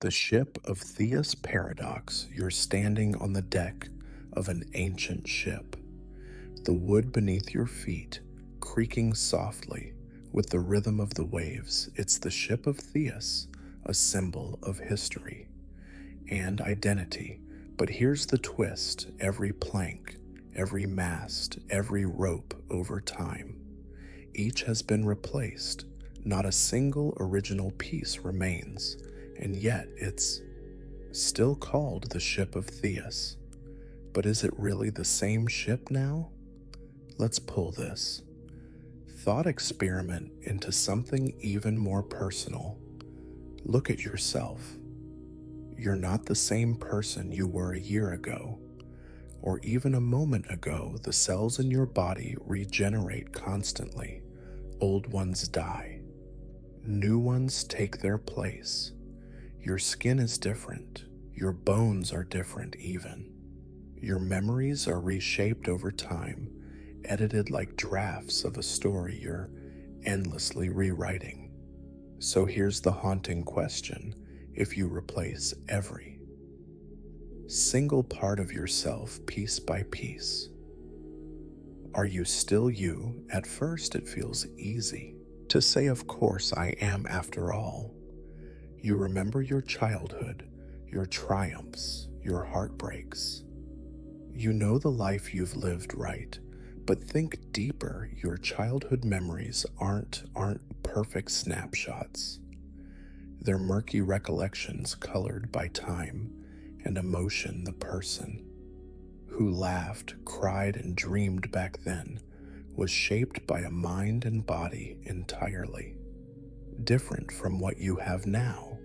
The ship of Theus paradox, you're standing on the deck of an ancient ship. The wood beneath your feet, creaking softly with the rhythm of the waves. It's the ship of Theus, a symbol of history and identity. But here's the twist: every plank, every mast, every rope over time, each has been replaced. Not a single original piece remains, and yet it's still called the ship of Theus. But is it really the same ship now? Let's pull this thought experiment into something even more personal. Look at yourself. You're not the same person you were a year ago, or even a moment ago. The cells in your body regenerate constantly. Old ones die, new ones take their place. Your skin is different, your bones are different even. Your memories are reshaped over time, edited like drafts of a story you're endlessly rewriting. So here's the haunting question: if you replace every single part of yourself piece by piece, are you still you? At first, it feels easy to say, of course I am after all. You remember your childhood, your triumphs, your heartbreaks. You know the life you've lived, right? But think deeper. Your childhood memories aren't perfect snapshots. They're murky recollections colored by time and emotion. The person who laughed, cried, and dreamed back then was shaped by a mind and body entirely different from what you have now.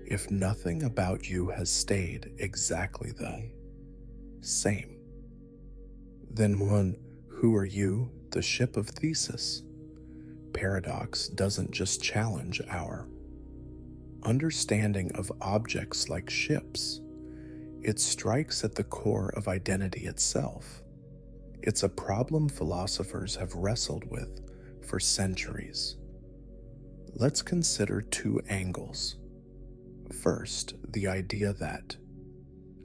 If nothing about you has stayed exactly the same, then who are you? The ship of Thesis paradox doesn't just challenge our understanding of objects like ships, it strikes at the core of identity itself. It's a problem philosophers have wrestled with for centuries. Let's consider two angles. First, the idea that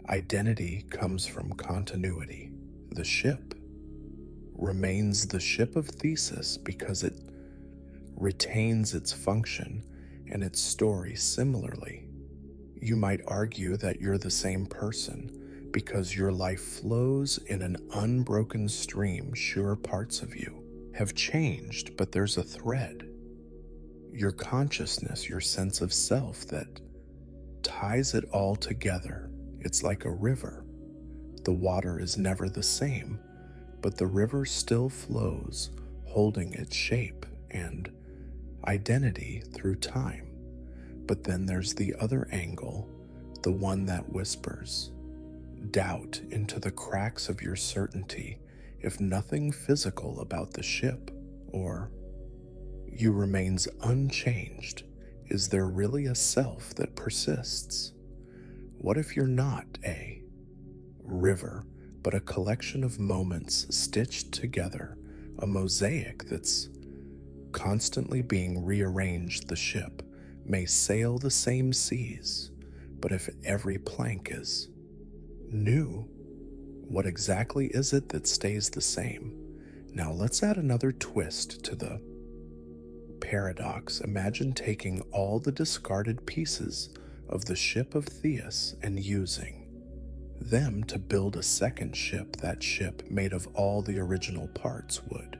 identity comes from continuity. The ship remains the ship of Thesis because it retains its function and its story. Similarly, you might argue that you're the same person because your life flows in an unbroken stream. Sure, parts of you have changed, but there's a thread: your consciousness, your sense of self that ties it all together. It's like a river. The water is never the same, but the river still flows, holding its shape and identity through time. But then there's the other angle, the one that whispers doubt into the cracks of your certainty. If nothing physical about the ship or you remains unchanged, is there really a self that persists? What if you're not a river, but a collection of moments stitched together, a mosaic that's constantly being rearranged? The ship may sail the same seas, but if every plank is new, what exactly is it that stays the same? Now let's add another twist to the paradox. Imagine taking all the discarded pieces of the ship of Theus and using them to build a second ship. That ship, made of all the original parts, would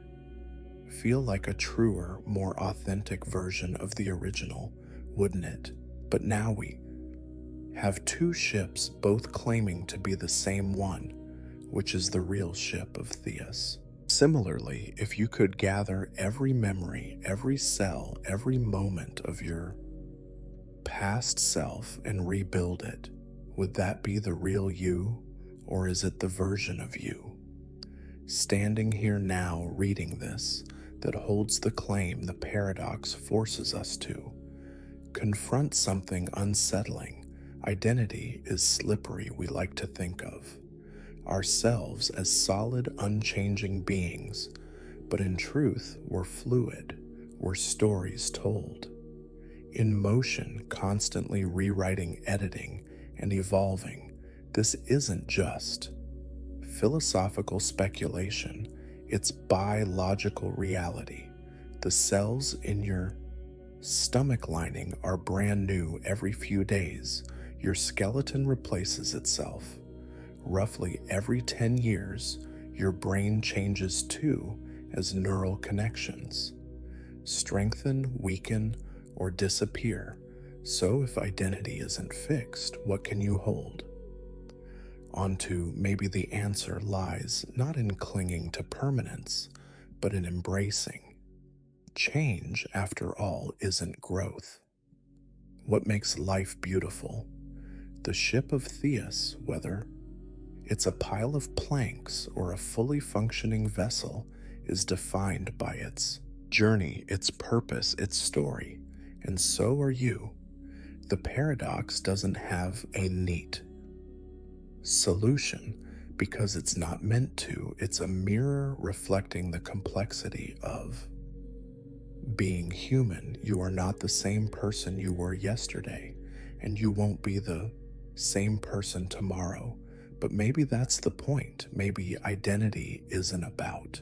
feel like a truer, more authentic version of the original, wouldn't it? But now we have two ships, both claiming to be the same one, which is the real ship of Theus. Similarly, if you could gather every memory, every cell, every moment of your past self and rebuild it, would that be the real you, or is it the version of you standing here now reading this that holds the claim? The paradox forces us to confront something unsettling. Identity is slippery. We like to think of ourselves as solid, unchanging beings, but in truth, we're fluid. We're stories told In motion, constantly rewriting, editing, and evolving, this isn't just philosophical speculation, it's biological reality. The cells in your stomach lining are brand new every few days. Your skeleton replaces itself. Roughly every 10 years, your brain changes too, as neural connections strengthen, weaken, or disappear. So if identity isn't fixed, what can you hold onto? Maybe the answer lies not in clinging to permanence, but in embracing. Change, after all, isn't growth. What makes life beautiful? The ship of Theus, whether it's a pile of planks or a fully functioning vessel, is defined by its journey, its purpose, its story, and so are you. The paradox doesn't have a neat solution because it's not meant to. It's a mirror reflecting the complexity of being human. You are not the same person you were yesterday, and you won't be the same person tomorrow. But maybe that's the point. Maybe identity isn't about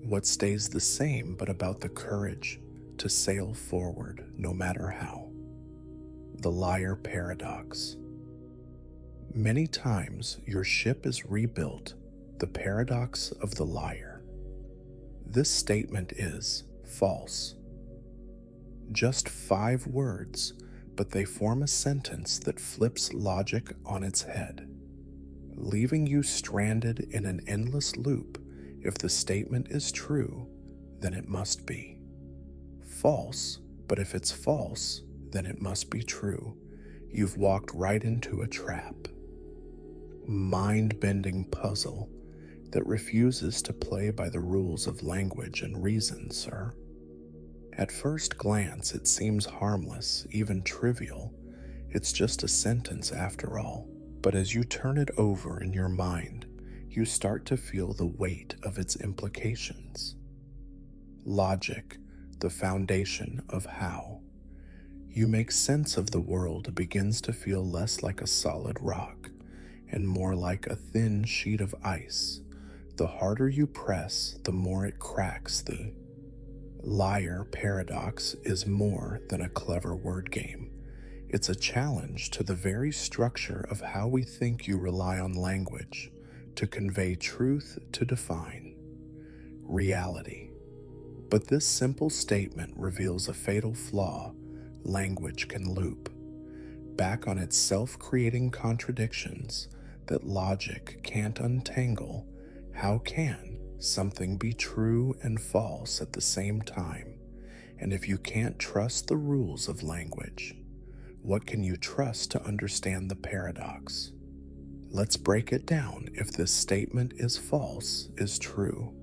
what stays the same, but about the courage to sail forward no matter how. The liar paradox. Many times your ship is rebuilt. The paradox of the liar. This statement is false. Just 5 words, but they form a sentence that flips logic on its head, leaving you stranded in an endless loop. If the statement is true, then it must be false, but if it's false, then it must be true. You've walked right into a trap. Mind-bending puzzle that refuses to play by the rules of language and reason, sir. At first glance, it seems harmless, even trivial. It's just a sentence after all. But as you turn it over in your mind, you start to feel the weight of its implications. Logic, the foundation of how you make sense of the world, begins to feel less like a solid rock and more like a thin sheet of ice. The harder you press, the more it cracks. The liar paradox is more than a clever word game. It's a challenge to the very structure of how we think. You rely on language to convey truth, to define reality. But this simple statement reveals a fatal flaw. Language can loop back on its self-creating contradictions that logic can't untangle. How can something be true and false at the same time? And if you can't trust the rules of language, what can you trust to understand the paradox? Let's break it down. If this statement is false, is true,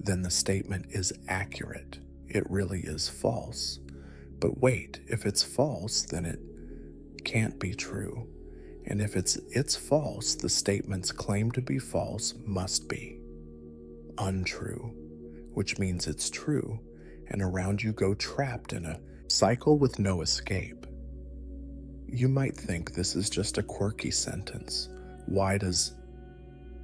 then the statement is accurate. It really is false. But wait, if it's false, then it can't be true. And if it's false, the statement's claim to be false must be untrue, which means it's true, and around you go trapped in a cycle with no escape. You might think this is just a quirky sentence. Why does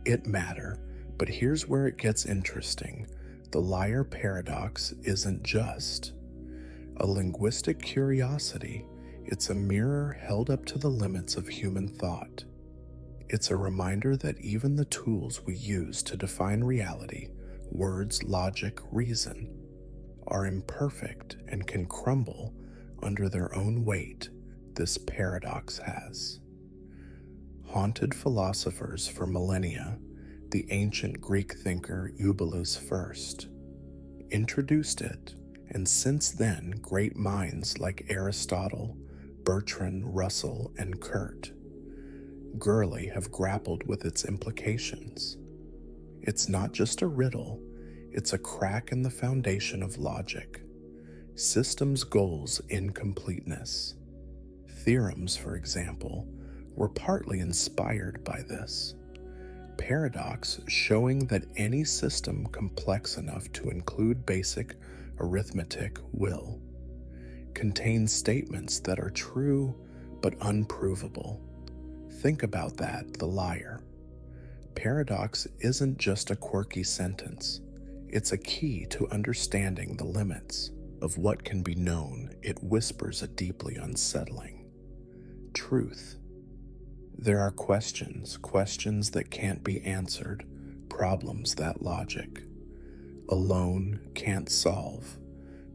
it matter? But here's where it gets interesting. The liar paradox isn't just a linguistic curiosity. It's a mirror held up to the limits of human thought. It's a reminder that even the tools we use to define reality, words, logic, reason, are imperfect and can crumble under their own weight. This paradox has haunted philosophers for millennia. The ancient Greek thinker Eubulus first introduced it, and since then great minds like Aristotle, Bertrand Russell, and Kurt Gurley have grappled with its implications. It's not just a riddle, it's a crack in the foundation of logic. Systems' goals, incompleteness. Theorems, for example, were partly inspired by this paradox, showing that any system complex enough to include basic arithmetic will contain statements that are true but unprovable. Think about that, the liar. Paradox isn't just a quirky sentence, it's a key to understanding the limits of what can be known. It whispers a deeply unsettling truth. There are questions that can't be answered, problems that logic alone can't solve.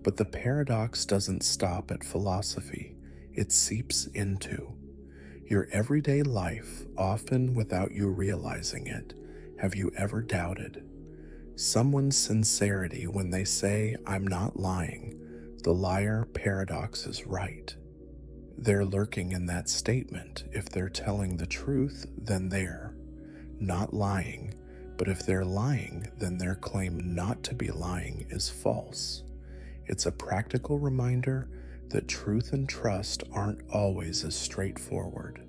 But the paradox doesn't stop at philosophy, it seeps into your everyday life, often without you realizing it. Have you ever doubted someone's sincerity when they say, "I'm not lying"? The liar paradox is right. They're lurking in that statement. If they're telling the truth, then they're not lying. But if they're lying, then their claim not to be lying is false. It's a practical reminder that truth and trust aren't always as straightforward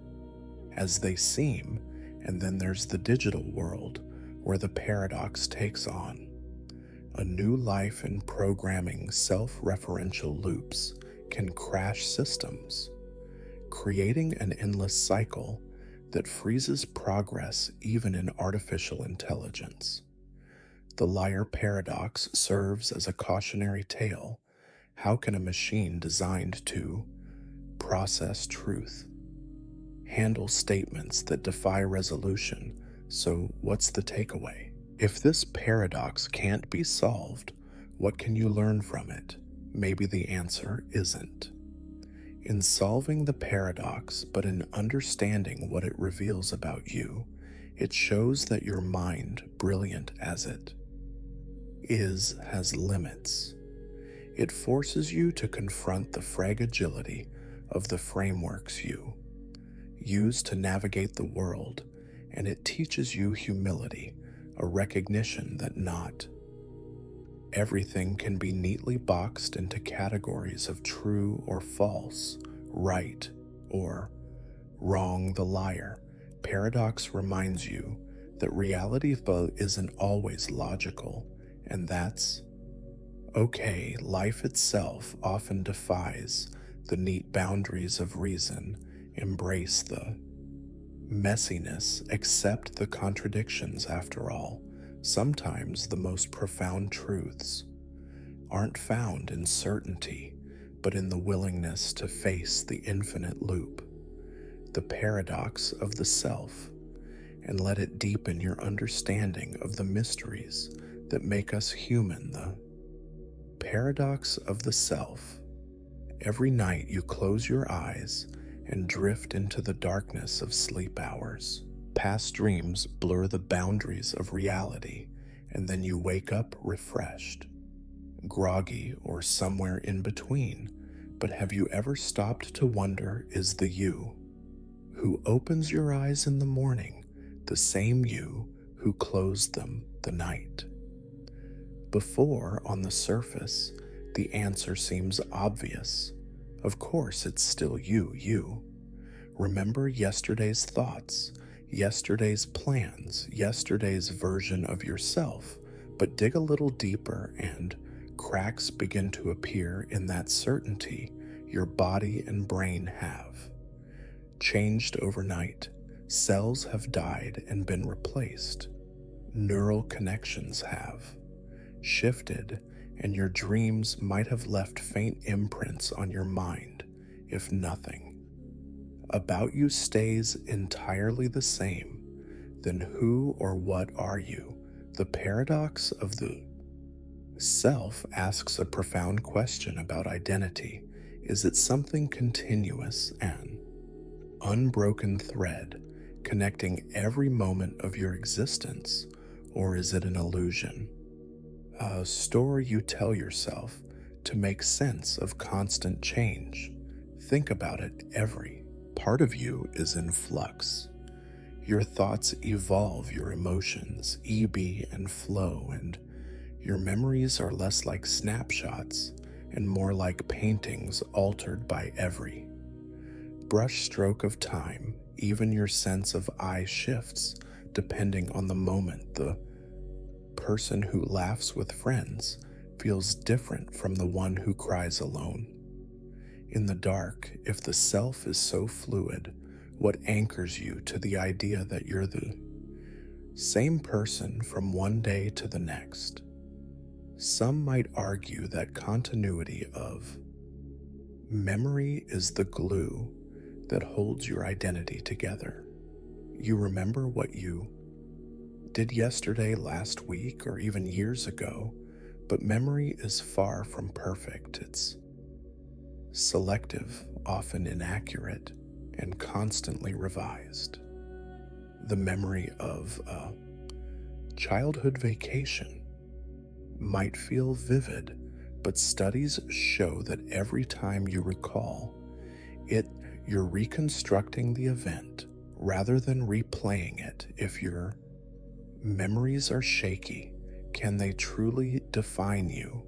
as they seem. And then there's the digital world, where the paradox takes on a new life in programming. Self-referential loops can crash systems, creating an endless cycle that freezes progress even in artificial intelligence. The liar paradox serves as a cautionary tale. How can a machine designed to process truth handle statements that defy resolution? So, what's the takeaway? If this paradox can't be solved, what can you learn from it? Maybe the answer isn't in solving the paradox, but in understanding what it reveals about you. It shows that your mind, brilliant as it is, has limits. It forces you to confront the fragility of the frameworks you use to navigate the world, and it teaches you humility, a recognition that not everything can be neatly boxed into categories of true or false, right or wrong. The liar paradox reminds you that reality isn't always logical, and that's okay. Life itself often defies the neat boundaries of reason. Embrace the messiness, accept the contradictions. After all, sometimes the most profound truths aren't found in certainty, but in the willingness to face the infinite loop, the paradox of the self, and let it deepen your understanding of the mysteries that make us human. The paradox of the self. Every night you close your eyes and drift into the darkness of sleep hours. Past dreams blur the boundaries of reality, and then you wake up refreshed, groggy, or somewhere in between. But have you ever stopped to wonder, is the you who opens your eyes in the morning the same you who closed them the night before? On the surface, the answer seems obvious. Of course, it's still you. Remember yesterday's thoughts, yesterday's plans, yesterday's version of yourself, but dig a little deeper and cracks begin to appear in that certainty. Your body and brain have changed overnight. Cells have died and been replaced. Neural connections have shifted, and your dreams might have left faint imprints on your mind. If nothing about you stays entirely the same, then who or what are you? The paradox of the self asks a profound question about identity. Is it something continuous, an unbroken thread connecting every moment of your existence, or is it an illusion? A story you tell yourself to make sense of constant change. Think about it. Every part of you is in flux. Your thoughts evolve, your emotions ebb and flow, and your memories are less like snapshots and more like paintings altered by every brush stroke of time. Even your sense of I shifts depending on the moment. The person who laughs with friends feels different from the one who cries alone. In the dark, if the self is so fluid, what anchors you to the idea that you're the same person from one day to the next? Some might argue that continuity of memory is the glue that holds your identity together. You remember what you did yesterday, last week, or even years ago, but memory is far from perfect. It's selective, often inaccurate, and constantly revised. The memory of a childhood vacation might feel vivid, but studies show that every time you recall it, you're reconstructing the event rather than replaying it. If your memories are shaky, can they truly define you?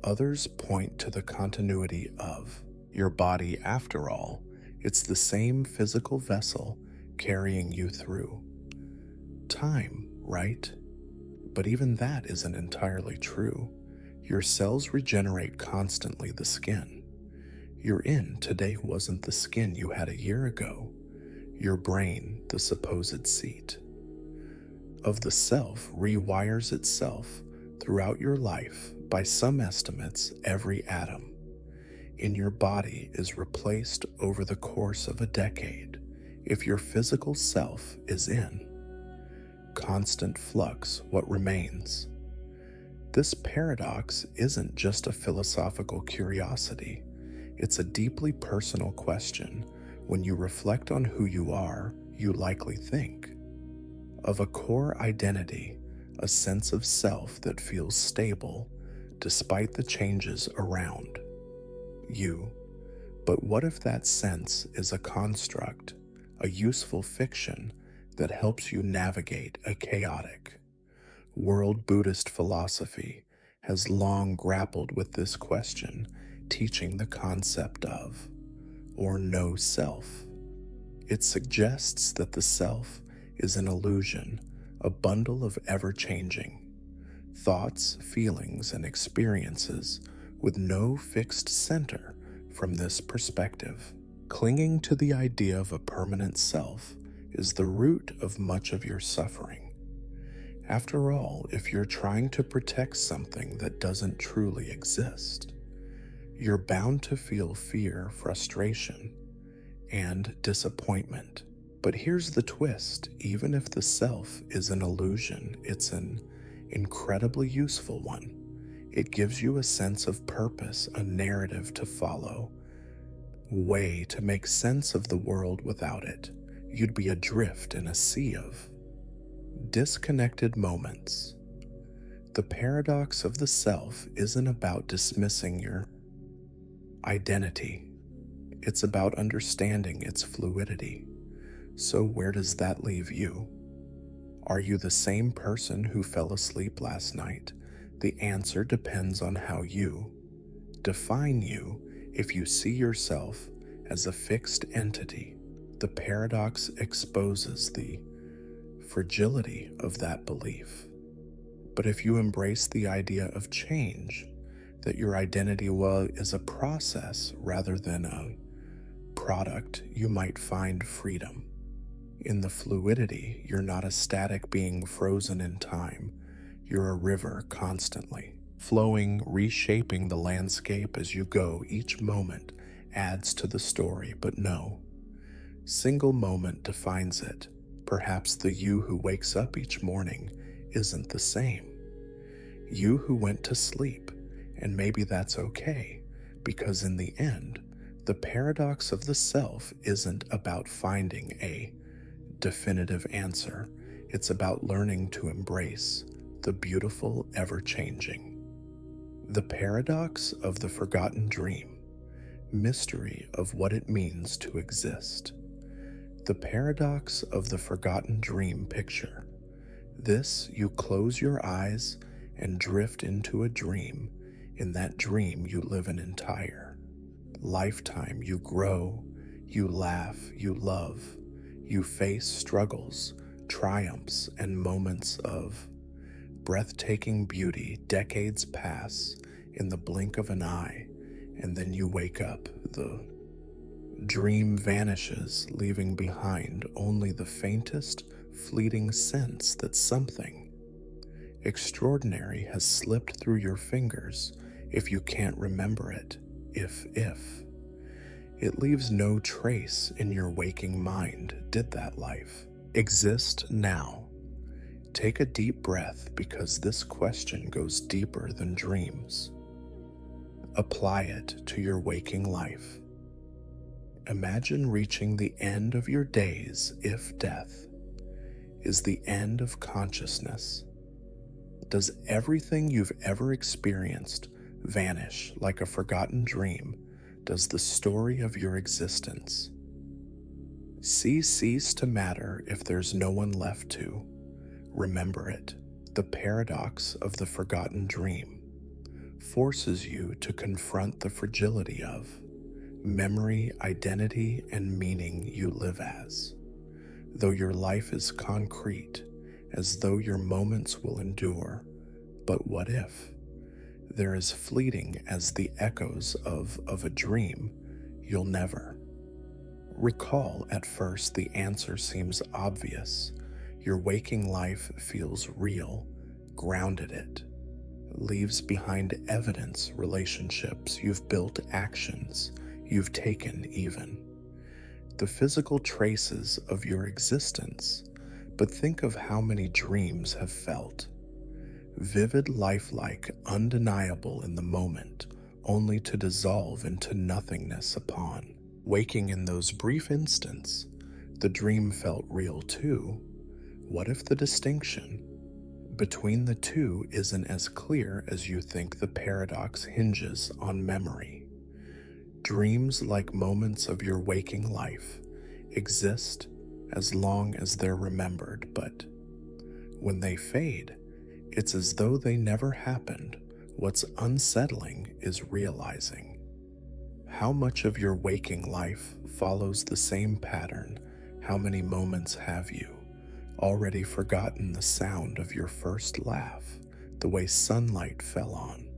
Others point to the continuity of your body. After all, it's the same physical vessel carrying you through time, right? But even that isn't entirely true. Your cells regenerate constantly. The skin you're in today wasn't the skin you had a year ago. Your brain, the supposed seat of the self, rewires itself throughout your life. By some estimates, every atom in your body is replaced over the course of a decade. If your physical self is in constant flux, what remains? This paradox isn't just a philosophical curiosity, it's a deeply personal question. When you reflect on who you are, you likely think of a core identity, a sense of self that feels stable despite the changes around you. But what if that sense is a construct, a useful fiction that helps you navigate a chaotic world? Buddhist philosophy has long grappled with this question, teaching the concept of, or no self. It suggests that the self is an illusion, a bundle of ever-changing thoughts, feelings, and experiences with no fixed center. From this perspective, clinging to the idea of a permanent self is the root of much of your suffering. After all, if you're trying to protect something that doesn't truly exist, you're bound to feel fear, frustration, and disappointment. But here's the twist: even if the self is an illusion, it's an incredibly useful one. It gives you a sense of purpose, a narrative to follow, way to make sense of the world. Without it, you'd be adrift in a sea of disconnected moments. The paradox of the self isn't about dismissing your identity, it's about understanding its fluidity. So where does that leave you? Are you the same person who fell asleep last night? The answer depends on how you define you. If you see yourself as a fixed entity, the paradox exposes the fragility of that belief. But if you embrace the idea of change, that your identity is a process rather than a product, you might find freedom. In the fluidity, you're not a static being frozen in time. You're a river constantly flowing, reshaping the landscape as you go. Each moment adds to the story, but no single moment defines it. Perhaps the you who wakes up each morning isn't the same you who went to sleep, and maybe that's okay, because in the end, the paradox of the self isn't about finding a definitive answer. It's about learning to embrace the beautiful, ever-changing. The paradox of the forgotten dream, mystery of what it means to exist. The paradox of the forgotten dream. Picture this: you close your eyes and drift into a dream. In that dream, you live an entire lifetime. You grow, you laugh, you love, you face struggles, triumphs, and moments of breathtaking beauty. Decades pass in the blink of an eye, and then you wake up. The dream vanishes, leaving behind only the faintest, fleeting sense that something extraordinary has slipped through your fingers if you can't remember it. If it leaves no trace in your waking mind. Did that life exist now? Take a deep breath, because this question goes deeper than dreams. Apply it to your waking life. Imagine reaching the end of your days. If death is the end of consciousness, does everything you've ever experienced vanish like a forgotten dream? Does the story of your existence cease to matter if there's no one left to remember it? The paradox of the forgotten dream forces you to confront the fragility of memory, identity, and meaning you live as. Though your life is concrete, as though your moments will endure, but what if they're as fleeting as the echoes of a dream you'll never recall? At first, the answer seems obvious. Your waking life feels real, grounded. It leaves behind evidence, relationships you've built, actions you've taken, even the physical traces of your existence. But think of how many dreams have felt vivid, lifelike, undeniable in the moment, only to dissolve into nothingness upon waking. In those brief instants, the dream felt real too. What if the distinction between the two isn't as clear as you think? The paradox hinges on memory. Dreams, like moments of your waking life, exist as long as they're remembered, but when they fade, it's as though they never happened. What's unsettling is realizing how much of your waking life follows the same pattern. How many moments have you already forgotten? The sound of your first laugh, the way sunlight fell on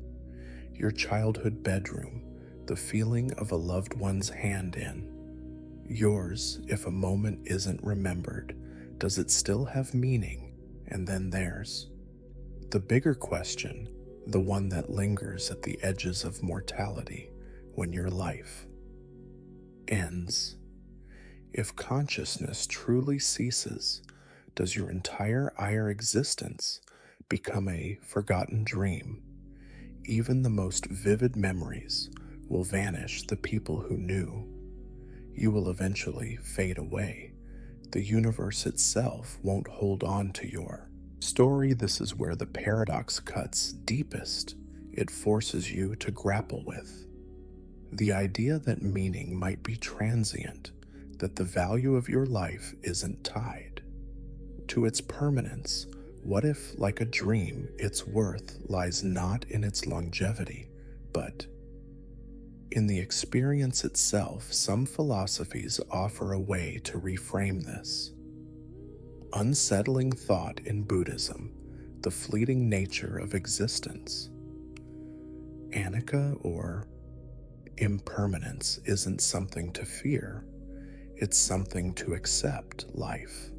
your childhood bedroom, the feeling of a loved one's hand in yours. If a moment isn't remembered, does it still have meaning? And then there's the bigger question, the one that lingers at the edges of mortality. When your life ends, if consciousness truly ceases, does your entire existence become a forgotten dream? Even the most vivid memories will vanish. The people who knew you will eventually fade away. The universe itself won't hold on to your story. This is where the paradox cuts deepest. It forces you to grapple with the idea that meaning might be transient, that the value of your life isn't tied to its permanence. What if, like a dream, its worth lies not in its longevity, but in the experience itself? Some philosophies offer a way to reframe this unsettling thought in Buddhism: the fleeting nature of existence. Anicca, or impermanence, isn't something to fear, it's something to accept. Life,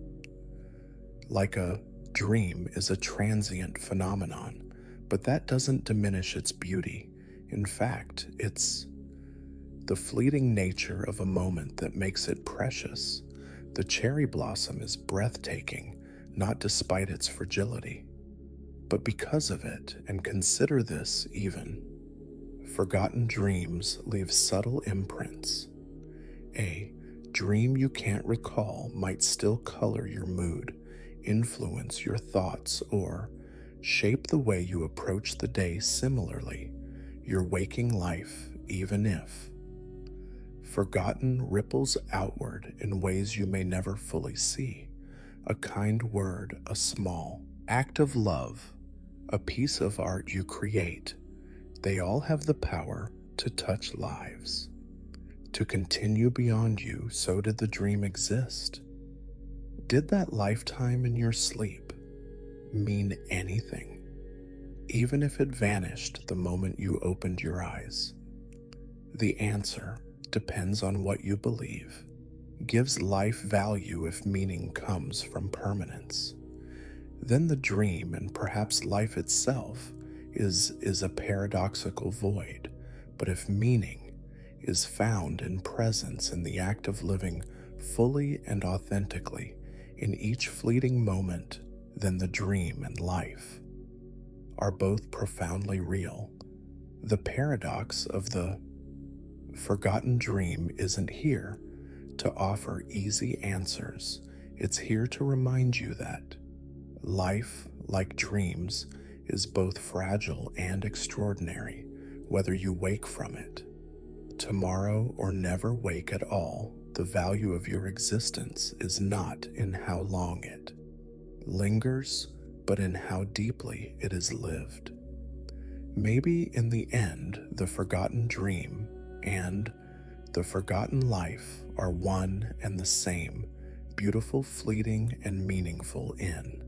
like a dream, is a transient phenomenon, but that doesn't diminish its beauty. In fact, it's the fleeting nature of a moment that makes it precious. The cherry blossom is breathtaking, not despite its fragility, but because of it. And consider this, even forgotten dreams leave subtle imprints. A dream you can't recall might still color your mood, influence your thoughts, or shape the way you approach the day. Similarly, your waking life, even if forgotten, ripples outward in ways you may never fully see. A kind word, a small act of love, a piece of art you create, they all have the power to touch lives, to continue beyond you. So did the dream exist? Did that lifetime in your sleep mean anything, even if it vanished the moment you opened your eyes? The answer depends on what you believe, gives life value if meaning comes from permanence. Then the dream and perhaps life itself is a paradoxical void. But if meaning is found in presence in the act of living fully and authentically in each fleeting moment, then the dream and life are both profoundly real. The paradox of the forgotten dream isn't here to offer easy answers. It's here to remind you that life, like dreams, is both fragile and extraordinary, whether you wake from it tomorrow or never wake at all. The value of your existence is not in how long it lingers, but in how deeply it is lived. Maybe in the end, the forgotten dream and the forgotten life are one and the same, beautiful, fleeting, and meaningful in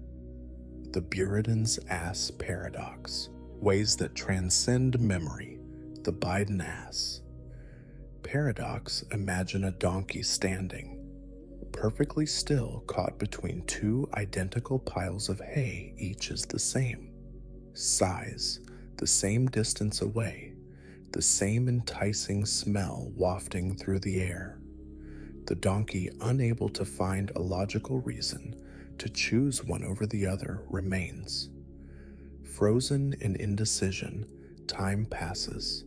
the Buridan's Ass Paradox, ways that transcend memory. The Biden Ass Paradox: imagine a donkey standing perfectly still, caught between two identical piles of hay. Each is the same size, the same distance away, the same enticing smell wafting through the air. The donkey, unable to find a logical reason to choose one over the other, remains frozen in indecision. Time passes.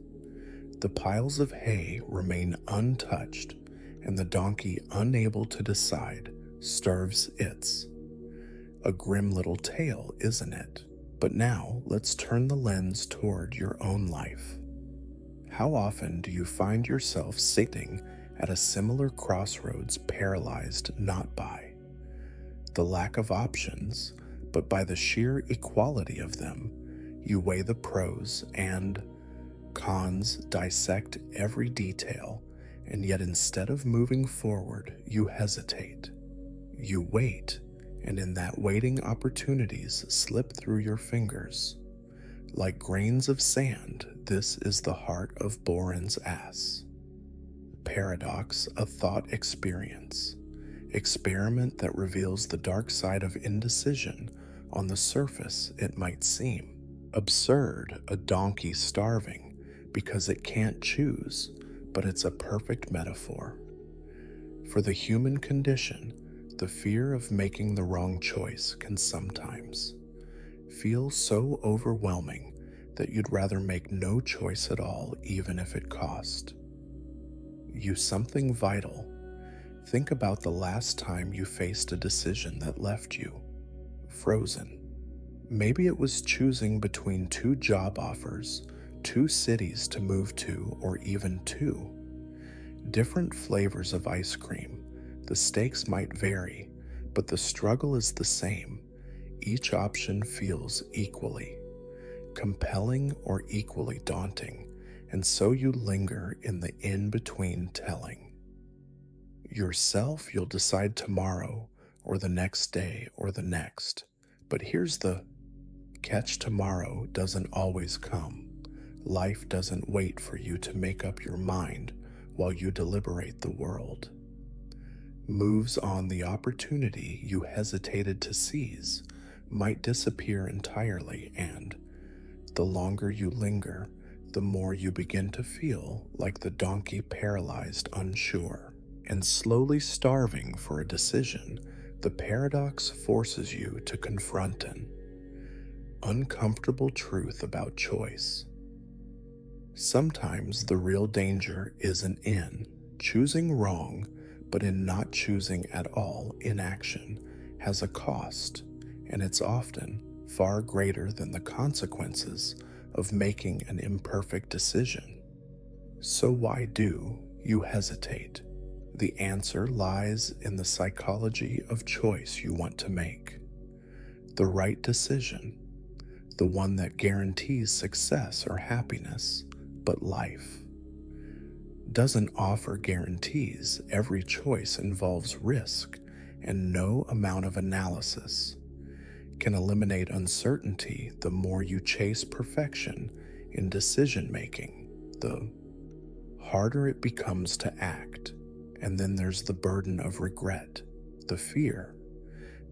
The piles of hay remain untouched, and the donkey, unable to decide, starves its. A grim little tale, isn't it? But now let's turn the lens toward your own life. How often do you find yourself sitting at a similar crossroads, paralyzed not by the lack of options, but by the sheer equality of them? You weigh the pros and cons, dissect every detail, and yet instead of moving forward, you hesitate. You wait, and in that waiting, opportunities slip through your fingers. Like grains of sand, this is the heart of Boren's Ass Paradox, a thought experiment that reveals the dark side of indecision. On the surface, it might seem absurd, a donkey starving because it can't choose, but it's a perfect metaphor for the human condition. The fear of making the wrong choice can sometimes feel so overwhelming that you'd rather make no choice at all, even if it cost you something vital. Think about the last time you faced a decision that left you frozen. Maybe it was choosing between two job offers, two cities to move to, or even two different flavors of ice cream. The stakes might vary, but the struggle is the same. Each option feels equally compelling or equally daunting, and so you linger in the in-between, telling yourself you'll decide tomorrow or the next day or the next. But here's the catch: tomorrow doesn't always come. Life doesn't wait for you to make up your mind while you deliberate. The world moves on. The opportunity you hesitated to seize might disappear entirely, and the longer you linger, the more you begin to feel like the donkey, paralyzed, unsure, and slowly starving for a decision. The paradox forces you to confront an uncomfortable truth about choice. Sometimes the real danger isn't in choosing wrong, but in not choosing at all. Inaction has a cost, and it's often far greater than the consequences of making an imperfect decision. So why do you hesitate? The answer lies in the psychology of choice you want to make. The right decision, the one that guarantees success or happiness. But life doesn't offer guarantees. Every choice involves risk, and no amount of analysis can eliminate uncertainty. The more you chase perfection in decision making, the harder it becomes to act. And then there's the burden of regret, the fear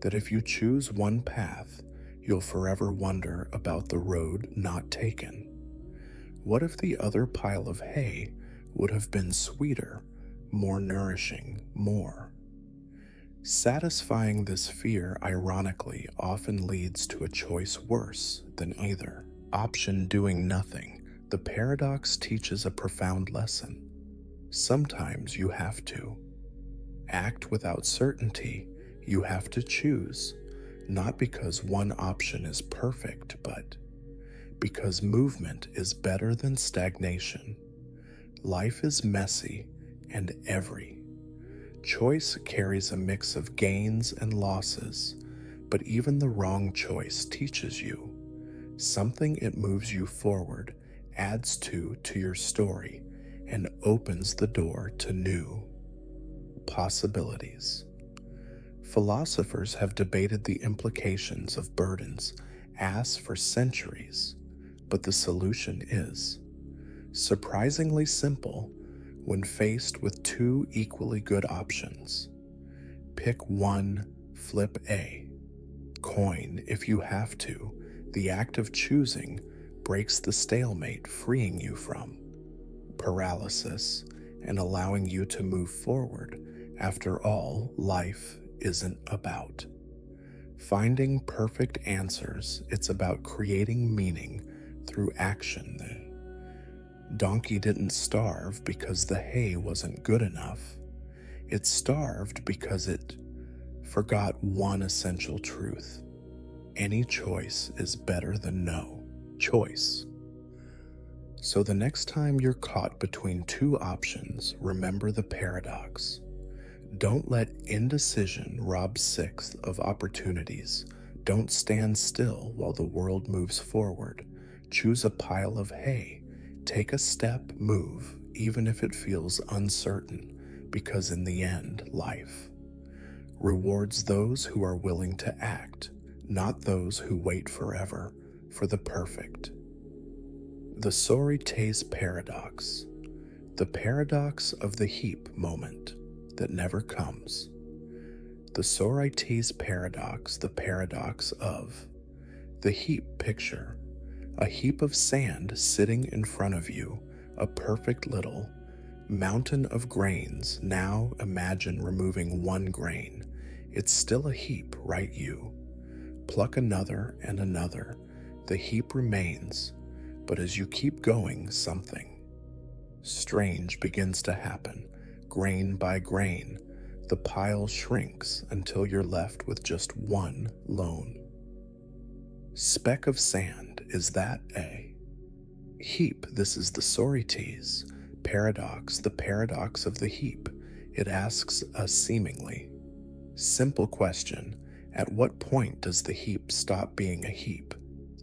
that if you choose one path, you'll forever wonder about the road not taken. What if the other pile of hay would have been sweeter, more nourishing, more? Satisfying this fear, ironically, often leads to a choice worse than either option: doing nothing. The paradox teaches a profound lesson. Sometimes you have to act without certainty. You have to choose, not because one option is perfect, but because movement is better than stagnation. Life is messy, and every choice carries a mix of gains and losses, but even the wrong choice teaches you something. It moves you forward, adds to your story, and opens the door to new possibilities. Philosophers have debated the implications of burdens asked for centuries, but the solution is surprisingly simple when faced with two equally good options. Pick one, flip a coin if you have to. The act of choosing breaks the stalemate, freeing you from paralysis and allowing you to move forward. After all, life isn't about finding perfect answers, it's about creating meaning through action. The donkey didn't starve because the hay wasn't good enough. It starved because it forgot one essential truth: any choice is better than no choice. So the next time you're caught between two options, remember the paradox. Don't let indecision rob sixth of opportunities. Don't stand still while the world moves forward. Choose a pile of hay. Take a step, move, even if it feels uncertain, because in the end, life rewards those who are willing to act, not those who wait forever for the perfect. The Sorites paradox, the paradox of the heap moment that never comes. The Sorites paradox, the paradox of the heap. Picture a heap of sand sitting in front of you, a perfect little mountain of grains. Now imagine removing one grain. It's still a heap, right? You pluck another and another. The heap remains, but as you keep going, something strange begins to happen. Grain by grain, the pile shrinks until you're left with just one lone speck of sand. Is that a heap? This is the Sorites paradox, the paradox of the heap. It asks a seemingly simple question: at what point does the heap stop being a heap?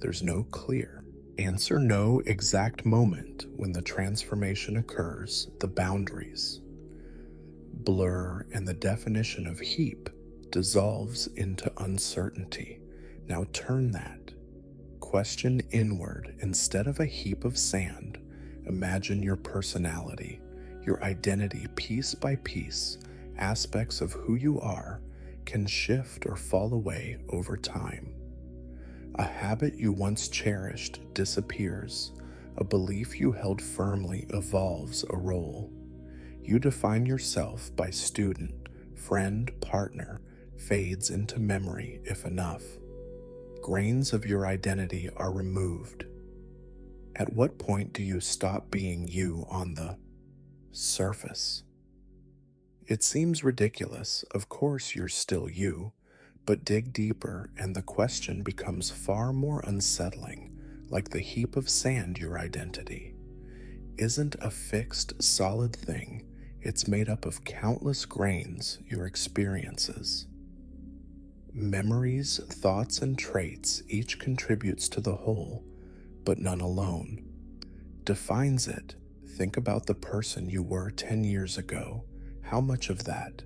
There's no clear answer, no exact moment when the transformation occurs. The boundaries blur and the definition of heap dissolves into uncertainty. Now turn that question inward. Instead of a heap of sand, imagine your personality, your identity. Piece by piece, aspects of who you are can shift or fall away over time. A habit you once cherished disappears. A belief you held firmly evolves. A role you define yourself by, student, friend, partner, fades into memory if enough grains of your identity are removed. At what point do you stop being you on the surface? It seems ridiculous. Of course you're still you, but dig deeper and the question becomes far more unsettling. Like the heap of sand, your identity isn't a fixed, solid thing. It's made up of countless grains, your experiences, memories, thoughts, and traits. Each contributes to the whole, but none alone defines it. Think about the person you were 10 years ago. How much of that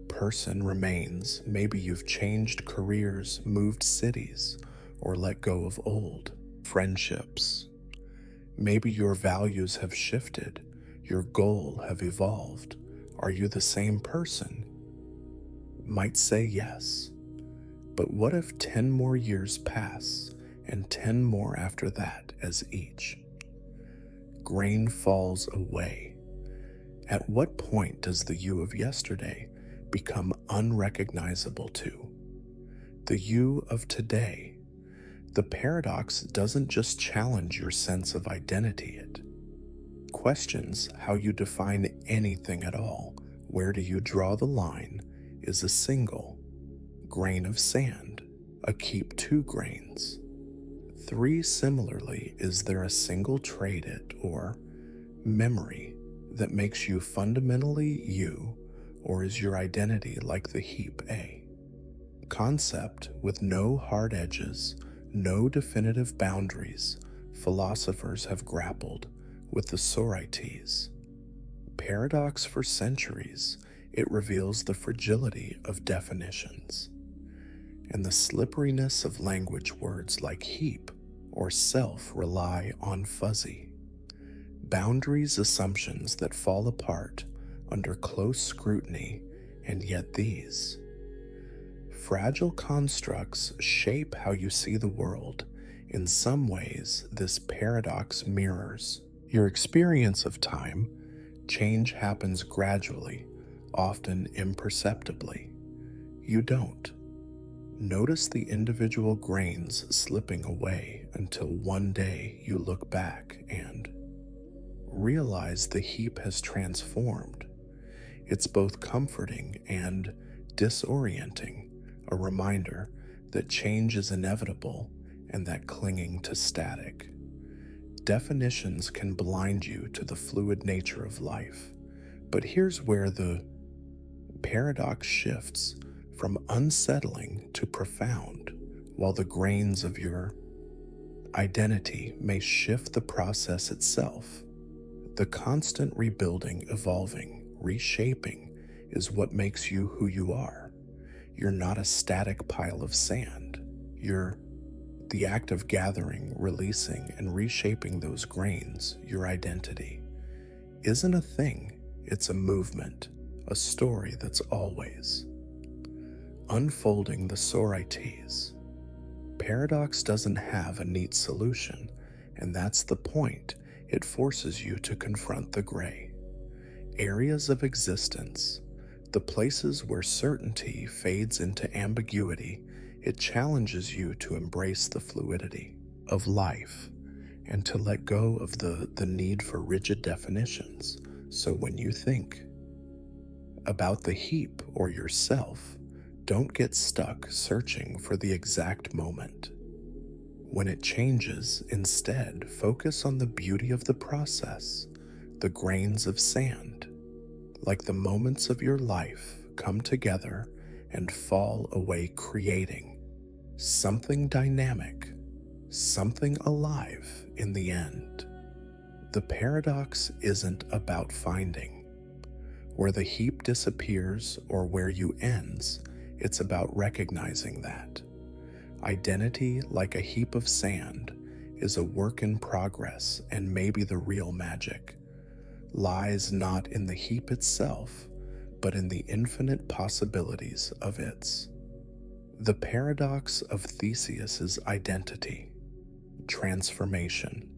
person remains? Maybe you've changed careers, moved cities, or let go of old friendships. Maybe your values have shifted. your goal have evolved? Are you the same person? Might say yes. But what if 10 more years pass and 10 more after that as each? Grain falls away. At what point does the you of yesterday become unrecognizable to the you of today? The paradox doesn't just challenge your sense of identity, it questions how you define anything at all. Where do you draw the line? Is a single grain of sand a keep 2 grains? 3 similarly, is there a single trait it or memory that makes you fundamentally you, or is your identity like the heap A? Concept with no hard edges, no definitive boundaries, philosophers have grappled with the sorites. Paradox for centuries, it reveals the fragility of definitions and the slipperiness of language. Words like heap or self rely on fuzzy boundaries, assumptions that fall apart under close scrutiny, and yet these fragile constructs shape how you see the world. In some ways, this paradox mirrors your experience of time. Change happens gradually, often imperceptibly. You don't notice the individual grains slipping away until one day you look back and realize the heap has transformed. It's both comforting and disorienting, a reminder that change is inevitable and that clinging to static definitions can blind you to the fluid nature of life. But here's where the paradox shifts from unsettling to profound. While the grains of your identity may shift the process itself, the constant rebuilding, evolving, reshaping is what makes you who you are. You're not a static pile of sand. You're the act of gathering, releasing, and reshaping those grains. Your identity isn't a thing, it's a movement, a story that's always unfolding. The sorites. Paradox doesn't have a neat solution, and that's the point. It forces you to confront the gray areas of existence, the places where certainty fades into ambiguity. It challenges you to embrace the fluidity of life and to let go of the need for rigid definitions. So when you think about the heap or yourself, don't get stuck searching for the exact moment when it changes. Instead, focus on the beauty of the process, the grains of sand, like the moments of your life come together and fall away, creating something dynamic, something alive in the end. The paradox isn't about finding where the heap disappears or where you ends. It's about recognizing that identity, like a heap of sand, is a work in progress, and maybe the real magic lies not in the heap itself, but in the infinite possibilities of its. The paradox of Theseus's identity, transformation.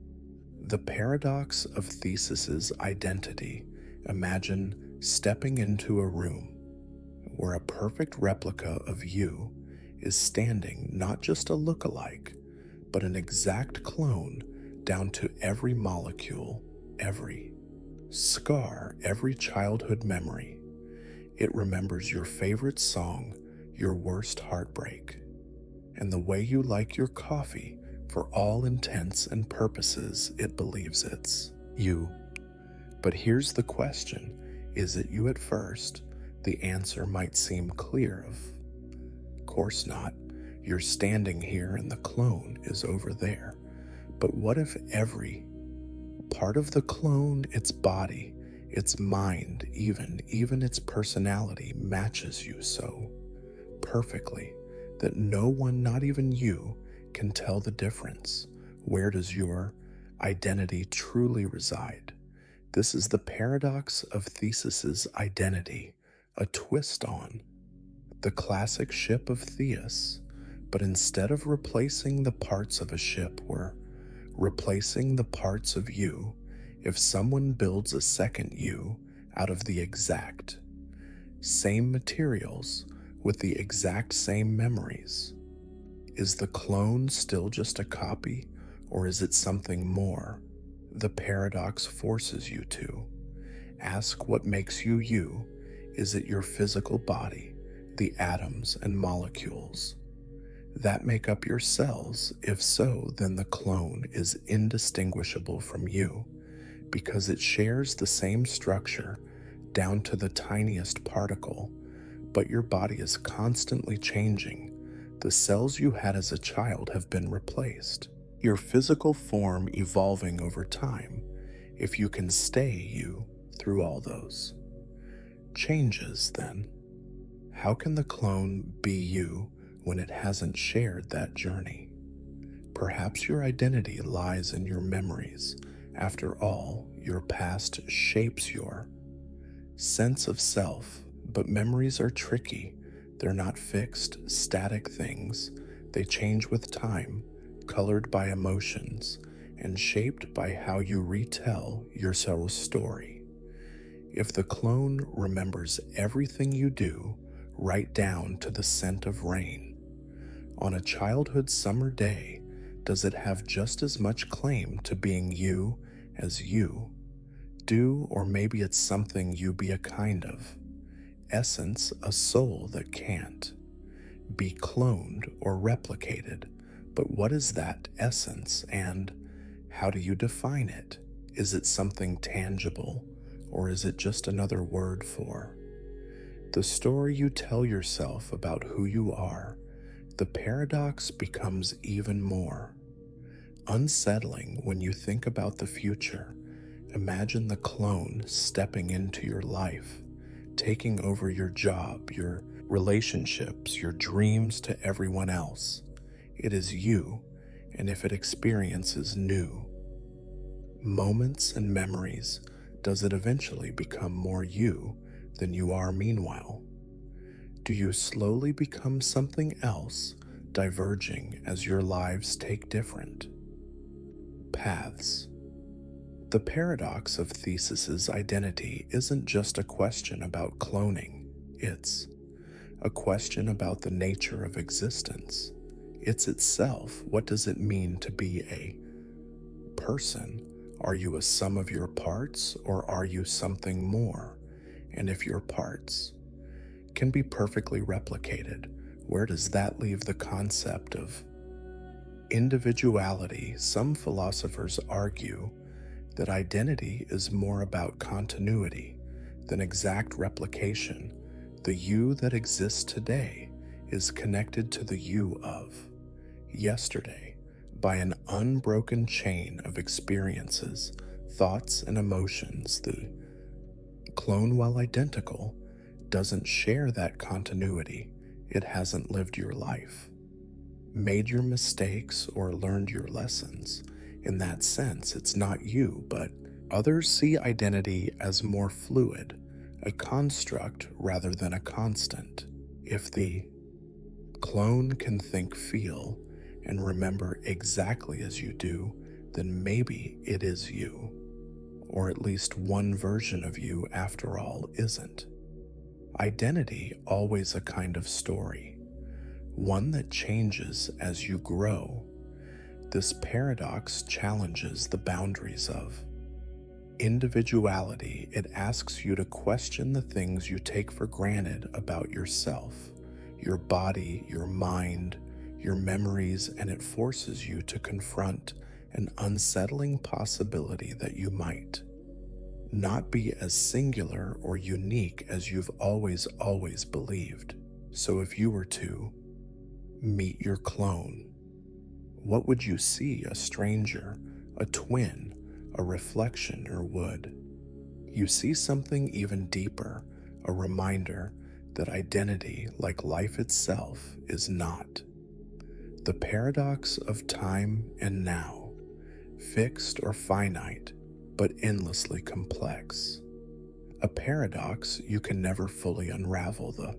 The paradox of Theseus's identity. Imagine stepping into a room where a perfect replica of you is standing, not just a look-alike, but an exact clone down to every molecule, every scar, every childhood memory. It remembers your favorite song, your worst heartbreak, and the way you like your coffee. For all intents and purposes, it believes it's you. But here's the question: is it you at first? The answer might seem clear. Of course not. You're standing here and the clone is over there. But what if every part of the clone, its body, its mind, even its personality, matches you so perfectly that no one, not even you, can tell the difference? Where does your identity truly reside? This is the paradox of Theseus's identity, a twist on the classic ship of Theus, but instead of replacing the parts of a ship, we're replacing the parts of you if someone builds a second you out of the exact same materials with the exact same memories. Is the clone still just a copy, or is it something more? The paradox forces you to ask what makes you you. Is it your physical body, the atoms and molecules that make up your cells? If so, then the clone is indistinguishable from you because it shares the same structure down to the tiniest particle, but your body is constantly changing. The cells you had as a child have been replaced, your physical form evolving over time, if you can stay you through all those changes. Then how can the clone be you when it hasn't shared that journey? Perhaps your identity lies in your memories. After all, your past shapes your sense of self, but memories are tricky. They're not fixed, static things. They change with time, colored by emotions, and shaped by how you retell yourself's story. If the clone remembers everything you do, right down to the scent of rain on a childhood summer day, does it have just as much claim to being you as you do? Or maybe it's something you be, a kind of essence, a soul that can't be cloned or replicated. But what is that essence, and how do you define it? Is it something tangible, or is it just another word for the story you tell yourself about who you are? The paradox becomes even more unsettling when you think about the future. Imagine the clone stepping into your life, taking over your job, your relationships, your dreams to everyone else. It is you, and if it experiences new moments and memories, does it eventually become more you than you are meanwhile? Do you slowly become something else, diverging as your lives take different paths? The paradox of Theseus's identity isn't just a question about cloning, it's a question about the nature of existence. It's itself. What does it mean to be a person? Are you a sum of your parts, or are you something more? And if your parts can be perfectly replicated, where does that leave the concept of individuality? Some philosophers argue that identity is more about continuity than exact replication. The you that exists today is connected to the you of yesterday by an unbroken chain of experiences, thoughts, and emotions. The clone, while identical, doesn't share that continuity. It hasn't lived your life, made your mistakes, or learned your lessons. In that sense, it's not you, but others see identity as more fluid, a construct rather than a constant. If the clone can think, feel, and remember exactly as you do, then maybe it is you, or at least one version of you after all isn't. Identity always a kind of story, one that changes as you grow. This paradox challenges the boundaries of individuality. It asks you to question the things you take for granted about yourself, your body, your mind, your memories, and it forces you to confront an unsettling possibility that you might not be as singular or unique as you've always believed. So if you were to meet your clone, what would you see? A stranger, a twin, a reflection, or would you see something even deeper, a reminder that identity, like life itself, is not the paradox of time and now, fixed or finite, but endlessly complex. A paradox you can never fully unravel. The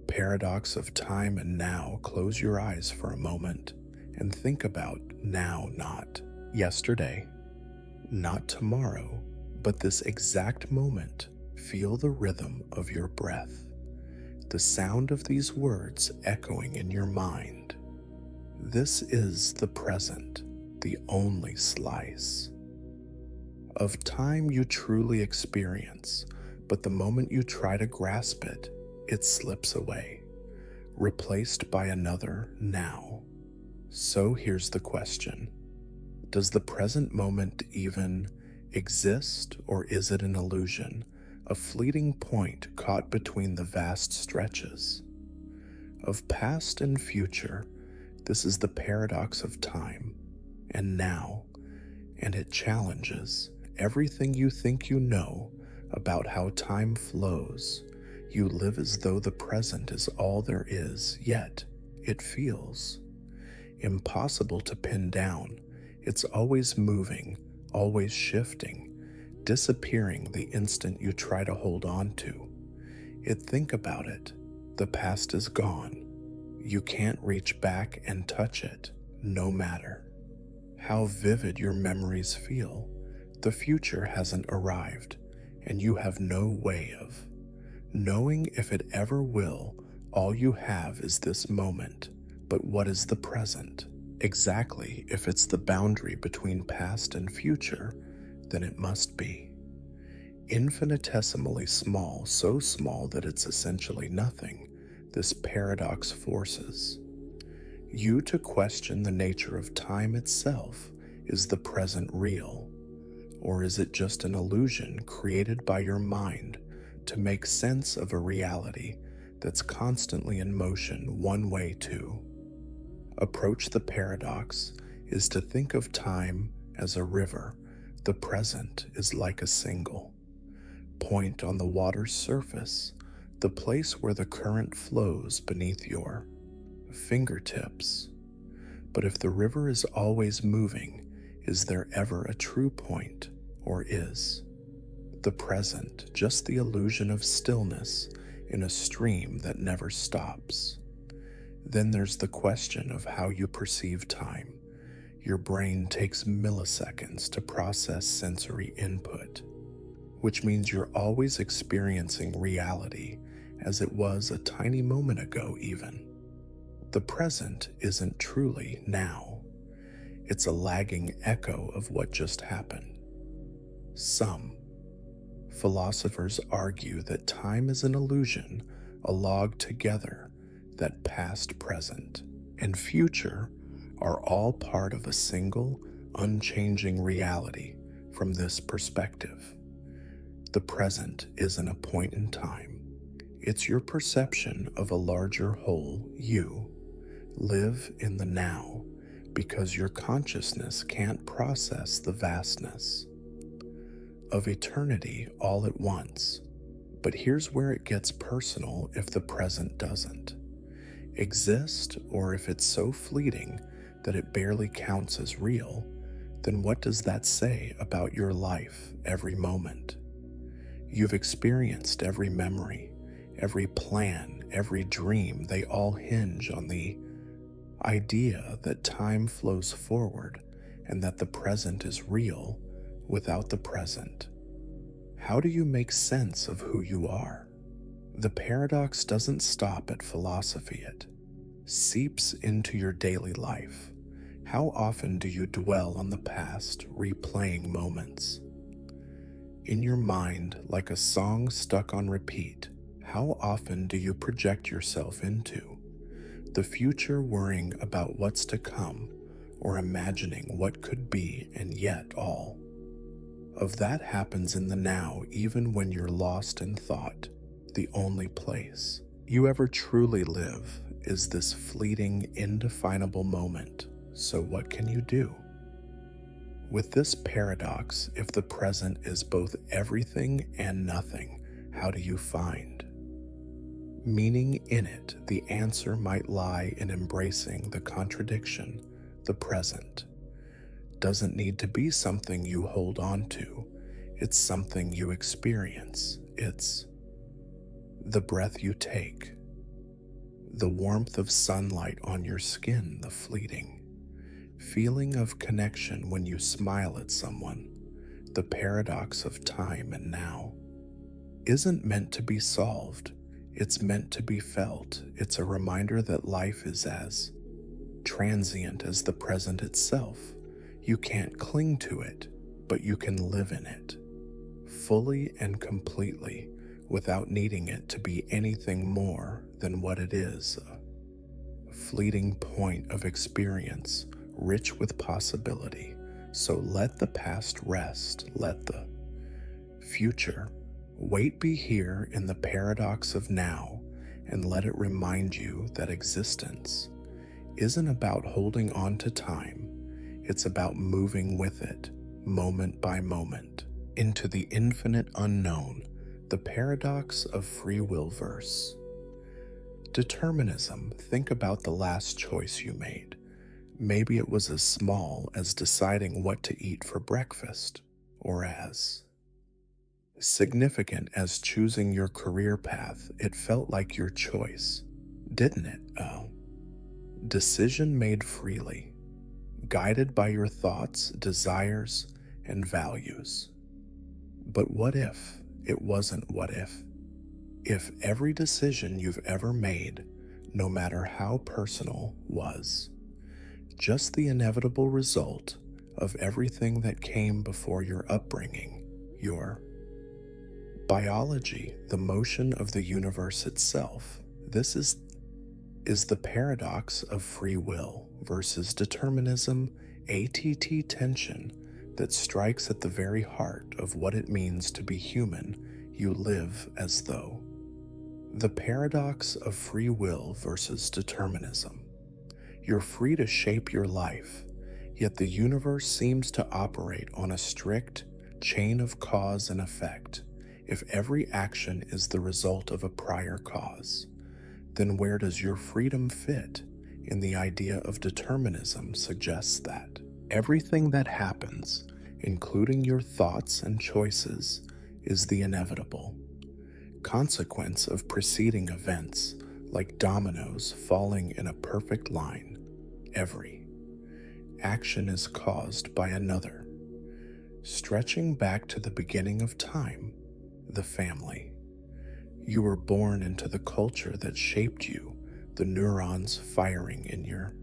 paradox of time and now. Close your eyes for a moment and think about now, not yesterday, not tomorrow, but this exact moment. Feel the rhythm of your breath, the sound of these words echoing in your mind. This is the present, the only slice of time you truly experience, but the moment you try to grasp it, it slips away, replaced by another now. So here's the question. Does the present moment even exist, or is it an illusion, a fleeting point caught between the vast stretches of past and future? This is the paradox of time and now, and it challenges everything you think you know about how time flows. You live as though the present is all there is, yet it feels impossible to pin down. It's always moving, always shifting, disappearing the instant you try to hold on to it. Think about it. The past is gone. You can't reach back and touch it, no matter how vivid your memories feel. The future hasn't arrived, and you have no way of knowing if it ever will. All you have is this moment. But what is the present? Exactly. If it's the boundary between past and future, then it must be infinitesimally small, so small that it's essentially nothing. This paradox forces you to question the nature of time itself. Is the present real, or is it just an illusion created by your mind to make sense of a reality that's constantly in motion? One way to approach the paradox is to think of time as a river. The present is like a single point on the water's surface, the place where the current flows beneath your fingertips. But if the river is always moving, is there ever a true point, or is the present just the illusion of stillness in a stream that never stops? Then there's the question of how you perceive time. Your brain takes milliseconds to process sensory input, which means you're always experiencing reality as it was a tiny moment ago even. The present isn't truly now. It's a lagging echo of what just happened. Some philosophers argue that time is an illusion, a log together, that past, present, and future are all part of a single, unchanging reality. From this perspective, the present isn't a point in time. It's your perception of a larger whole. You live in the now because your consciousness can't process the vastness of eternity all at once. But here's where it gets personal. If the present doesn't exist, or if it's so fleeting that it barely counts as real, then what does that say about your life? Every moment you've experienced, every memory, every plan, every dream, they all hinge on the idea that time flows forward and that the present is real. Without the present, how do you make sense of who you are? The paradox doesn't stop at philosophy. It seeps into your daily life. How often do you dwell on the past, replaying moments in your mind like a song stuck on repeat? How often do you project yourself into the future, worrying about what's to come or imagining what could be? And yet all of that happens in the now, even when you're lost in thought. The only place you ever truly live is this fleeting, indefinable moment. So what can you do with this paradox? If the present is both everything and nothing, how do you find meaning in it? The answer might lie in embracing the contradiction. The present doesn't need to be something you hold on to. It's something you experience. It's the breath you take, the warmth of sunlight on your skin, the fleeting feeling of connection when you smile at someone. The paradox of time and now isn't meant to be solved, it's meant to be felt. It's a reminder that life is as transient as the present itself. You can't cling to it, but you can live in it, fully and completely, without needing it to be anything more than what it is, a fleeting point of experience, rich with possibility. So let the past rest, let the future wait be here in the paradox of now, and let it remind you that existence isn't about holding on to time, it's about moving with it, moment by moment, into the infinite unknown. The paradox of free will verse. Determinism. Think about the last choice you made. Maybe it was as small as deciding what to eat for breakfast, or as significant as choosing your career path. It felt like your choice, didn't it? Oh. Decision made freely, guided by your thoughts, desires, and values. But what if it wasn't what if? If every decision you've ever made, no matter how personal, was just the inevitable result of everything that came before your upbringing, your biology, the motion of the universe itself. This is the paradox of free will versus determinism, ATT tension that strikes at the very heart of what it means to be human. You live as though. The paradox of free will versus determinism. You're free to shape your life, yet the universe seems to operate on a strict chain of cause and effect. If every action is the result of a prior cause, then where does your freedom fit in the idea of determinism? Suggests that everything that happens, including your thoughts and choices, is the inevitable consequence of preceding events, like dominoes falling in a perfect line. Every action is caused by another. Stretching back to the beginning of time, the family. You were born into the culture that shaped you, the neurons firing in your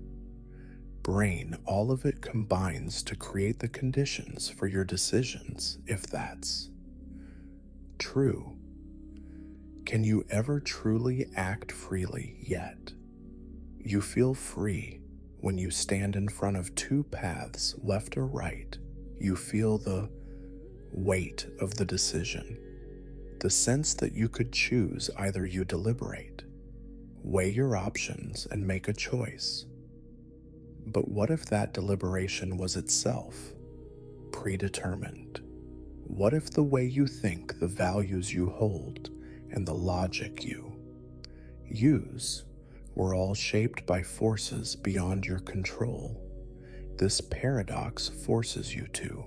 brain. All of it combines to create the conditions for your decisions. If that's true, can you ever truly act freely yet? You feel free when you stand in front of two paths, left or right. You feel the weight of the decision, the sense that you could choose. Either you deliberate, weigh your options, and make a choice. But what if that deliberation was itself predetermined? What if the way you think, the values you hold, and the logic you use were all shaped by forces beyond your control? This paradox forces you to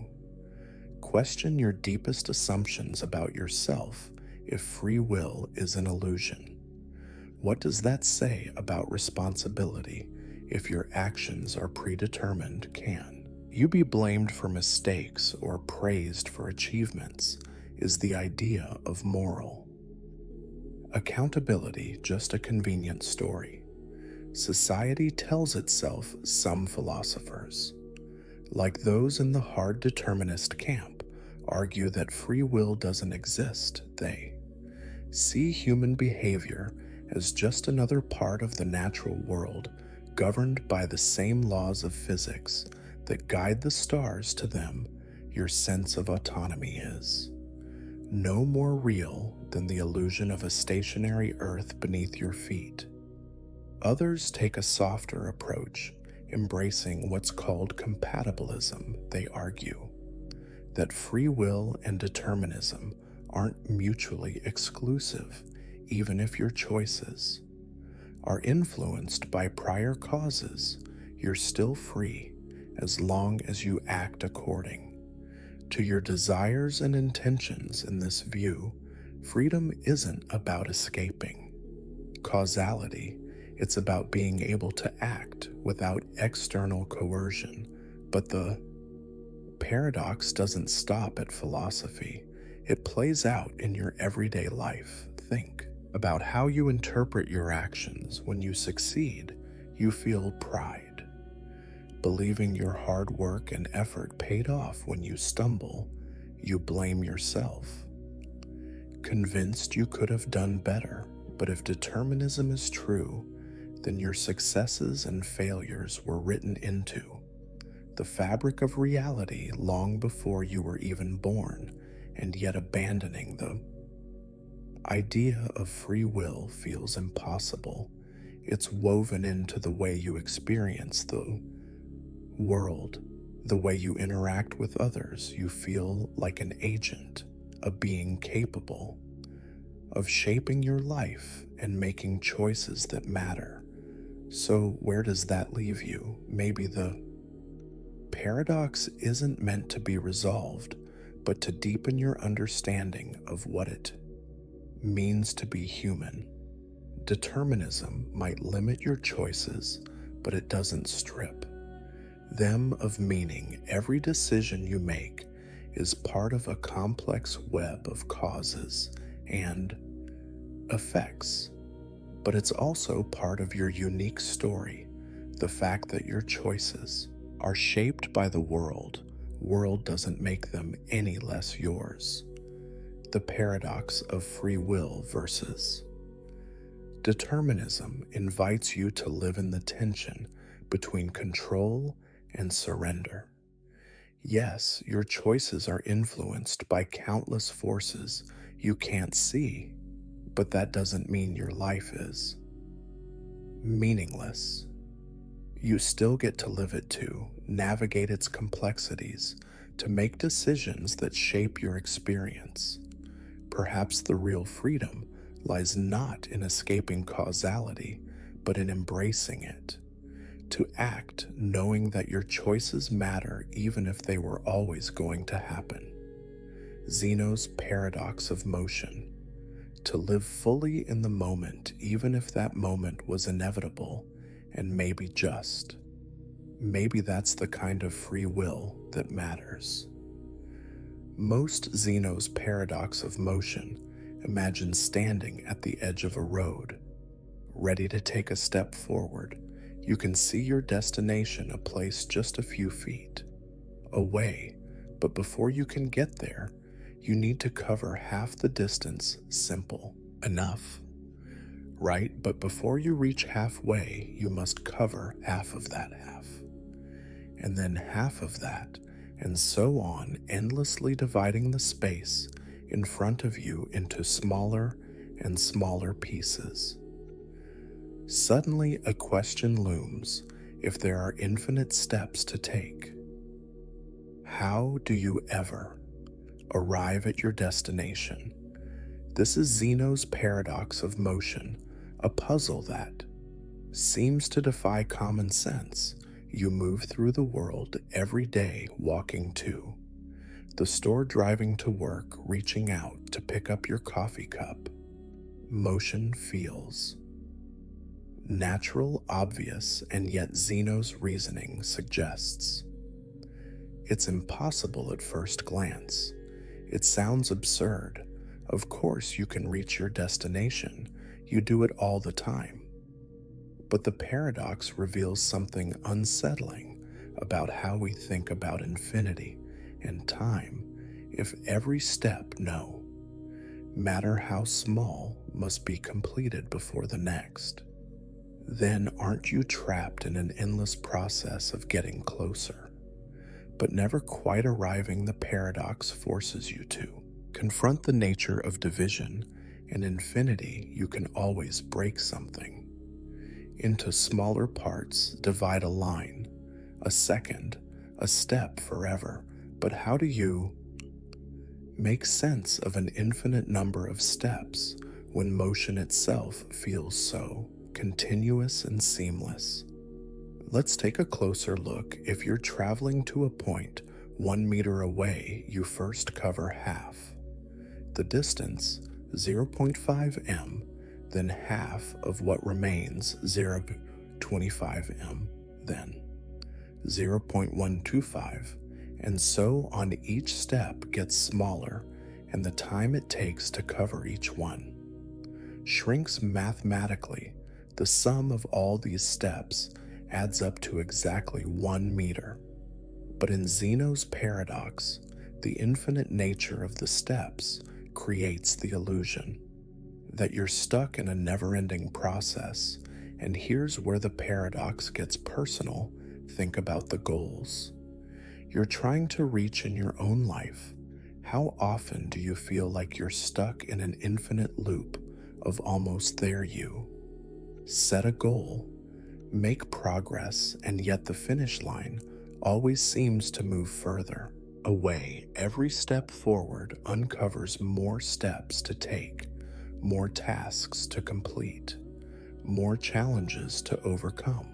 question your deepest assumptions about yourself. If free will is an illusion, what does that say about responsibility? If your actions are predetermined, can you be blamed for mistakes or praised for achievements? Is the idea of moral accountability just a convenient story society tells itself? Some philosophers, like those in the hard determinist camp, argue that free will doesn't exist. They see human behavior as just another part of the natural world, governed by the same laws of physics that guide the stars. To them, your sense of autonomy is no more real than the illusion of a stationary earth beneath your feet. Others take a softer approach, embracing what's called compatibilism. They argue that free will and determinism aren't mutually exclusive. Even if your choices are influenced by prior causes, you're still free. as long as you act according to your desires and intentions. In this view, freedom isn't about escaping causality, it's about being able to act without external coercion. But the paradox doesn't stop at philosophy, it plays out in your everyday life. Think about how you interpret your actions. When you succeed, you feel pride, believing your hard work and effort paid off. When you stumble, you blame yourself, convinced you could have done better. But if determinism is true, then your successes and failures were written into the fabric of reality long before you were even born. And yet abandoning the idea of free will feels impossible. It's woven into the way you experience the world, the way you interact with others. You feel like an agent, a being capable of shaping your life and making choices that matter. So where does that leave you? Maybe the paradox isn't meant to be resolved, but to deepen your understanding of what it means to be human. Determinism might limit your choices, but it doesn't strip them of meaning. Every decision you make is part of a complex web of causes and effects, but it's also part of your unique story. The fact that your choices are shaped by the world doesn't make them any less yours. The paradox of free will versus determinism invites you to live in the tension between control and surrender. Yes, your choices are influenced by countless forces you can't see, but that doesn't mean your life is meaningless. You still get to live it too, navigate its complexities, to make decisions that shape your experience. Perhaps the real freedom lies not in escaping causality, but in embracing it. To act knowing that your choices matter even if they were always going to happen. Zeno's paradox of motion. To live fully in the moment even if that moment was inevitable and maybe just. Maybe that's the kind of free will that matters. Most Zeno's paradox of motion imagine standing at the edge of a road, ready to take a step forward. You can see your destination, a place just a few feet away, but before you can get there, you need to cover half the distance. Simple enough, right? But before you reach halfway, you must cover half of that half, and then half of that, and so on, endlessly dividing the space in front of you into smaller and smaller pieces. Suddenly, a question looms. If there are infinite steps to take, how do you ever arrive at your destination? This is Zeno's paradox of motion, a puzzle that seems to defy common sense. You move through the world every day, walking to the store, driving to work, reaching out to pick up your coffee cup. Motion feels natural, obvious, and yet Zeno's reasoning suggests it's impossible at first glance. It sounds absurd. Of course you can reach your destination. You do it all the time. But the paradox reveals something unsettling about how we think about infinity and time. If every step, no matter how small, must be completed before the next, then aren't you trapped in an endless process of getting closer, but never quite arriving? The paradox forces you to confront the nature of division. In infinity, you can always break something into smaller parts, divide a line, a second, a step forever. But how do you make sense of an infinite number of steps when motion itself feels so continuous and seamless? Let's take a closer look. If you're traveling to a point 1 meter away, you first cover half. The distance, 0.5 m, then half of what remains, 0.25 m, then 0.125, and so on. Each step gets smaller, and the time it takes to cover each one shrinks mathematically. The sum of all these steps adds up to exactly 1 meter. But in Zeno's paradox, the infinite nature of the steps creates the illusion that you're stuck in a never-ending process. And here's where the paradox gets personal. Think about the goals you're trying to reach in your own life. How often do you feel like you're stuck in an infinite loop of almost there? You set a goal, make progress, and yet the finish line always seems to move further away. Every step forward uncovers more steps to take, more tasks to complete, more challenges to overcome.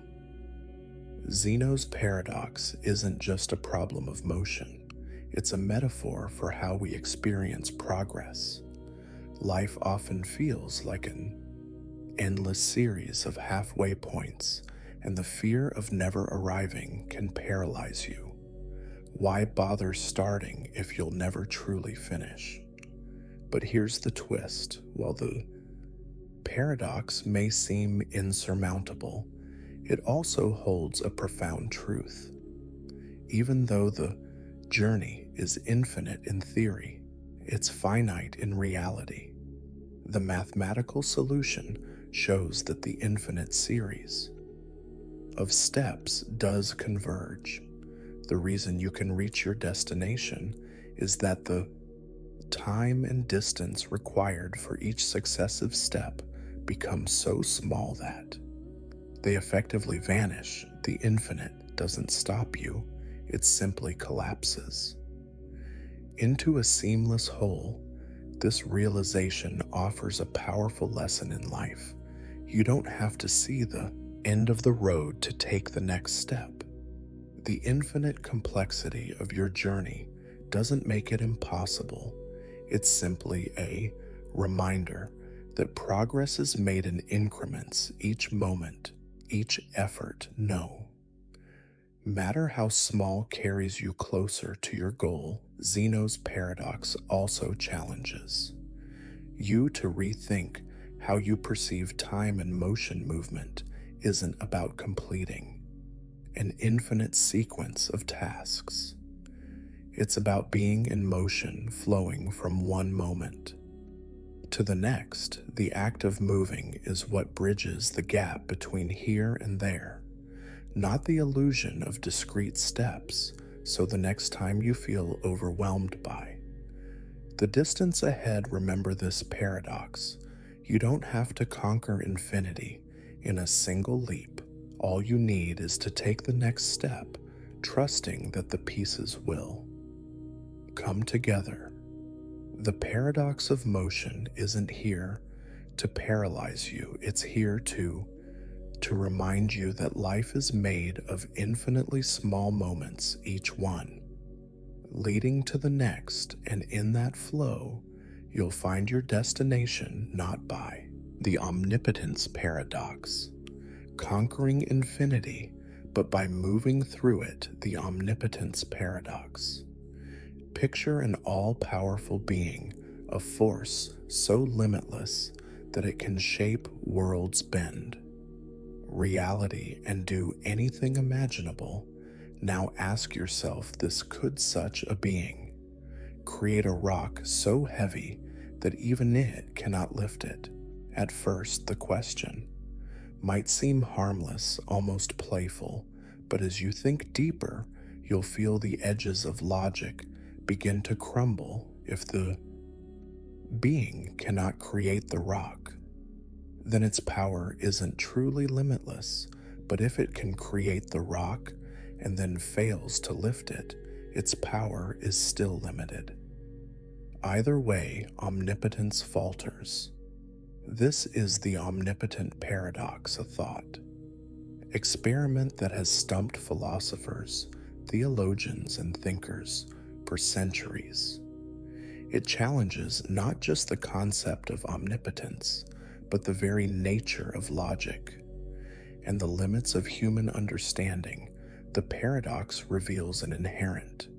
Zeno's paradox isn't just a problem of motion, it's a metaphor for how we experience progress. Life often feels like an endless series of halfway points, and the fear of never arriving can paralyze you. Why bother starting if you'll never truly finish? But here's the twist. While the paradox may seem insurmountable, it also holds a profound truth. Even though the journey is infinite in theory, it's finite in reality. The mathematical solution shows that the infinite series of steps does converge. The reason you can reach your destination is that the time and distance required for each successive step become so small that they effectively vanish. The infinite doesn't stop you, it simply collapses into a seamless whole. This realization offers a powerful lesson in life. You don't have to see the end of the road to take the next step. The infinite complexity of your journey doesn't make it impossible. It's simply a reminder that progress is made in increments. Each moment, each effort, no matter how small, carries you closer to your goal. Zeno's paradox also challenges you to rethink how you perceive time and motion. Movement isn't about completing an infinite sequence of tasks. It's about being in motion, flowing from one moment to the next. The act of moving is what bridges the gap between here and there, not the illusion of discrete steps. So the next time you feel overwhelmed by the distance ahead, remember this paradox. You don't have to conquer infinity in a single leap. All you need is to take the next step, trusting that the pieces will come together. The paradox of motion isn't here to paralyze you. It's here to remind you that life is made of infinitely small moments, each one leading to the next, and in that flow, you'll find your destination. Not by the omnipotence paradox, conquering infinity, but by moving through it. The omnipotence paradox. Picture an all-powerful being, a force so limitless that it can shape worlds, bend reality, and do anything imaginable. Now ask yourself this: could such a being create a rock so heavy that even it cannot lift it? At first, the question might seem harmless, almost playful, but as you think deeper, you'll feel the edges of logic begin to crumble. If the being cannot create the rock, then its power isn't truly limitless. But if it can create the rock and then fails to lift it, its power is still limited. Either way, omnipotence falters. This is the omnipotent paradox, a thought experiment that has stumped philosophers, theologians, and thinkers for centuries. It challenges not just the concept of omnipotence, but the very nature of logic and the limits of human understanding. The paradox reveals an inherent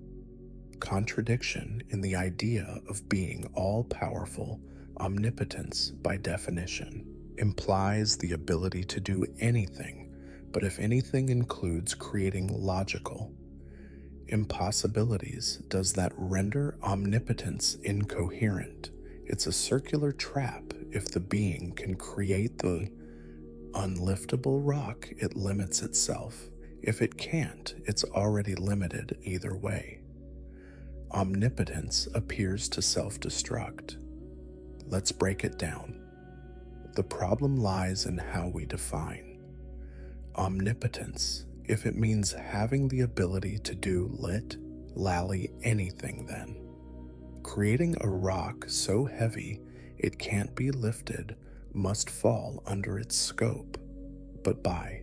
contradiction in the idea of being all-powerful. Omnipotence, by definition, implies the ability to do anything, but if anything includes creating logical impossibilities, does that render omnipotence incoherent? It's a circular trap. If the being can create the unliftable rock, it limits itself. If it can't, it's already limited either way. Omnipotence appears to self-destruct. Let's break it down. The problem lies in how we define omnipotence. If it means having the ability to do lally anything, then creating a rock so heavy it can't be lifted must fall under its scope. But by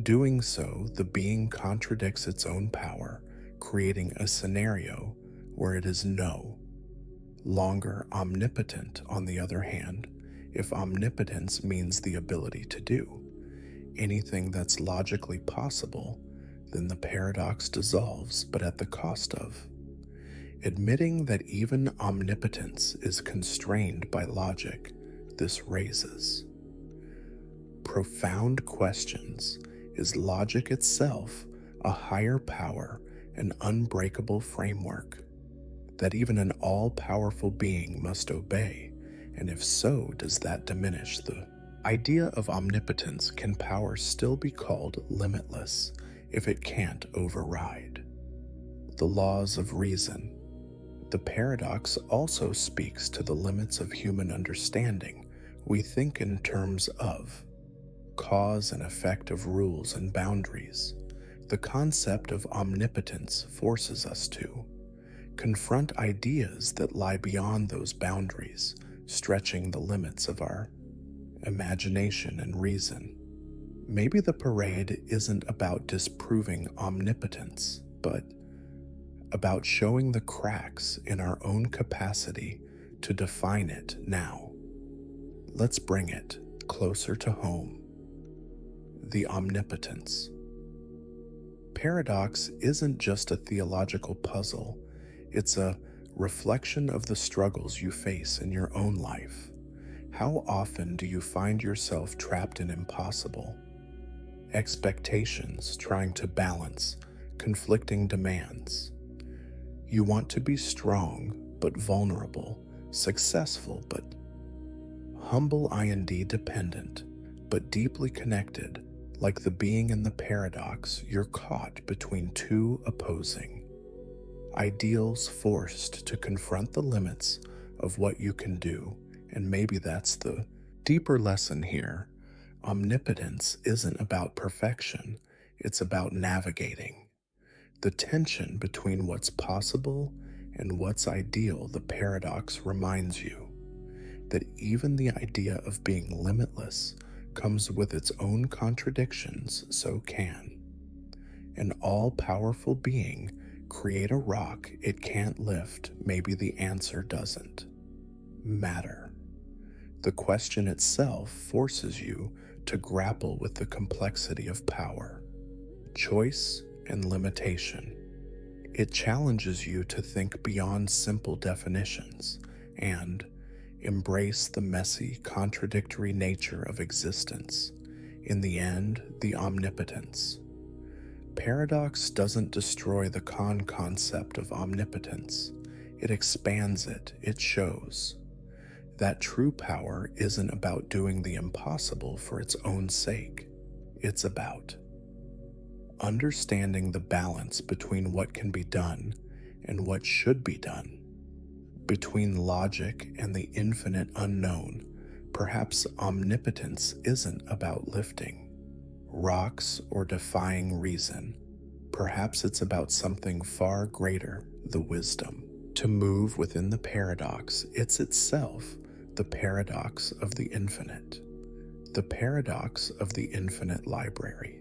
doing so, the being contradicts its own power, creating a scenario where it is no longer omnipotent. On the other hand, if omnipotence means the ability to do anything that's logically possible, then the paradox dissolves, but at the cost of admitting that even omnipotence is constrained by logic. This raises profound questions. Is logic itself a higher power, an unbreakable framework that even an all-powerful being must obey? And if so, does that diminish the idea of omnipotence? Can power still be called limitless if it can't override the laws of reason? The paradox also speaks to the limits of human understanding. We think in terms of cause and effect, of rules and boundaries. The concept of omnipotence forces us to confront ideas that lie beyond those boundaries, stretching the limits of our imagination and reason. Maybe the parade isn't about disproving omnipotence, but about showing the cracks in our own capacity to define it now. Let's bring it closer to home. The omnipotence paradox isn't just a theological puzzle, it's a reflection of the struggles you face in your own life. How often do you find yourself trapped in impossible expectations, trying to balance conflicting demands? You want to be strong but vulnerable, successful but humble, dependent but deeply connected. Like the being in the paradox, you're caught between two opposing ideals, forced to confront the limits of what you can do. And maybe that's the deeper lesson here. Omnipotence isn't about perfection, it's about navigating the tension between what's possible and what's ideal. The paradox reminds you that even the idea of being limitless comes with its own contradictions. So can an all-powerful being create a rock it can't lift? Maybe the answer doesn't matter. The question itself forces you to grapple with the complexity of power, choice, and limitation. It challenges you to think beyond simple definitions and embrace the messy, contradictory nature of existence. In the end, the omnipotence paradox doesn't destroy the concept of omnipotence. It expands it. It shows that true power isn't about doing the impossible for its own sake. It's about understanding the balance between what can be done and what should be done, between logic and the infinite unknown. Perhaps omnipotence isn't about lifting rocks or defying reason. Perhaps it's about something far greater, the wisdom to move within the paradox. It's itself the paradox of the infinite, The paradox of the infinite library.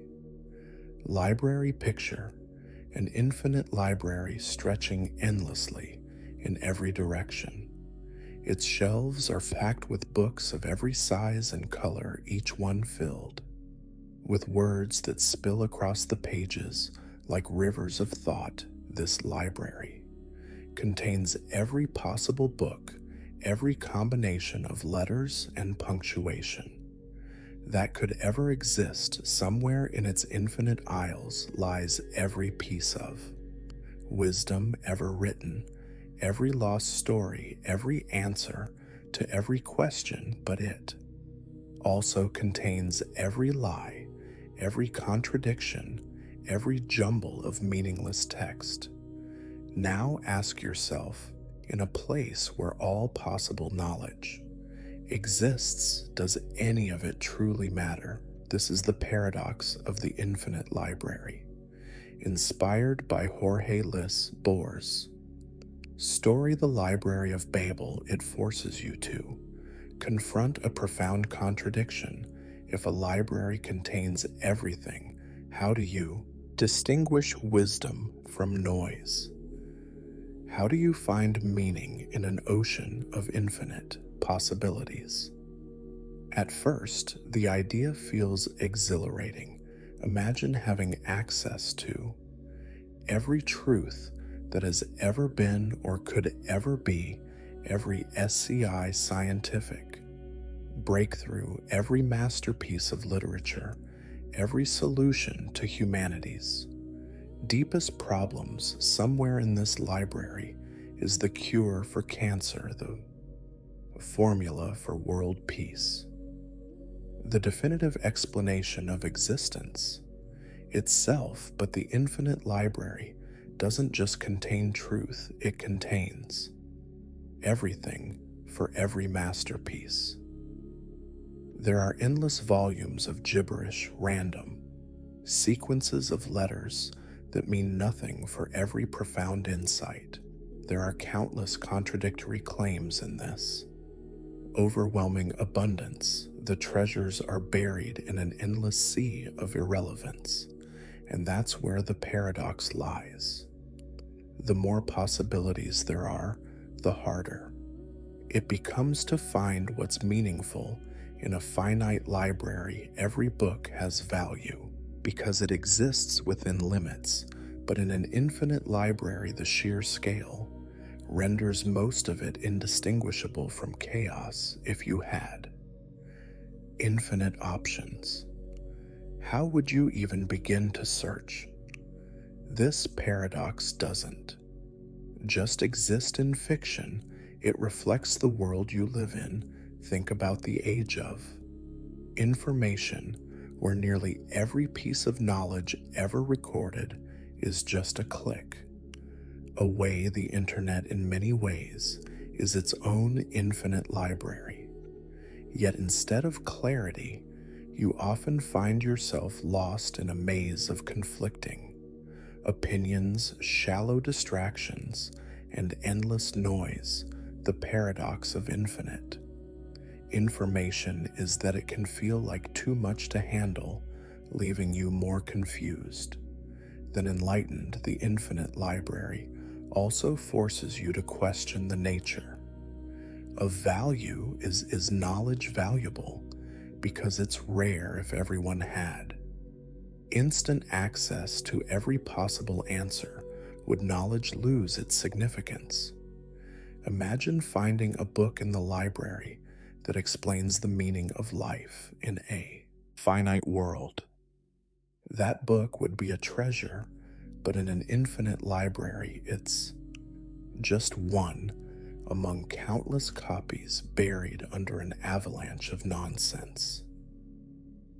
Library picture: an infinite library stretching endlessly in every direction. Its shelves are packed with books of every size and color, each one filled with words that spill across the pages like rivers of thought. This library contains every possible book, every combination of letters and punctuation that could ever exist. Somewhere in its infinite aisles lies every piece of wisdom ever written, every lost story, every answer to every question. But it also contains every lie, every contradiction, every jumble of meaningless text. Now ask yourself, in a place where all possible knowledge exists, does any of it truly matter? This is the paradox of the infinite library. Inspired by Jorge Luis Borges' story The Library of Babel, it forces you to confront a profound contradiction. If a library contains everything, how do you distinguish wisdom from noise? How do you find meaning in an ocean of infinite possibilities? At first, the idea feels exhilarating. Imagine having access to every truth that has ever been or could ever be, every SCI scientific breakthrough, every masterpiece of literature, every solution to humanity's deepest problems. Somewhere in this library is the cure for cancer, the formula for world peace, the definitive explanation of existence itself. But the infinite library doesn't just contain truth, it contains everything for every masterpiece. There are endless volumes of gibberish, random sequences of letters that mean nothing for every profound insight. There are countless contradictory claims in this overwhelming abundance. The treasures are buried in an endless sea of irrelevance, and that's where the paradox lies. The more possibilities there are, the harder it becomes to find what's meaningful in a finite library. Every book has value because it exists within limits, but in an infinite library, the sheer scale renders most of it indistinguishable from chaos. If you had infinite options, how would you even begin to search? This paradox doesn't just exist in fiction, it reflects the world you live in. Think about the age of information, where nearly every piece of knowledge ever recorded is just a click away. The internet, in many ways, is its own infinite library. Yet instead of clarity, you often find yourself lost in a maze of conflicting opinions, shallow distractions, and endless noise. The paradox of infinite information is that it can feel like too much to handle, leaving you more confused than enlightened. The infinite library also forces you to question the nature of value. Is knowledge valuable because it's rare? If everyone had instant access to every possible answer, would knowledge lose its significance? Imagine finding a book in the library that explains the meaning of life in a finite world. That book would be a treasure, but in an infinite library, it's just one among countless copies buried under an avalanche of nonsense.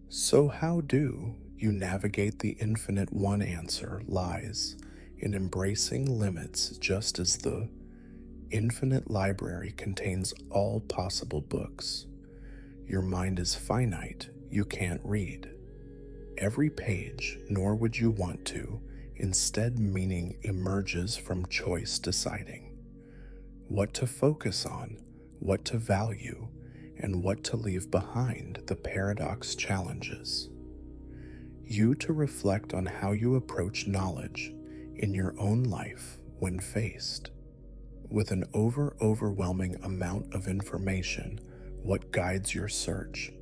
So how do you navigate the infinite? One answer lies in embracing limits. Just as the infinite library contains all possible books, your mind is finite. You can't read every page, nor would you want to. Instead, meaning emerges from choice, deciding what to focus on, what to value, and what to leave behind the paradox challenges. You to reflect on how you approach knowledge in your own life when faced with an overwhelming amount of information. What guides your search?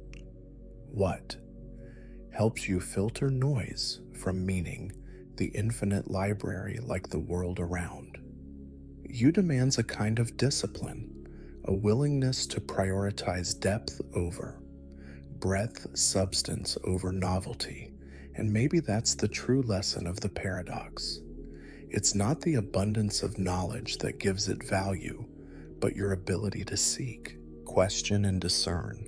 What helps you filter noise from meaning, the infinite library like the world around? You demands a kind of discipline, a willingness to prioritize depth over breadth, substance over novelty, and maybe that's the true lesson of the paradox. It's not the abundance of knowledge that gives it value, but your ability to seek, question, and discern.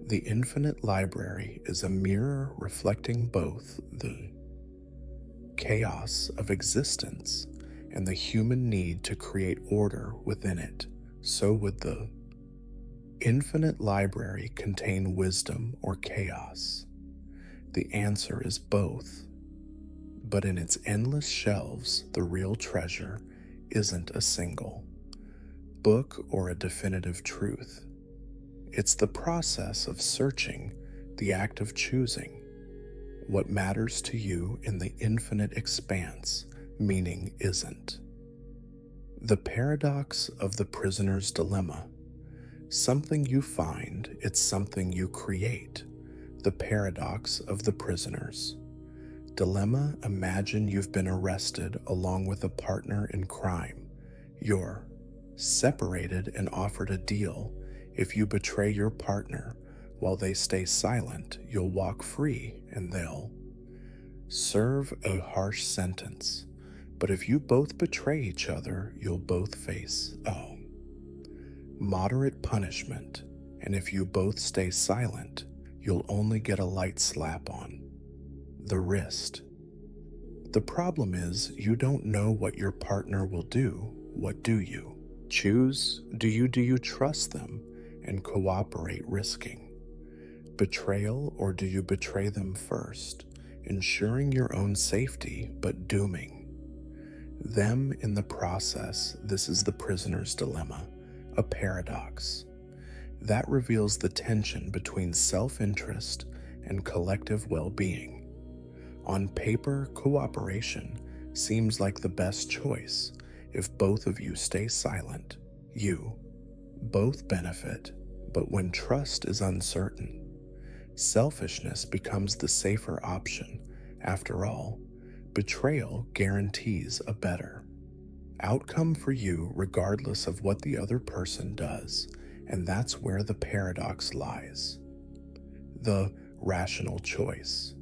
The infinite library is a mirror reflecting both the chaos of existence and the human need to create order within it. So would the infinite library contain wisdom or chaos? The answer is both. But in its endless shelves, the real treasure isn't a single book or a definitive truth. It's the process of searching, the act of choosing. What matters to you in the infinite expanse, meaning isn't. The paradox of the prisoner's dilemma. Something you find, it's something you create. The paradox of the prisoners. Dilemma: imagine you've been arrested along with a partner in crime. You're separated and offered a deal. If you betray your partner while they stay silent, you'll walk free and they'll serve a harsh sentence. But if you both betray each other, you'll both face moderate punishment. And if you both stay silent, you'll only get a light slap on the wrist. The problem is, you don't know what your partner will do. What do you choose? Do you trust them and cooperate, risking betrayal, or do you betray them first, ensuring your own safety but dooming them in the process? This is the prisoner's dilemma, a paradox that reveals the tension between self-interest and collective well-being. On paper, cooperation seems like the best choice. If both of you stay silent, you both benefit. But when trust is uncertain, selfishness becomes the safer option. After all, betrayal guarantees a better outcome for you regardless of what the other person does. And that's where the paradox lies. The rational choice.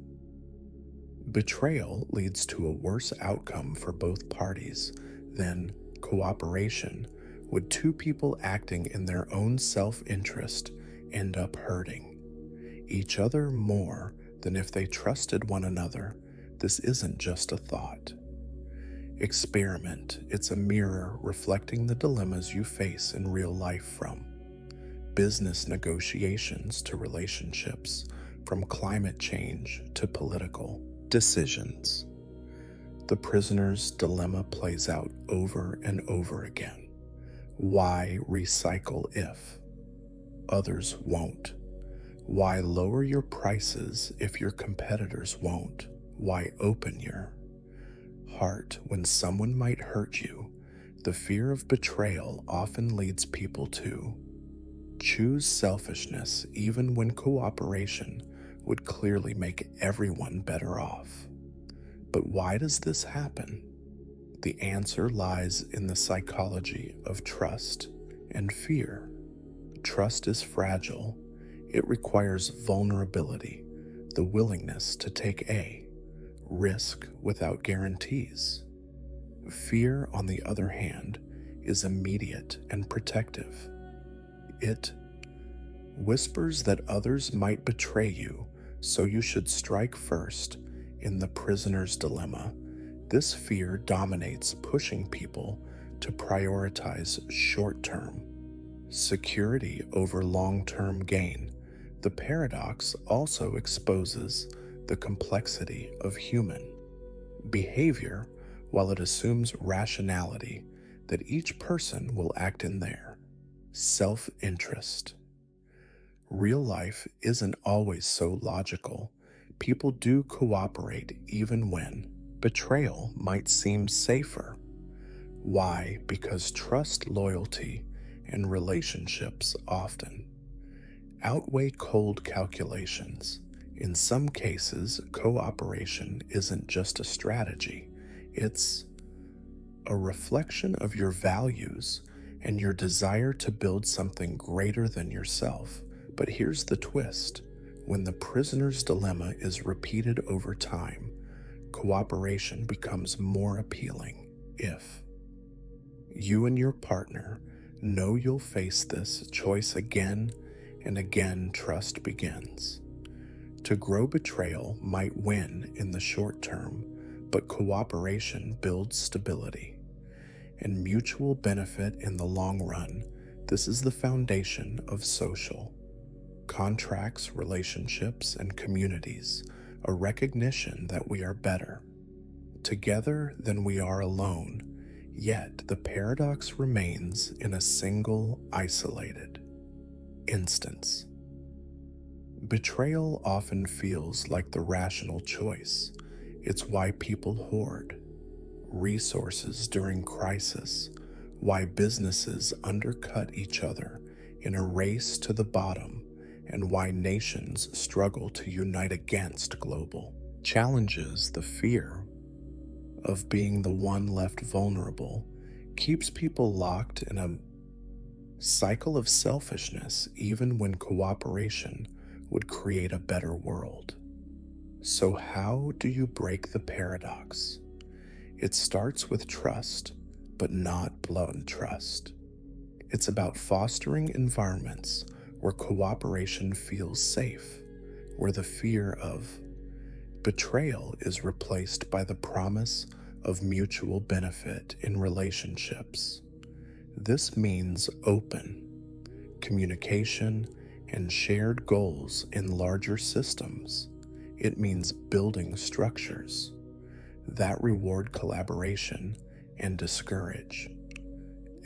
Betrayal leads to a worse outcome for both parties than cooperation. Would two people acting in their own self-interest end up hurting each other more than if they trusted one another? This isn't just a thought. Experiment. It's a mirror reflecting the dilemmas you face in real life, from business negotiations to relationships, from climate change to political decisions. The prisoner's dilemma plays out over and over again. Why recycle if others won't? Why lower your prices if your competitors won't? Why open your heart when someone might hurt you? The fear of betrayal often leads people to choose selfishness even when cooperation would clearly make everyone better off. But why does this happen? The answer lies in the psychology of trust and fear. Trust is fragile. It requires vulnerability, the willingness to take a risk without guarantees. Fear, on the other hand, is immediate and protective. It whispers that others might betray you, so you should strike first. In the prisoner's dilemma, this fear dominates, pushing people to prioritize short-term security over long-term gain. The paradox also exposes the complexity of human behavior. While it assumes rationality, that each person will act in their self-interest, Real life isn't always so logical. People do cooperate even when betrayal might seem safer. Why? Because trust, loyalty, and relationships often outweigh cold calculations. In some cases, cooperation isn't just a strategy, it's a reflection of your values and your desire to build something greater than yourself. But here's the twist: when the prisoner's dilemma is repeated over time, cooperation becomes more appealing. If you and your partner know you'll face this choice again and again, trust begins. To grow, betrayal might win in the short term, but cooperation builds stability and mutual benefit in the long run. This is the foundation of social contracts, relationships, and communities, a recognition that we are better together than we are alone. Yet the paradox remains in a single, isolated instance. Betrayal often feels like the rational choice. It's why people hoard resources during crisis, why businesses undercut each other in a race to the bottom, and why nations struggle to unite against global challenges. The fear of being the one left vulnerable keeps people locked in a cycle of selfishness, even when cooperation would create a better world. So, how do you break the paradox? It starts with trust, but not blind trust. It's about fostering environments where cooperation feels safe, where the fear of betrayal is replaced by the promise of mutual benefit in relationships. This means open communication and shared goals in larger systems. It means building structures that reward collaboration and discourage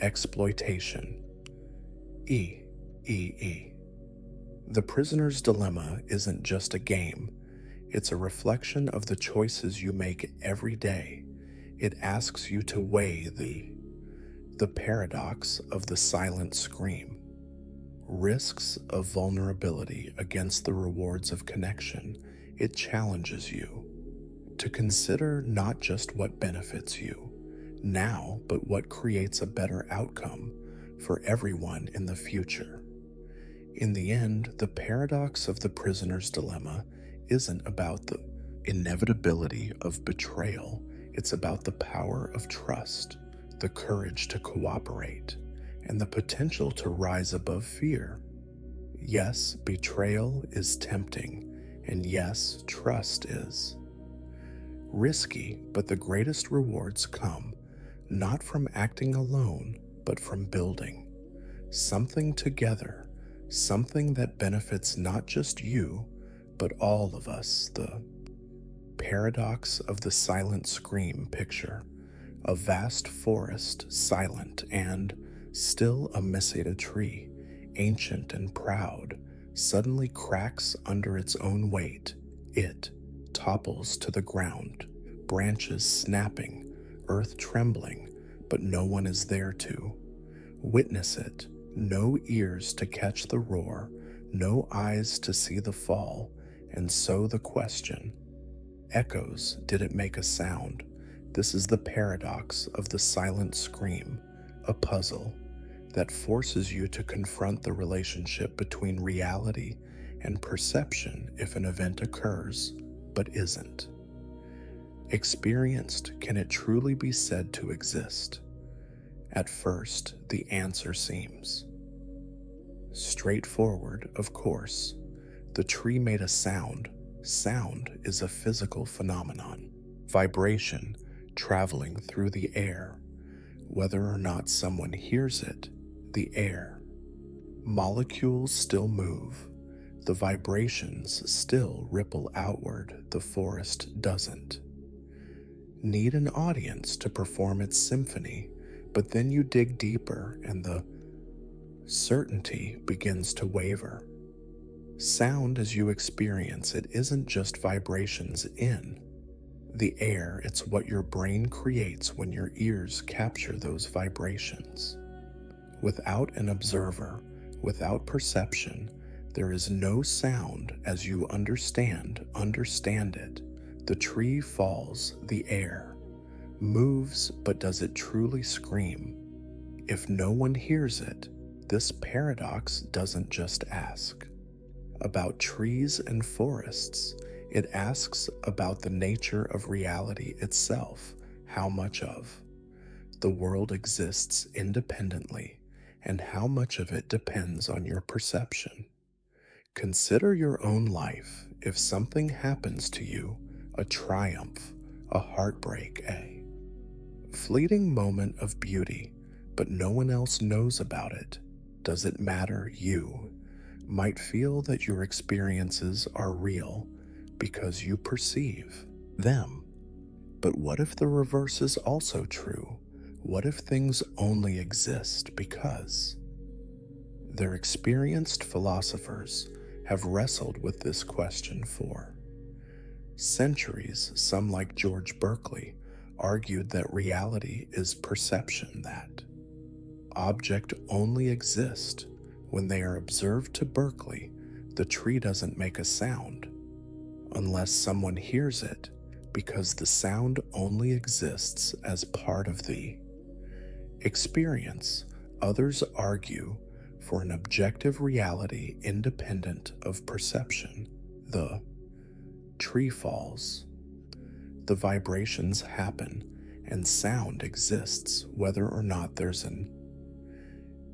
exploitation. The prisoner's dilemma isn't just a game, it's a reflection of the choices you make every day. It asks you to weigh the paradox of the silent scream, risks of vulnerability against the rewards of connection. It challenges you to consider not just what benefits you now, but what creates a better outcome for everyone in the future. In the end, the paradox of the prisoner's dilemma isn't about the inevitability of betrayal, it's about the power of trust, the courage to cooperate, and the potential to rise above fear. Yes, betrayal is tempting, and yes, trust is risky, but the greatest rewards come not from acting alone, but from building something together, something that benefits not just you, but all of us. The paradox of the silent scream: picture a vast forest, silent and still amidst a tree, ancient and proud, suddenly cracks under its own weight. It topples to the ground, branches snapping, earth trembling, but no one is there to witness it. No ears to catch the roar, no eyes to see the fall, and so the question echoes: did it make a sound? This is the paradox of the silent scream, a puzzle that forces you to confront the relationship between reality and perception. If an event occurs but isn't experienced, can it truly be said to exist? At first, the answer seems straightforward, of course. The tree made a sound. Sound is a physical phenomenon, vibration traveling through the air. Whether or not someone hears it, the air molecules still move. The vibrations still ripple outward. The forest doesn't need an audience to perform its symphony. But then you dig deeper and the certainty begins to waver. Sound as you experience it isn't just vibrations in the air, it's what your brain creates when your ears capture those vibrations. Without an observer, without perception, there is no sound as you understand it. The tree falls, the air moves, but does it truly scream? If no one hears it, this paradox doesn't just ask about trees and forests, it asks about the nature of reality itself, how much of the world exists independently, and how much of it depends on your perception. Consider your own life. If something happens to you, a triumph, a heartbreak, a fleeting moment of beauty, but no one else knows about it, does it matter? You might feel that your experiences are real because you perceive them. But what if the reverse is also true? What if things only exist because? Their experienced philosophers have wrestled with this question for centuries. Some, like George Berkeley, argued that reality is perception, that objects only exist when they are observed. To Berkeley, the tree doesn't make a sound unless someone hears it, because the sound only exists as part of the experience. Others argue for an objective reality independent of perception. The tree falls, the vibrations happen, and sound exists whether or not there's an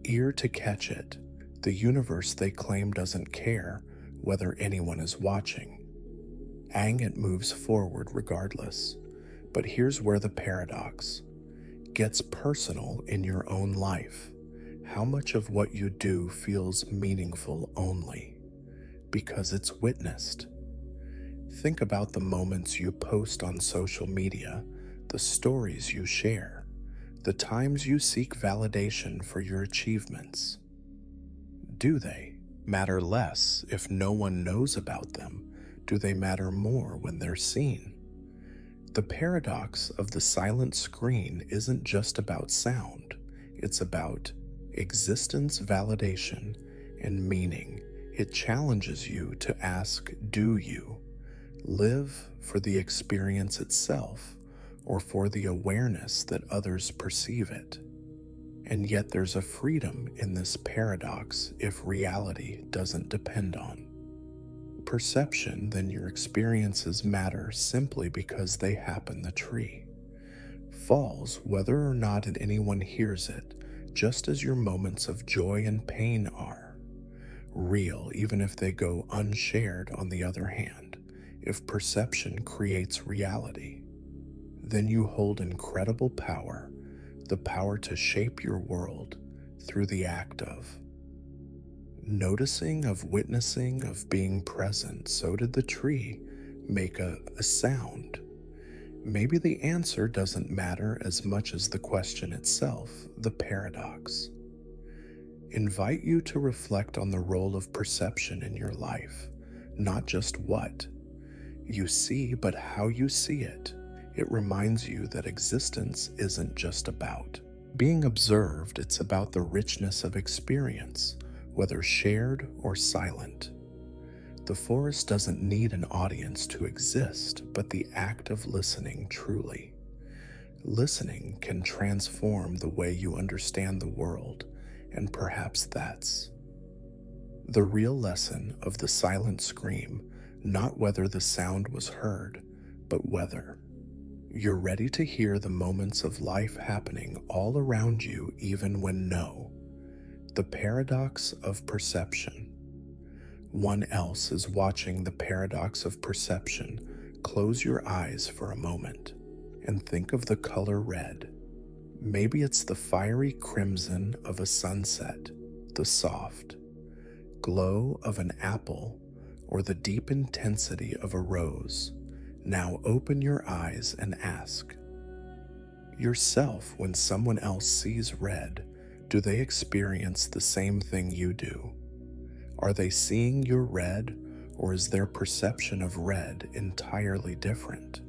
ear to catch it. The universe, they claim, doesn't care whether anyone is watching. It moves forward regardless. But here's where the paradox gets personal in your own life. How much of what you do feels meaningful only because it's witnessed? Think about the moments you post on social media, the stories you share, the times you seek validation for your achievements. Do they matter less if no one knows about them? Do they matter more when they're seen? The paradox of the silent screen isn't just about sound, it's about existence, validation, and meaning. It challenges you to ask, do you live for the experience itself or for the awareness that others perceive it? And yet there's a freedom in this paradox. If reality doesn't depend on perception, then your experiences matter simply because they happen. The tree falls whether or not anyone hears it, just as your moments of joy and pain are real, even if they go unshared. On the other hand, if perception creates reality, then you hold incredible power, the power to shape your world through the act of noticing, of witnessing, of being present. So did the tree make a sound? Maybe the answer doesn't matter as much as the question itself. The paradox invite you to reflect on the role of perception in your life, not just what you see, but how you see it. It reminds you that existence isn't just about being observed, it's about the richness of experience, whether shared or silent. The forest doesn't need an audience to exist, but the act of listening truly. Listening can transform the way you understand the world, and perhaps that's the real lesson of the silent scream, not whether the sound was heard, but whether you're ready to hear the moments of life happening all around you, even when the paradox of perception. One else is watching the paradox of perception. Close your eyes for a moment and think of the color red. Maybe it's the fiery crimson of a sunset, the soft glow of an apple, or the deep intensity of a rose. Now open your eyes and ask yourself, when someone else sees red, do they experience the same thing you do? Are they seeing your red, or is their perception of red entirely different?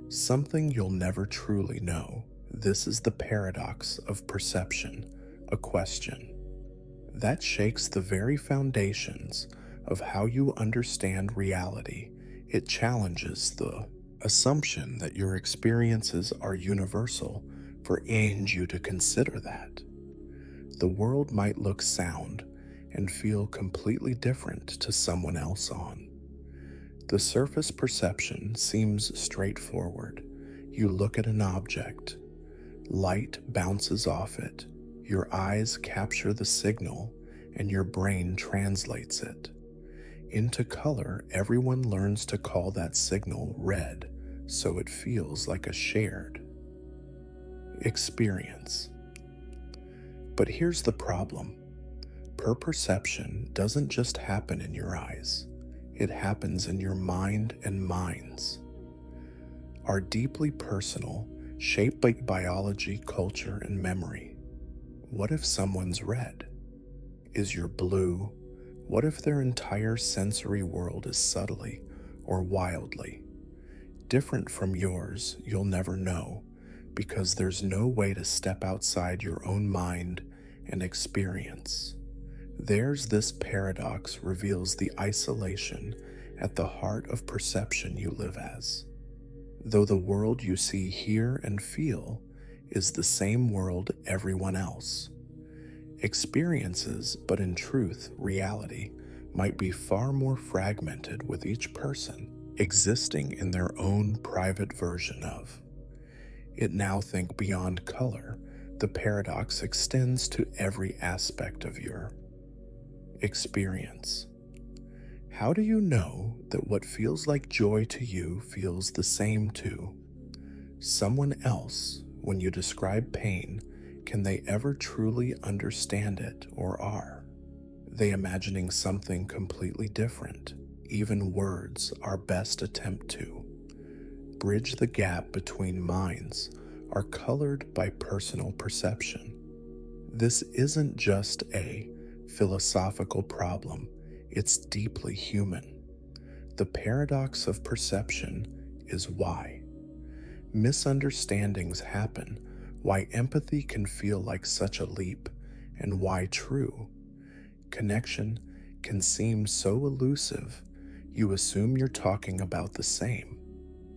Something you'll never truly know. This is the paradox of perception, a question that shakes the very foundations of how you understand reality. It challenges the assumption that your experiences are universal for you to consider that. The world might look sound and feel completely different to someone else on. The surface perception seems straightforward. You look at an object, light bounces off it, your eyes capture the signal, and your brain translates it into color. Everyone learns to call that signal red, so it feels like a shared experience. But here's the problem. Perception doesn't just happen in your eyes. It happens in your mind and minds. Are deeply personal, shaped by biology, culture, and memory. What if someone's red? Is your blue? What if their entire sensory world is subtly or wildly different from yours? You'll never know, because there's no way to step outside your own mind and experience. There's this paradox reveals the isolation at the heart of perception you live as. Though the world you see, hear, and feel is the same world everyone else experiences, but in truth, reality might be far more fragmented, with each person existing in their own private version of it. Now think beyond color. The paradox extends to every aspect of your experience. How do you know that what feels like joy to you feels the same to someone else? When you describe pain, can they ever truly understand it, or are they imagining something completely different? Even words, our best attempt to bridge the gap between minds, are colored by personal perception. This isn't just a philosophical problem, it's deeply human. The paradox of perception is why misunderstandings happen, why empathy can feel like such a leap, and why true connection can seem so elusive. You assume you're talking about the same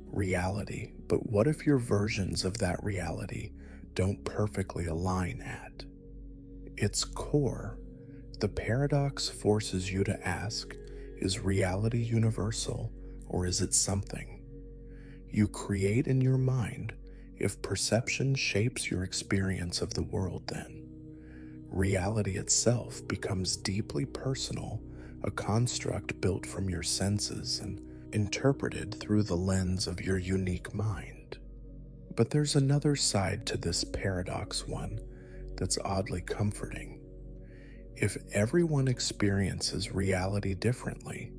reality, but what if your versions of that reality don't perfectly align at its core? The paradox forces you to ask, is reality universal, or is it something you create in your mind? If perception shapes your experience of the world, then reality itself becomes deeply personal, a construct built from your senses and interpreted through the lens of your unique mind. But there's another side to this paradox, one that's oddly comforting. If everyone experiences reality differently,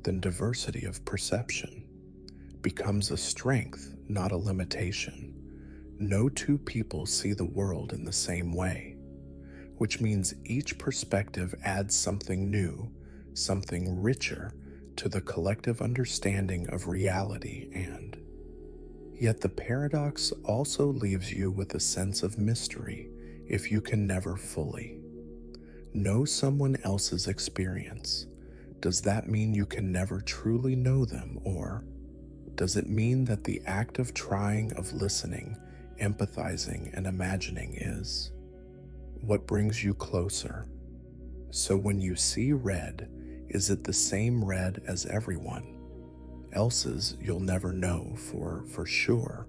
then diversity of perception becomes a strength, not a limitation. No two people see the world in the same way, which means each perspective adds something new, something richer to the collective understanding of reality. And yet the paradox also leaves you with a sense of mystery. If you can never fully know someone else's experience, does that mean you can never truly know them? Or does it mean that the act of trying, of listening, empathizing, and imagining is what brings you closer? So when you see red, is it the same red as everyone else's? You'll never know for sure,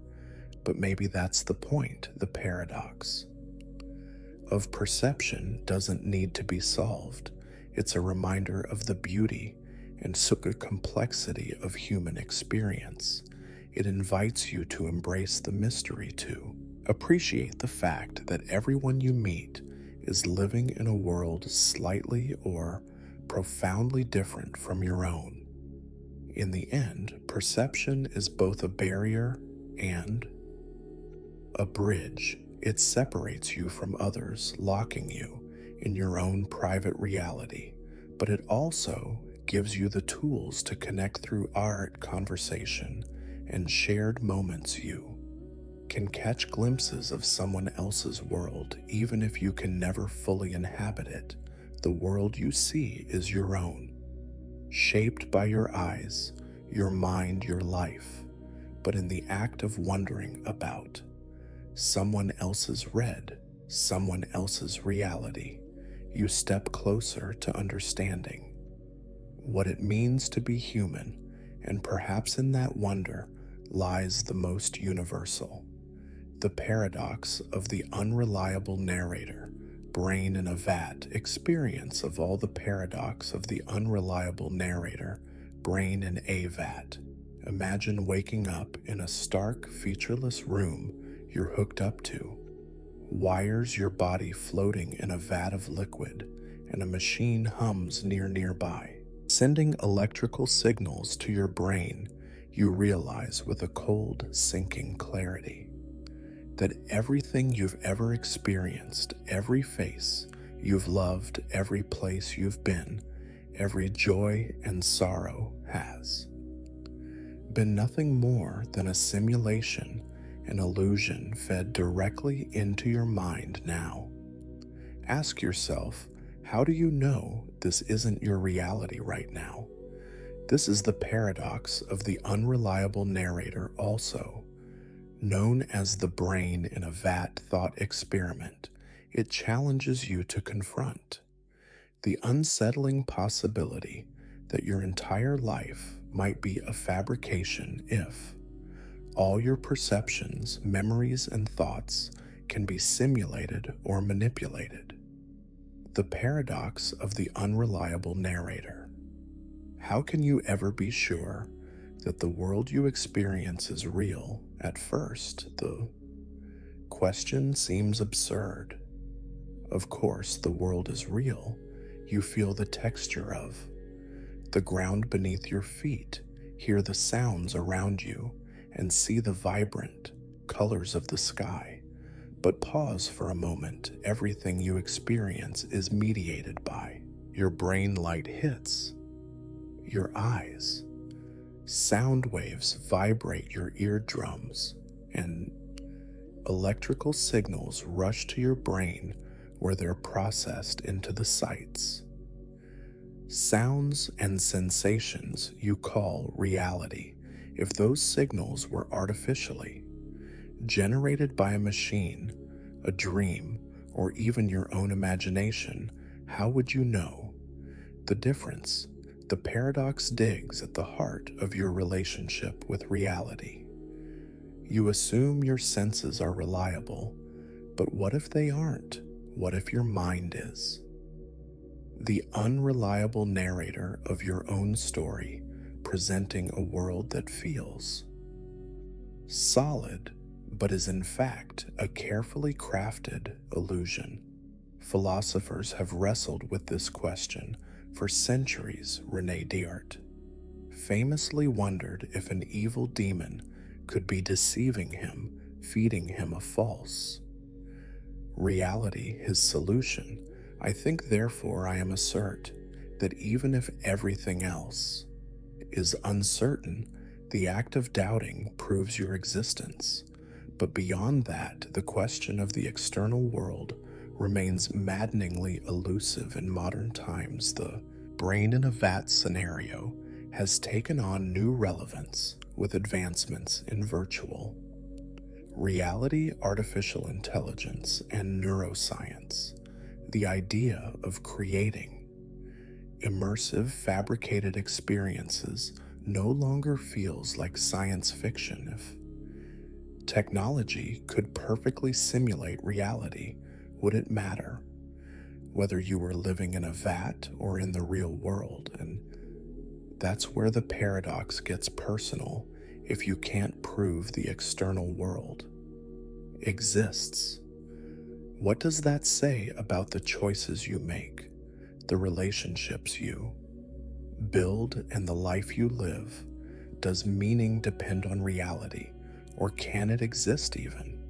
but maybe that's the point. The paradox of perception doesn't need to be solved. It's a reminder of the beauty and complexity of human experience. It invites you to embrace the mystery, to appreciate the fact that everyone you meet is living in a world slightly or profoundly different from your own. In the end, perception is both a barrier and a bridge. It separates you from others, locking you in your own private reality. but it also gives you the tools to connect through art, conversation, and shared moments. You can catch glimpses of someone else's world, even if you can never fully inhabit it. The world you see is your own, shaped by your eyes, your mind, your life. But in the act of wondering about someone else's red, someone else's reality, you step closer to understanding what it means to be human, and perhaps in that wonder lies the most universal. The paradox of the unreliable narrator, brain in a vat, experience of all the paradox of the unreliable narrator, brain in a vat. Imagine waking up in a stark, featureless room you're hooked up to, wires your body floating in a vat of liquid, and a machine hums nearby, sending electrical signals to your brain. You realize with a cold, sinking clarity that everything you've ever experienced, every face you've loved, every place you've been, every joy and sorrow has been nothing more than a simulation, an illusion fed directly into your mind now. Ask yourself, how do you know this isn't your reality right now? This is the paradox of the unreliable narrator, also known as the brain in a vat thought experiment. It challenges you to confront the unsettling possibility that your entire life might be a fabrication if all your perceptions, memories, and thoughts can be simulated or manipulated. The paradox of the unreliable narrator. How can you ever be sure that the world you experience is real? At first, the question seems absurd. Of course, the world is real. You feel the texture of the ground beneath your feet, hear the sounds around you, and see the vibrant colors of the sky. But pause for a moment. Everything you experience is mediated by your brain. Light hits your eyes. Sound waves vibrate your eardrums, and electrical signals rush to your brain where they're processed into the sights, sounds, and sensations you call reality. If those signals were artificially generated by a machine, a dream, or even your own imagination, how would you know the difference? The paradox digs at the heart of your relationship with reality. You assume your senses are reliable, but what if they aren't? What if your mind is? The unreliable narrator of your own story, presenting a world that feels solid, but is in fact a carefully crafted illusion. Philosophers have wrestled with this question for centuries. René Descartes famously wondered if an evil demon could be deceiving him, feeding him a false reality. His solution: I think, therefore I am assert that even if everything else is uncertain, the act of doubting proves your existence. But beyond that, the question of the external world remains maddeningly elusive in modern times. The brain in a vat scenario has taken on new relevance with advancements in virtual reality, artificial intelligence, and neuroscience. The idea of creating immersive, fabricated experiences no longer feels like science fiction. If technology could perfectly simulate reality, would it matter whether you were living in a vat or in the real world? And that's where the paradox gets personal. If you can't prove the external world exists, what does that say about the choices you make, the relationships you build, and the life you live? Does meaning depend on reality, or can it exist even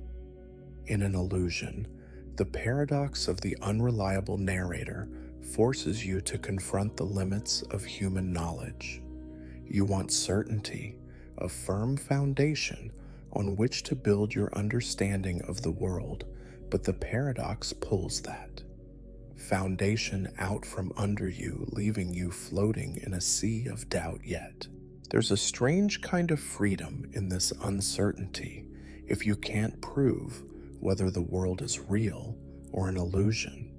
in an illusion? The paradox of the unreliable narrator forces you to confront the limits of human knowledge. You want certainty, a firm foundation on which to build your understanding of the world, but the paradox pulls that foundation out from under you, leaving you floating in a sea of doubt yet. There's a strange kind of freedom in this uncertainty if you can't prove whether the world is real or an illusion.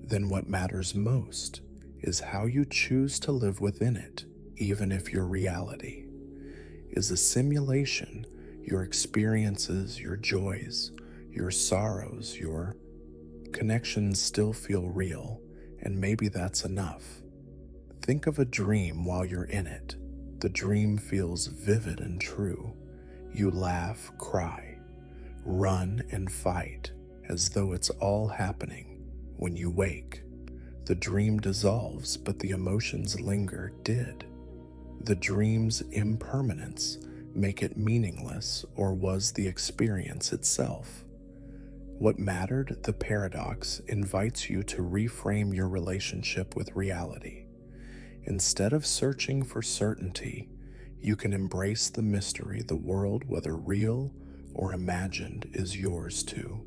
Then what matters most is how you choose to live within it, even if your reality is a simulation. Your experiences, your joys, your sorrows, your connections still feel real, and maybe that's enough. Think of a dream while you're in it. The dream feels vivid and true. You laugh, cry, run, and fight as though it's all happening. When you wake, the dream dissolves, but the emotions linger. Did the dream's impermanence make it meaningless, or was the experience itself what mattered? The paradox invites you to reframe your relationship with reality. Instead of searching for certainty, you can embrace the mystery. The world, whether real or imagined, is yours too.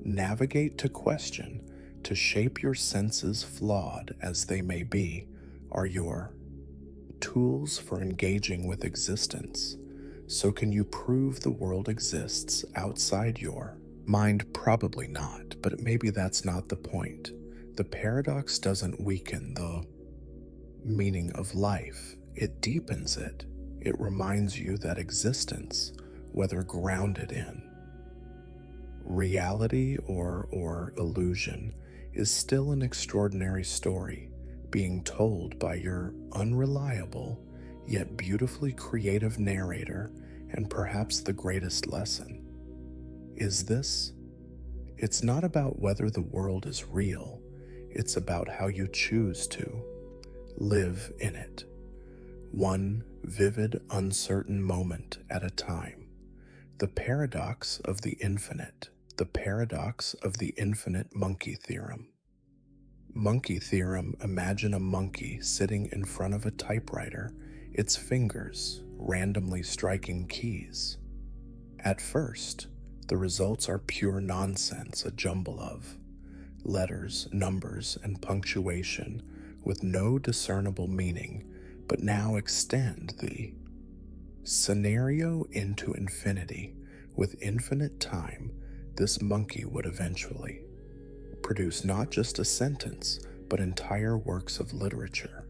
Navigate to question, to shape your senses, flawed as they may be, are your tools for engaging with existence. So can you prove the world exists outside your mind? Probably not, but maybe that's not the point. The paradox doesn't weaken the meaning of life, it deepens it. It reminds you that existence, whether grounded in reality or illusion, is still an extraordinary story, being told by your unreliable yet beautifully creative narrator. And perhaps the greatest lesson is this: it's not about whether the world is real, it's about how you choose to live in it, one vivid, uncertain moment at a time. The paradox of the infinite. The paradox of the infinite monkey theorem. Monkey theorem: imagine a monkey sitting in front of a typewriter, its fingers randomly striking keys. At first, the results are pure nonsense, a jumble of letters, numbers, and punctuation with no discernible meaning. But now extend the scenario into infinity. With infinite time, this monkey would eventually produce not just a sentence, but entire works of literature.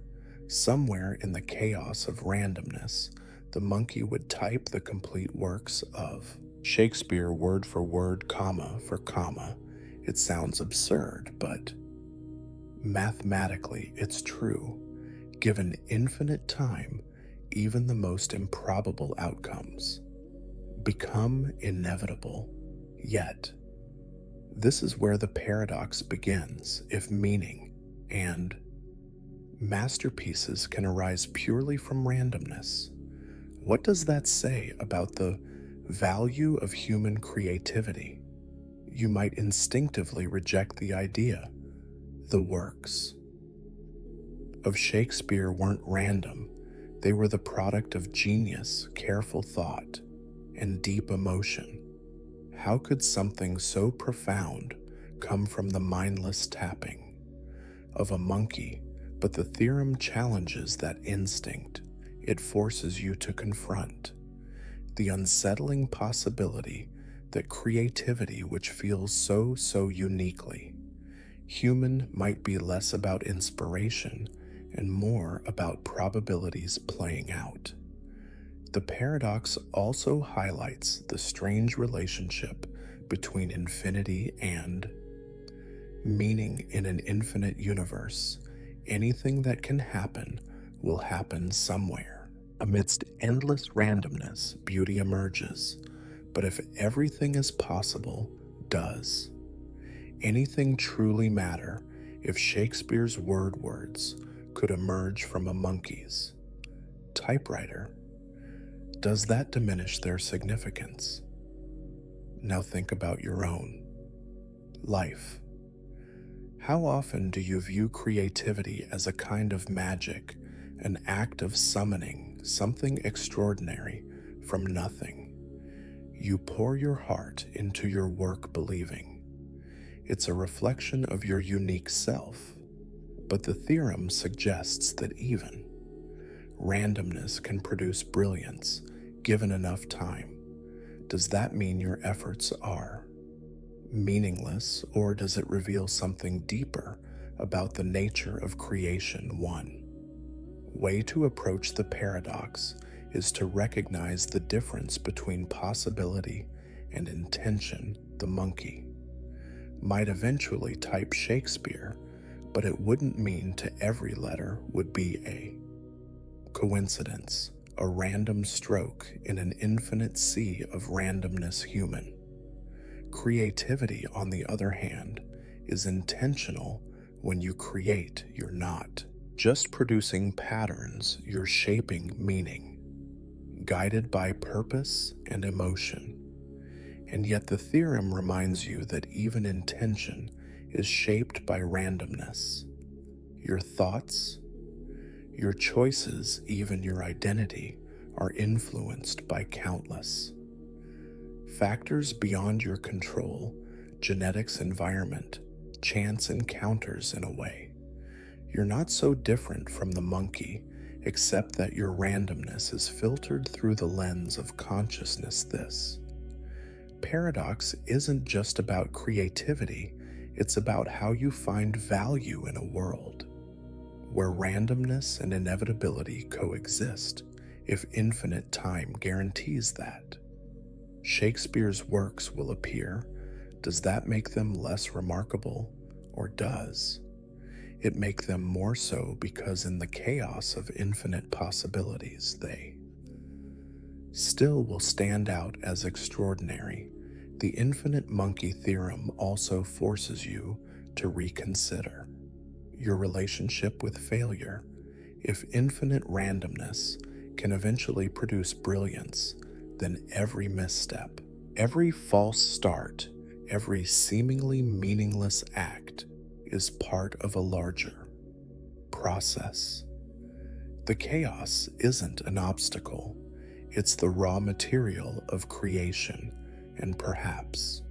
Somewhere in the chaos of randomness, the monkey would type the complete works of Shakespeare word for word, comma for comma. It sounds absurd, but mathematically it's true. Given infinite time, even the most improbable outcomes become inevitable. Yet, this is where the paradox begins. If meaning and masterpieces can arise purely from randomness, what does that say about the value of human creativity? You might instinctively reject the idea the works of Shakespeare weren't random. They were the product of genius, careful thought, and deep emotion. How could something so profound come from the mindless tapping of a monkey? But the theorem challenges that instinct. It forces you to confront the unsettling possibility that creativity, which feels so uniquely human, might be less about inspiration and more about probabilities playing out. The paradox also highlights the strange relationship between infinity and meaning. In an infinite universe, anything that can happen will happen somewhere. Amidst endless randomness, beauty emerges. But if everything is possible, does anything truly matter? If Shakespeare's words could emerge from a monkey's typewriter, does that diminish their. Now think about your own life. How often do you view creativity as a kind of magic, an act of summoning something extraordinary from nothing? You pour your heart into your work believing it's a reflection of your unique self, but the theorem suggests that even randomness can produce brilliance given enough time. Does that mean your efforts are meaningless, or does it reveal something deeper about the nature of creation? One way to approach the paradox is to recognize the difference between possibility and intention. The monkey might eventually type Shakespeare, but it wouldn't mean to every letter would be a coincidence, a random stroke in an infinite sea of randomness. Human creativity, on the other hand, is intentional. When you create, you're not just producing patterns, you're shaping meaning, guided by purpose and emotion. And yet the theorem reminds you that even intention is shaped by randomness. Your thoughts, your choices, even your identity, are influenced by countless factors beyond your control: genetics, environment, chance encounters. In a way, you're not so different from the monkey, except that your randomness is filtered through the lens of consciousness. This paradox isn't just about creativity, it's about how you find value in a world where randomness and inevitability coexist, if infinite time guarantees that Shakespeare's works will appear. Does that make them less remarkable, or does it make them more so because in the chaos of infinite possibilities, they still will stand out as extraordinary? The infinite monkey theorem also forces you to reconsider your relationship with failure. If infinite randomness can eventually produce brilliance, then every misstep, every false start, every seemingly meaningless act is part of a larger process. The chaos isn't an obstacle, it's the raw material of creation, and perhaps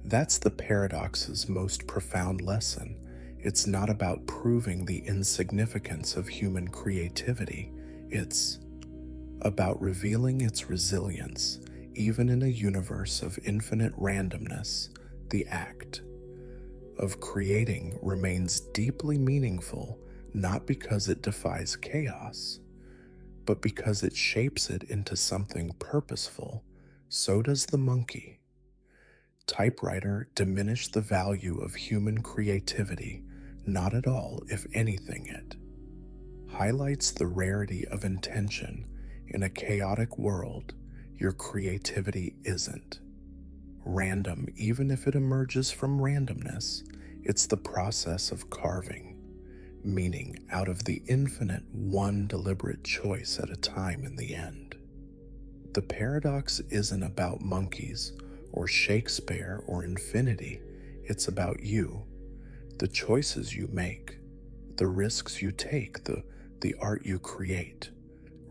that's the paradox's most profound lesson. It's not about proving the insignificance of human creativity, it's about revealing its resilience. Even in a universe of infinite randomness, the act of creating remains deeply meaningful, not because it defies chaos, but because it shapes it into something purposeful. So does the monkey. Typewriter diminish the value of human creativity? Not at all. If anything, it highlights the rarity of intention. In a chaotic world, your creativity isn't random, even if it emerges from randomness. It's the process of carving meaning out of the infinite, one deliberate choice at a time. In the end, the paradox isn't about monkeys or Shakespeare or infinity. It's about you, the choices you make, the risks you take, the art you create.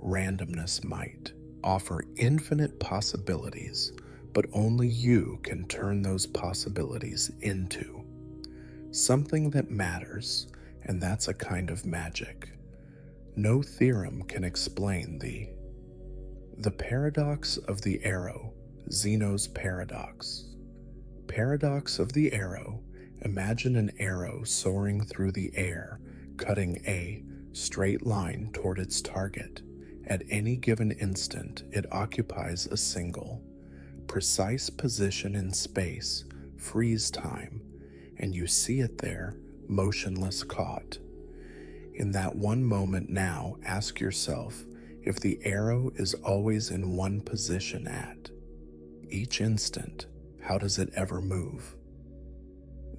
Randomness might offer infinite possibilities, but only you can turn those possibilities into something that matters, and that's a kind of magic no theorem can explain. The paradox of the arrow, Zeno's paradox. Paradox of the arrow. Imagine an arrow soaring through the air, cutting a straight line toward its target. At any given instant, it occupies a single, precise position in space, freeze time, and you see it there, motionless, caught. In that one moment now, ask yourself if the arrow is always in one position at each instant. How does it ever move?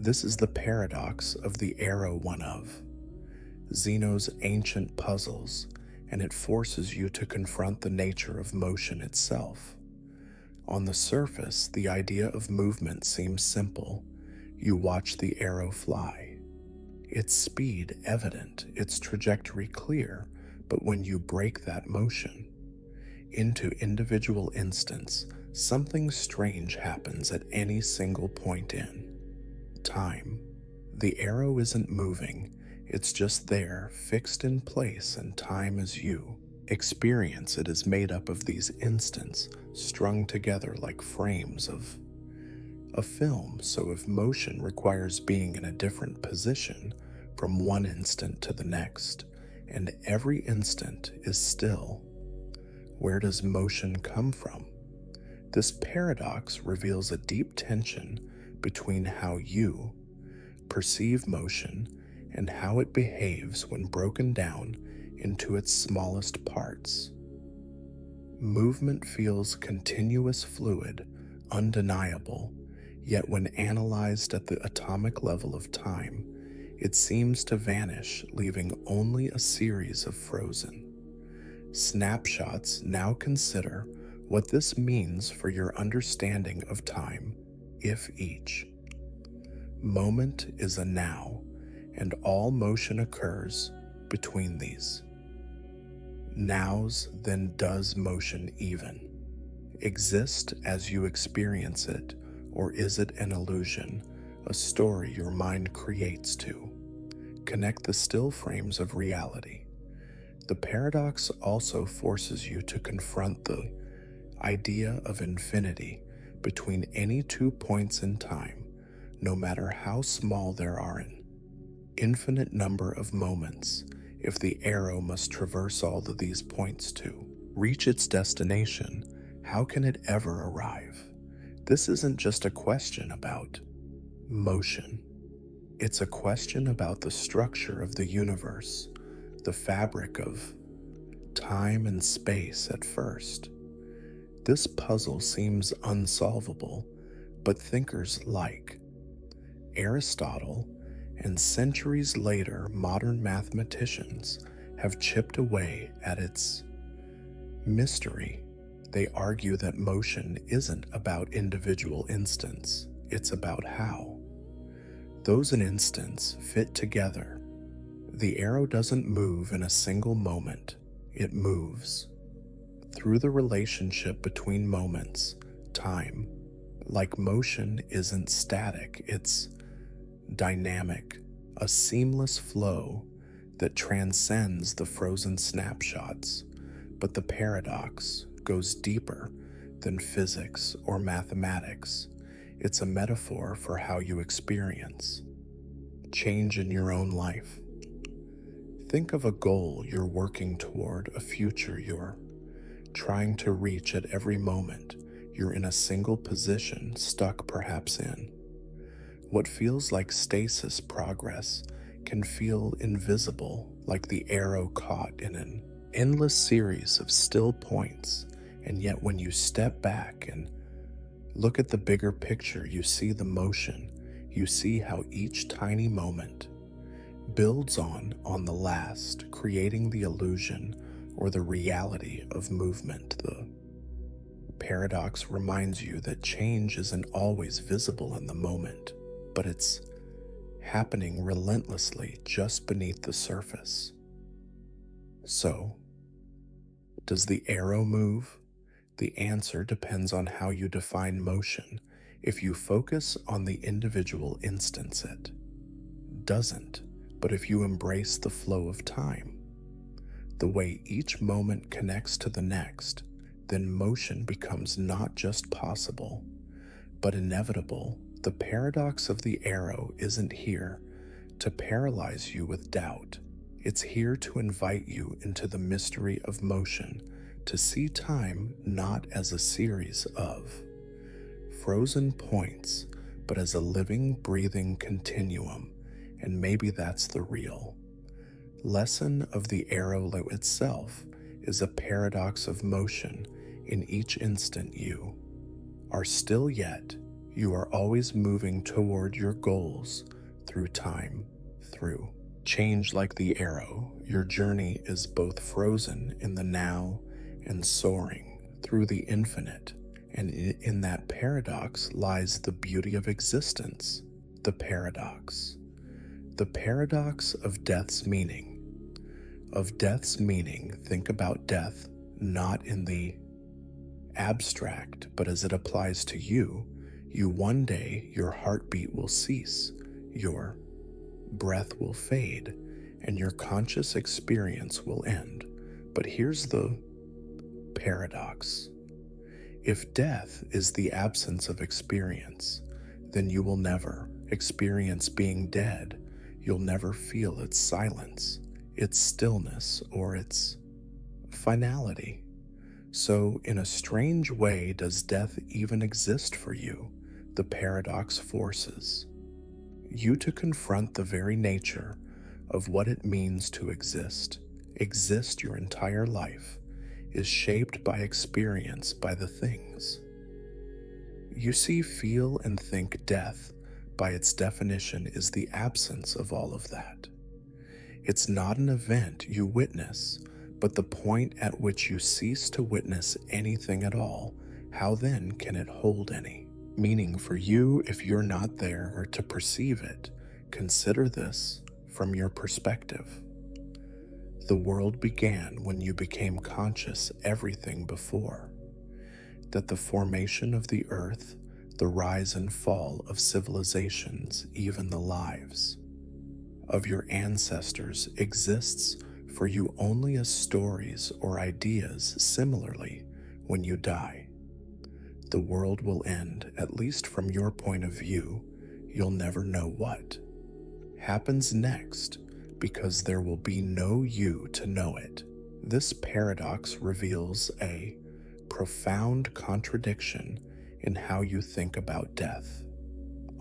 This is the paradox of the arrow, one of Zeno's ancient puzzles, and it forces you to confront the nature of motion itself. On the surface, the idea of movement seems simple. You watch the arrow fly, its speed evident, its trajectory clear, but when you break that motion into individual instants, something strange happens at any single point in time. The arrow isn't moving, it's just there, fixed in place, and time as you experience it is made up of these instants strung together like frames of a film. So if motion requires being in a different position from one instant to the next, and every instant is still, where does motion come from? This paradox reveals a deep tension between how you perceive motion and how it behaves when broken down into its smallest parts. Movement feels continuous, fluid, undeniable, yet when analyzed at the atomic level of time, it seems to vanish, leaving only a series of frozen snapshots. Now consider what this means for your understanding of time. If each moment is a now, and all motion occurs between these nows, then does motion even exist as you experience it, or is it an illusion, a story your mind creates to connect the still frames of reality? The paradox also forces you to confront the idea of infinity between any 2 points in time, no matter how small there are an infinite number of moments. If the arrow must traverse all of these points to reach its destination, how can it ever arrive? This isn't just a question about motion. It's a question about the structure of the universe, the fabric of time and space. At first, this puzzle seems unsolvable, but thinkers like Aristotle and centuries later modern mathematicians have chipped away at its mystery. They argue that motion isn't about individual instants, it's about how those instants fit together. The arrow doesn't move in a single moment, it moves through the relationship between moments, time. Like motion isn't static, it's dynamic, a seamless flow that transcends the frozen snapshots. But the paradox goes deeper than physics or mathematics. It's a metaphor for how you experience change in your own life. Think of a goal you're working toward, a future you're trying to reach. At every moment, you're in a single position, stuck perhaps in what feels like stasis. Progress can feel invisible, like the arrow caught in an endless series of still points. And yet when you step back and look at the bigger picture, you see the motion. You see how each tiny moment builds on the last, creating the illusion or the reality of movement. The paradox reminds you that change isn't always visible in the moment, but it's happening relentlessly just beneath the surface. So, does the arrow move? The answer depends on how you define motion. If you focus on the individual instance, it doesn't. But if you embrace the flow of time, the way each moment connects to the next, then motion becomes not just possible, but inevitable. The paradox of the arrow isn't here to paralyze you with doubt. It's here to invite you into the mystery of motion, to see time not as a series of frozen points, but as a living, breathing continuum. And maybe that's the real lesson of the arrow itself, is a paradox of motion. In each instant you are still, yet you are always moving toward your goals through time, through change. Like the arrow, your journey is both frozen in the now and soaring through the infinite. And in that paradox lies the beauty of existence. the paradox. The paradox of death's meaning. Of death's meaning, think about death not in the abstract, but as it applies to you. One day, your heartbeat will cease, your breath will fade, and your conscious experience will end. But here's the paradox. If death is the absence of experience, then you will never experience being dead. You'll never feel its silence, its stillness, or its finality. So, in a strange way, does death even exist for you? The paradox forces you to confront the very nature of what it means to exist. Exist your entire life is shaped by experience, by the things you see, feel, and think. Death, by its definition, is the absence of all of that. It's not an event you witness, but the point at which you cease to witness anything at all. How then can it hold any meaning for you if you're not there or to perceive it? Consider this from your perspective. The world began when you became conscious everything before. That the formation of the earth, the rise and fall of civilizations, even the lives of your ancestors exists for you only as stories or ideas. Similarly, when you die, the world will end, at least from your point of view. You'll never know what happens next because there will be no you to know it. This paradox reveals a profound contradiction in how you think about death.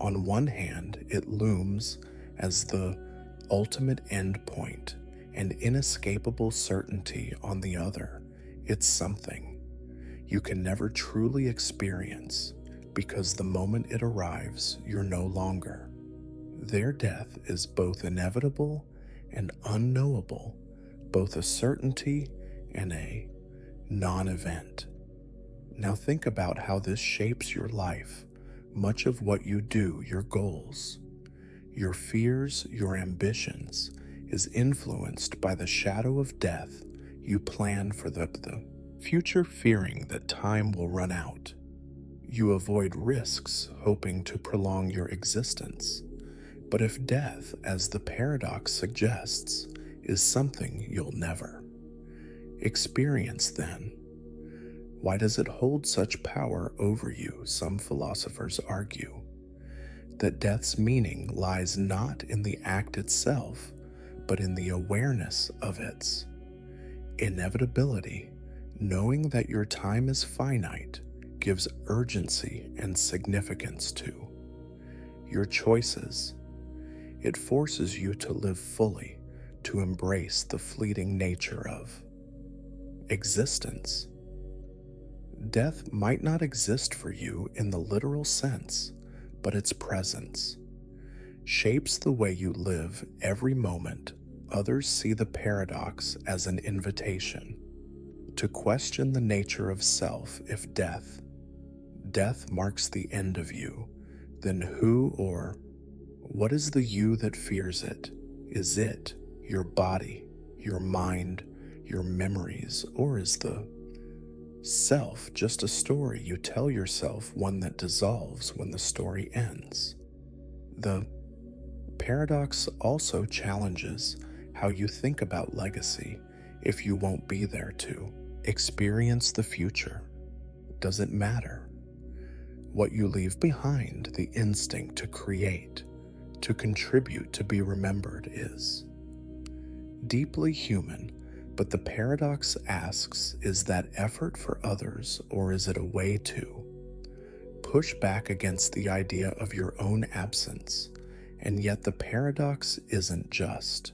On one hand, it looms as the ultimate end point and inescapable certainty. On the other, it's something you can never truly experience because the moment it arrives, you're no longer. Their death is both inevitable and unknowable, both a certainty and a non-event. Now think about how this shapes your life. Much of what you do, your goals, your fears, your ambitions, is influenced by the shadow of death. You plan for the future, fearing that time will run out. You avoid risks, hoping to prolong your existence. But if death, as the paradox suggests, is something you'll never experience, then why does it hold such power over you? Some philosophers argue that death's meaning lies not in the act itself, but in the awareness of its inevitability. Knowing that your time is finite gives urgency and significance to your choices. It forces you to live fully, to embrace the fleeting nature of existence. Death might not exist for you in the literal sense, but its presence shapes the way you live every moment. Others see the paradox as an invitation to question the nature of self. If death marks the end of you, then who or what is the you that fears it? Is it your body, your mind, your memories, or is the self just a story you tell yourself, one that dissolves when the story ends? The paradox also challenges how you think about legacy. If you won't be there to experience the future, does it matter what you leave behind? The instinct to create, to contribute, to be remembered is deeply human. But the paradox asks, is that effort for others, or is it a way to push back against the idea of your own absence? And yet the paradox isn't just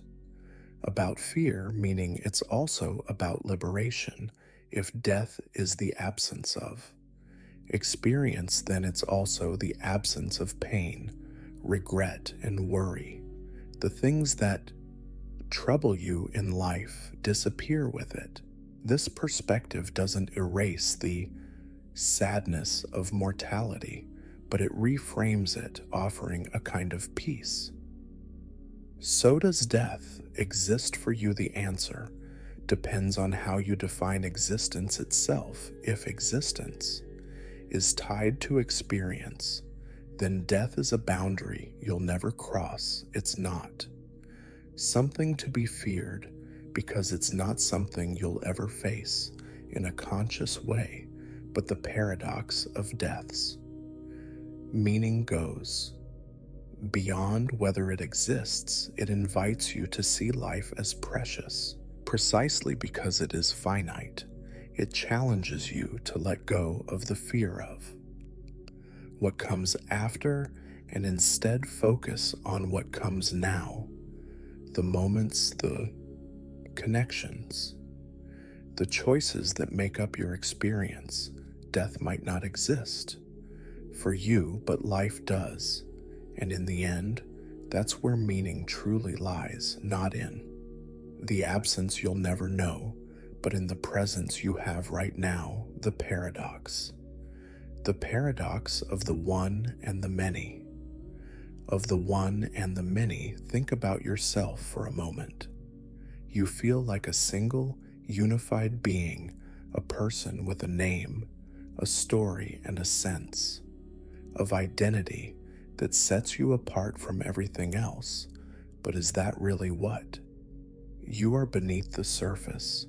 about fear, meaning it's also about liberation. If death is the absence of experience, then it's also the absence of pain, regret, and worry. The things that trouble you in life disappear with it. This perspective doesn't erase the sadness of mortality, but it reframes it, offering a kind of peace. So does death exist for you? The answer depends on how you define existence itself. If existence is tied to experience, then death is a boundary you'll never cross. It's not something to be feared because it's not something you'll ever face in a conscious way. But the paradox of death's meaning goes beyond whether it exists. It invites you to see life as precious, precisely because it is finite. It challenges you to let go of the fear of what comes after and instead focus on what comes now, the moments, the connections, the choices that make up your experience. Death might not exist for you, but life does. And in the end, that's where meaning truly lies, not in the absence you'll never know, but in the presence you have right now. The paradox. The paradox of the one and the many. Of the one and the many, think about yourself for a moment. You feel like a single, unified being, a person with a name, a story, and a sense of identity that sets you apart from everything else. But is that really what? You are beneath the surface.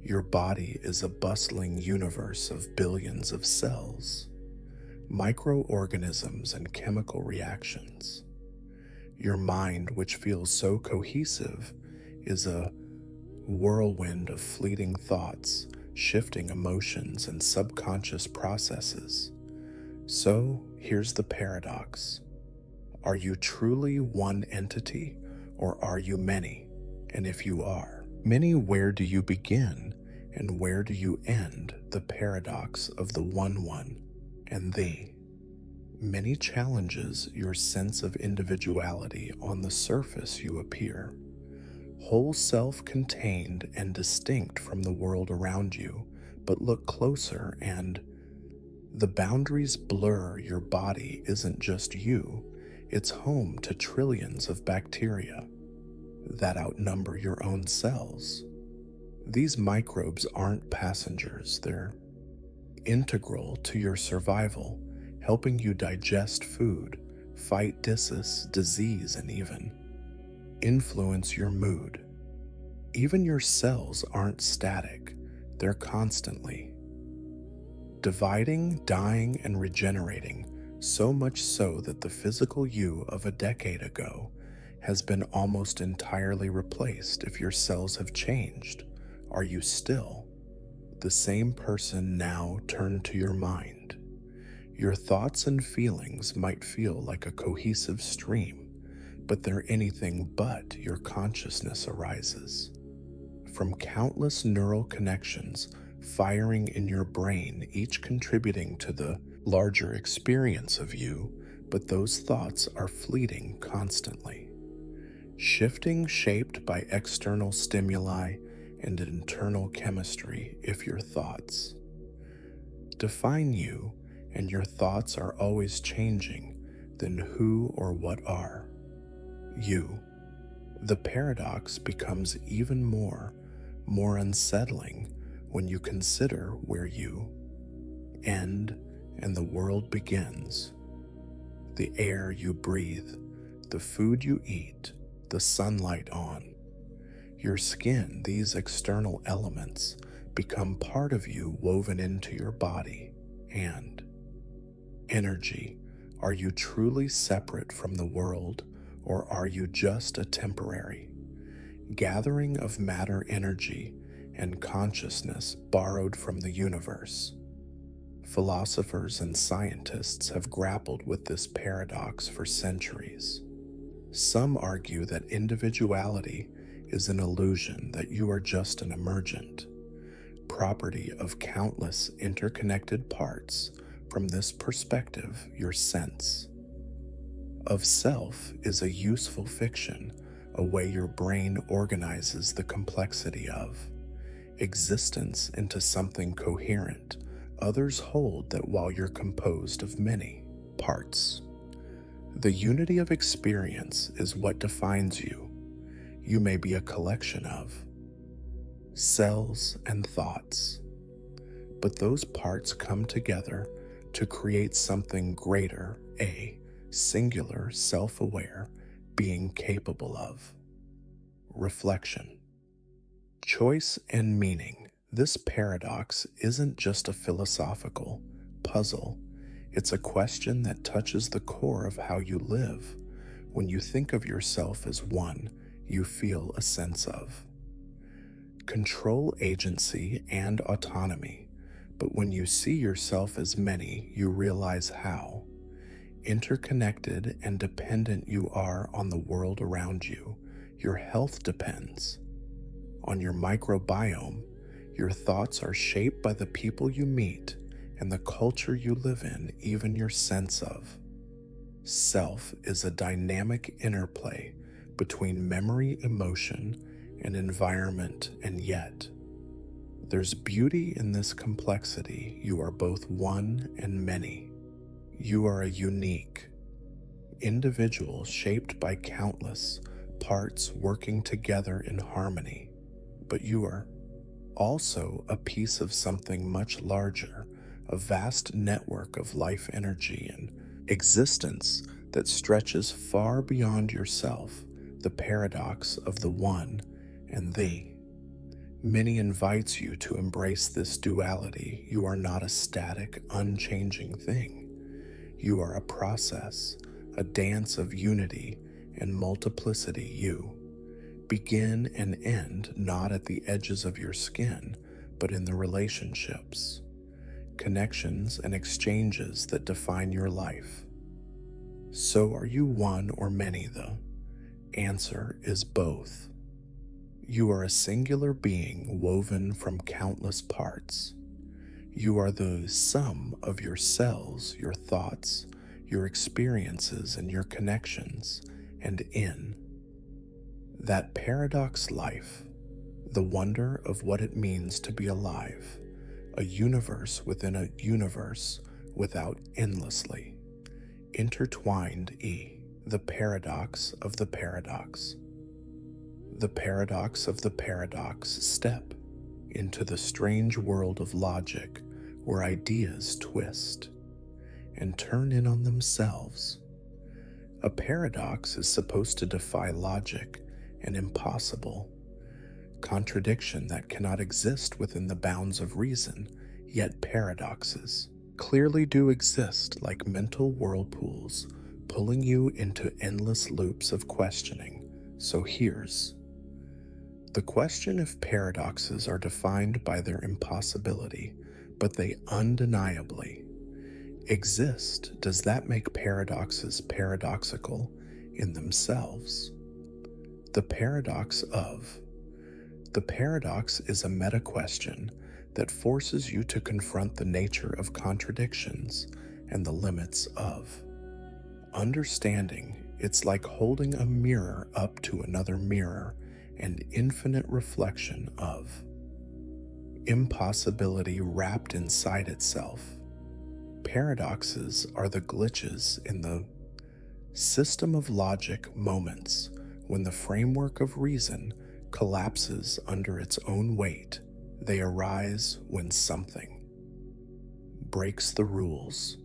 Your body is a bustling universe of billions of cells, microorganisms, and chemical reactions. Your mind, which feels so cohesive, is a whirlwind of fleeting thoughts, shifting emotions, and subconscious processes. So, here's the paradox. Are you truly one entity, or are you many? And if you are many, where do you begin, and where do you end? The paradox of the one and the many challenges your sense of individuality. On the surface, you appear whole, self-contained, and distinct from the world around you, but look closer and the boundaries blur. Your body isn't just you, it's home to trillions of bacteria that outnumber your own cells. These microbes aren't passengers, they're integral to your survival, helping you digest food, fight disease, and even influence your mood. Even your cells aren't static, they're constantly dividing, dying, and regenerating, so much so that the physical you of a decade ago has been almost entirely replaced. If your cells have changed, are you still the same person now? Turn to your mind. Your thoughts and feelings might feel like a cohesive stream, but they're anything but. Your consciousness arises from countless neural connections firing in your brain, each contributing to the larger experience of you, but those thoughts are fleeting, constantly shifting, shaped by external stimuli and internal chemistry. If your thoughts define you and your thoughts are always changing, then who or what are you? The paradox becomes even more unsettling when you consider where you end and the world begins. The air you breathe, the food you eat, the sunlight on your skin, these external elements become part of you, woven into your body and energy. Are you truly separate from the world, or are you just a temporary gathering of matter, energy, and consciousness borrowed from the universe? Philosophers and scientists have grappled with this paradox for centuries. Some argue that individuality is an illusion, that you are just an emergent property of countless interconnected parts. From this perspective, your sense of self is a useful fiction, a way your brain organizes the complexity of existence into something coherent. Others hold that while you're composed of many parts. The unity of experience is what defines you. You may be a collection of cells and thoughts, but those parts come together to create something greater, a singular, self-aware being capable of reflection, choice, and meaning. This paradox isn't just a philosophical puzzle, it's a question that touches the core of how you live. When you think of yourself as one, you feel a sense of control, agency, and autonomy. But when you see yourself as many, you realize how interconnected and dependent you are on the world around you. Your health depends on your microbiome. Your thoughts are shaped by the people you meet and the culture you live in. Even your sense of self is a dynamic interplay between memory, emotion, and environment, and yet there's beauty in this complexity. You are both one and many. You are a unique individual shaped by countless parts working together in harmony, but you are also a piece of something much larger, a vast network of life energy and existence that stretches far beyond yourself. The paradox of the one and the many invites you to embrace this duality. You are not a static, unchanging thing. You are a process, a dance of unity and multiplicity. You begin and end not at the edges of your skin, but in the relationships, connections, and exchanges that define your life. So are you one or many? The answer is both. You are a singular being woven from countless parts. You are the sum of your cells, your thoughts, your experiences, and your connections. And in that paradox life, the wonder of what it means to be alive, a universe within a universe without endlessly intertwined. The paradox of the paradox. The paradox of the paradox. Step into the strange world of logic where ideas twist and turn in on themselves. A paradox is supposed to defy logic, an impossible contradiction that cannot exist within the bounds of reason, yet paradoxes clearly do exist, like mental whirlpools pulling you into endless loops of questioning. So here's the question: if paradoxes are defined by their impossibility, but they undeniably exist, does that make paradoxes paradoxical in themselves? The paradox is a meta question that forces you to confront the nature of contradictions and the limits of understanding. It's like holding a mirror up to another mirror, an infinite reflection of impossibility wrapped inside itself. Paradoxes are the glitches in the system of logic, moments when the framework of reason collapses under its own weight. They arise when something breaks the rules.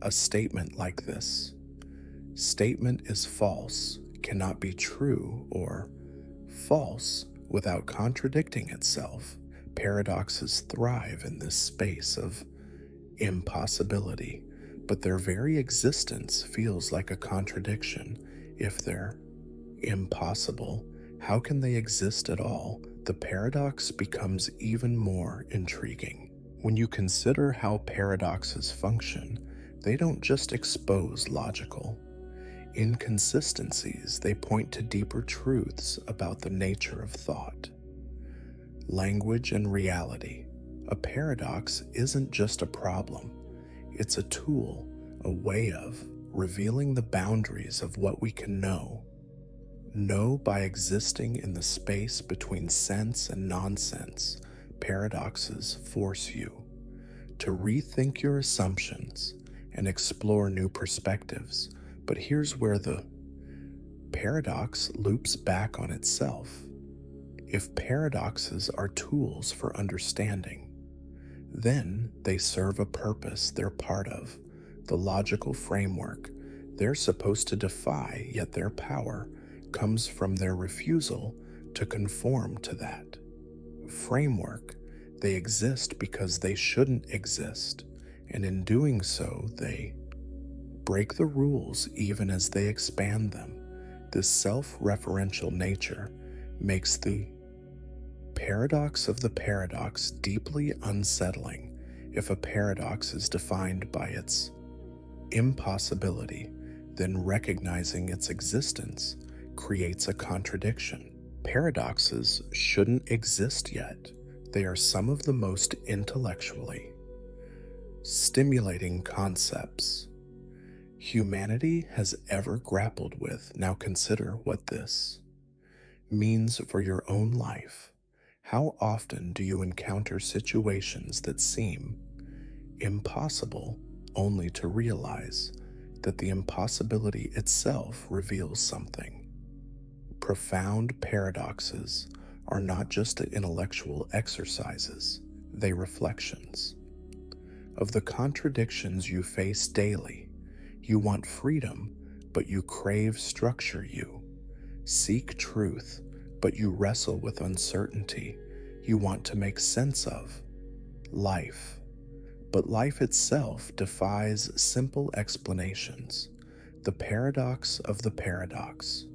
A statement like this statement is false cannot be true or false without contradicting itself. Paradoxes thrive in this space of impossibility, but their very existence feels like a contradiction. If they're impossible, how can they exist at all? The paradox becomes even more intriguing. When you consider how paradoxes function, they don't just expose logical inconsistencies, they point to deeper truths about the nature of thought, language, and reality. A paradox isn't just a problem, it's a tool, a way of revealing the boundaries of what we can know by existing in the space between sense and nonsense. Paradoxes force you to rethink your assumptions and explore new perspectives. But here's where the paradox loops back on itself. If paradoxes are tools for understanding, then they serve a purpose they're part of, the logical framework they're supposed to defy, yet their power comes from their refusal to conform to that framework. They exist because they shouldn't exist, and in doing so, they break the rules even as they expand them. This self-referential nature makes the paradox of the paradox deeply unsettling. If a paradox is defined by its impossibility, then recognizing its existence creates a contradiction. Paradoxes shouldn't exist yet. They are some of the most intellectually stimulating concepts humanity has ever grappled with. Now consider what this means for your own life. How often do you encounter situations that seem impossible only to realize that the impossibility itself reveals something? Profound paradoxes are not just intellectual exercises, they reflections of the contradictions you face daily. You want freedom, but you crave structure. You seek truth, but you wrestle with uncertainty. You want to make sense of life, but life itself defies simple explanations. The paradox of the paradox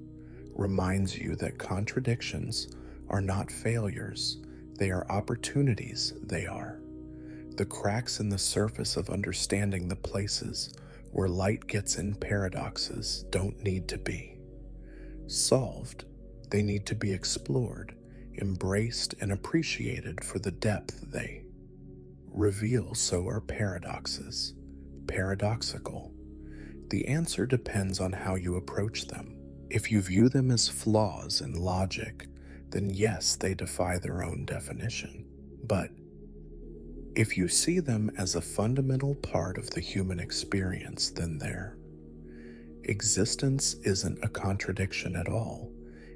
reminds you that contradictions are not failures, they are opportunities. They are the cracks in the surface of understanding. The places where light gets in. Paradoxes don't need to be solved, they need to be explored, embraced, and appreciated for the depth they reveal. So are paradoxes paradoxical? The answer depends on how you approach them. If you view them as flaws in logic, then yes, they defy their own definition. But if you see them as a fundamental part of the human experience, then their existence isn't a contradiction at all.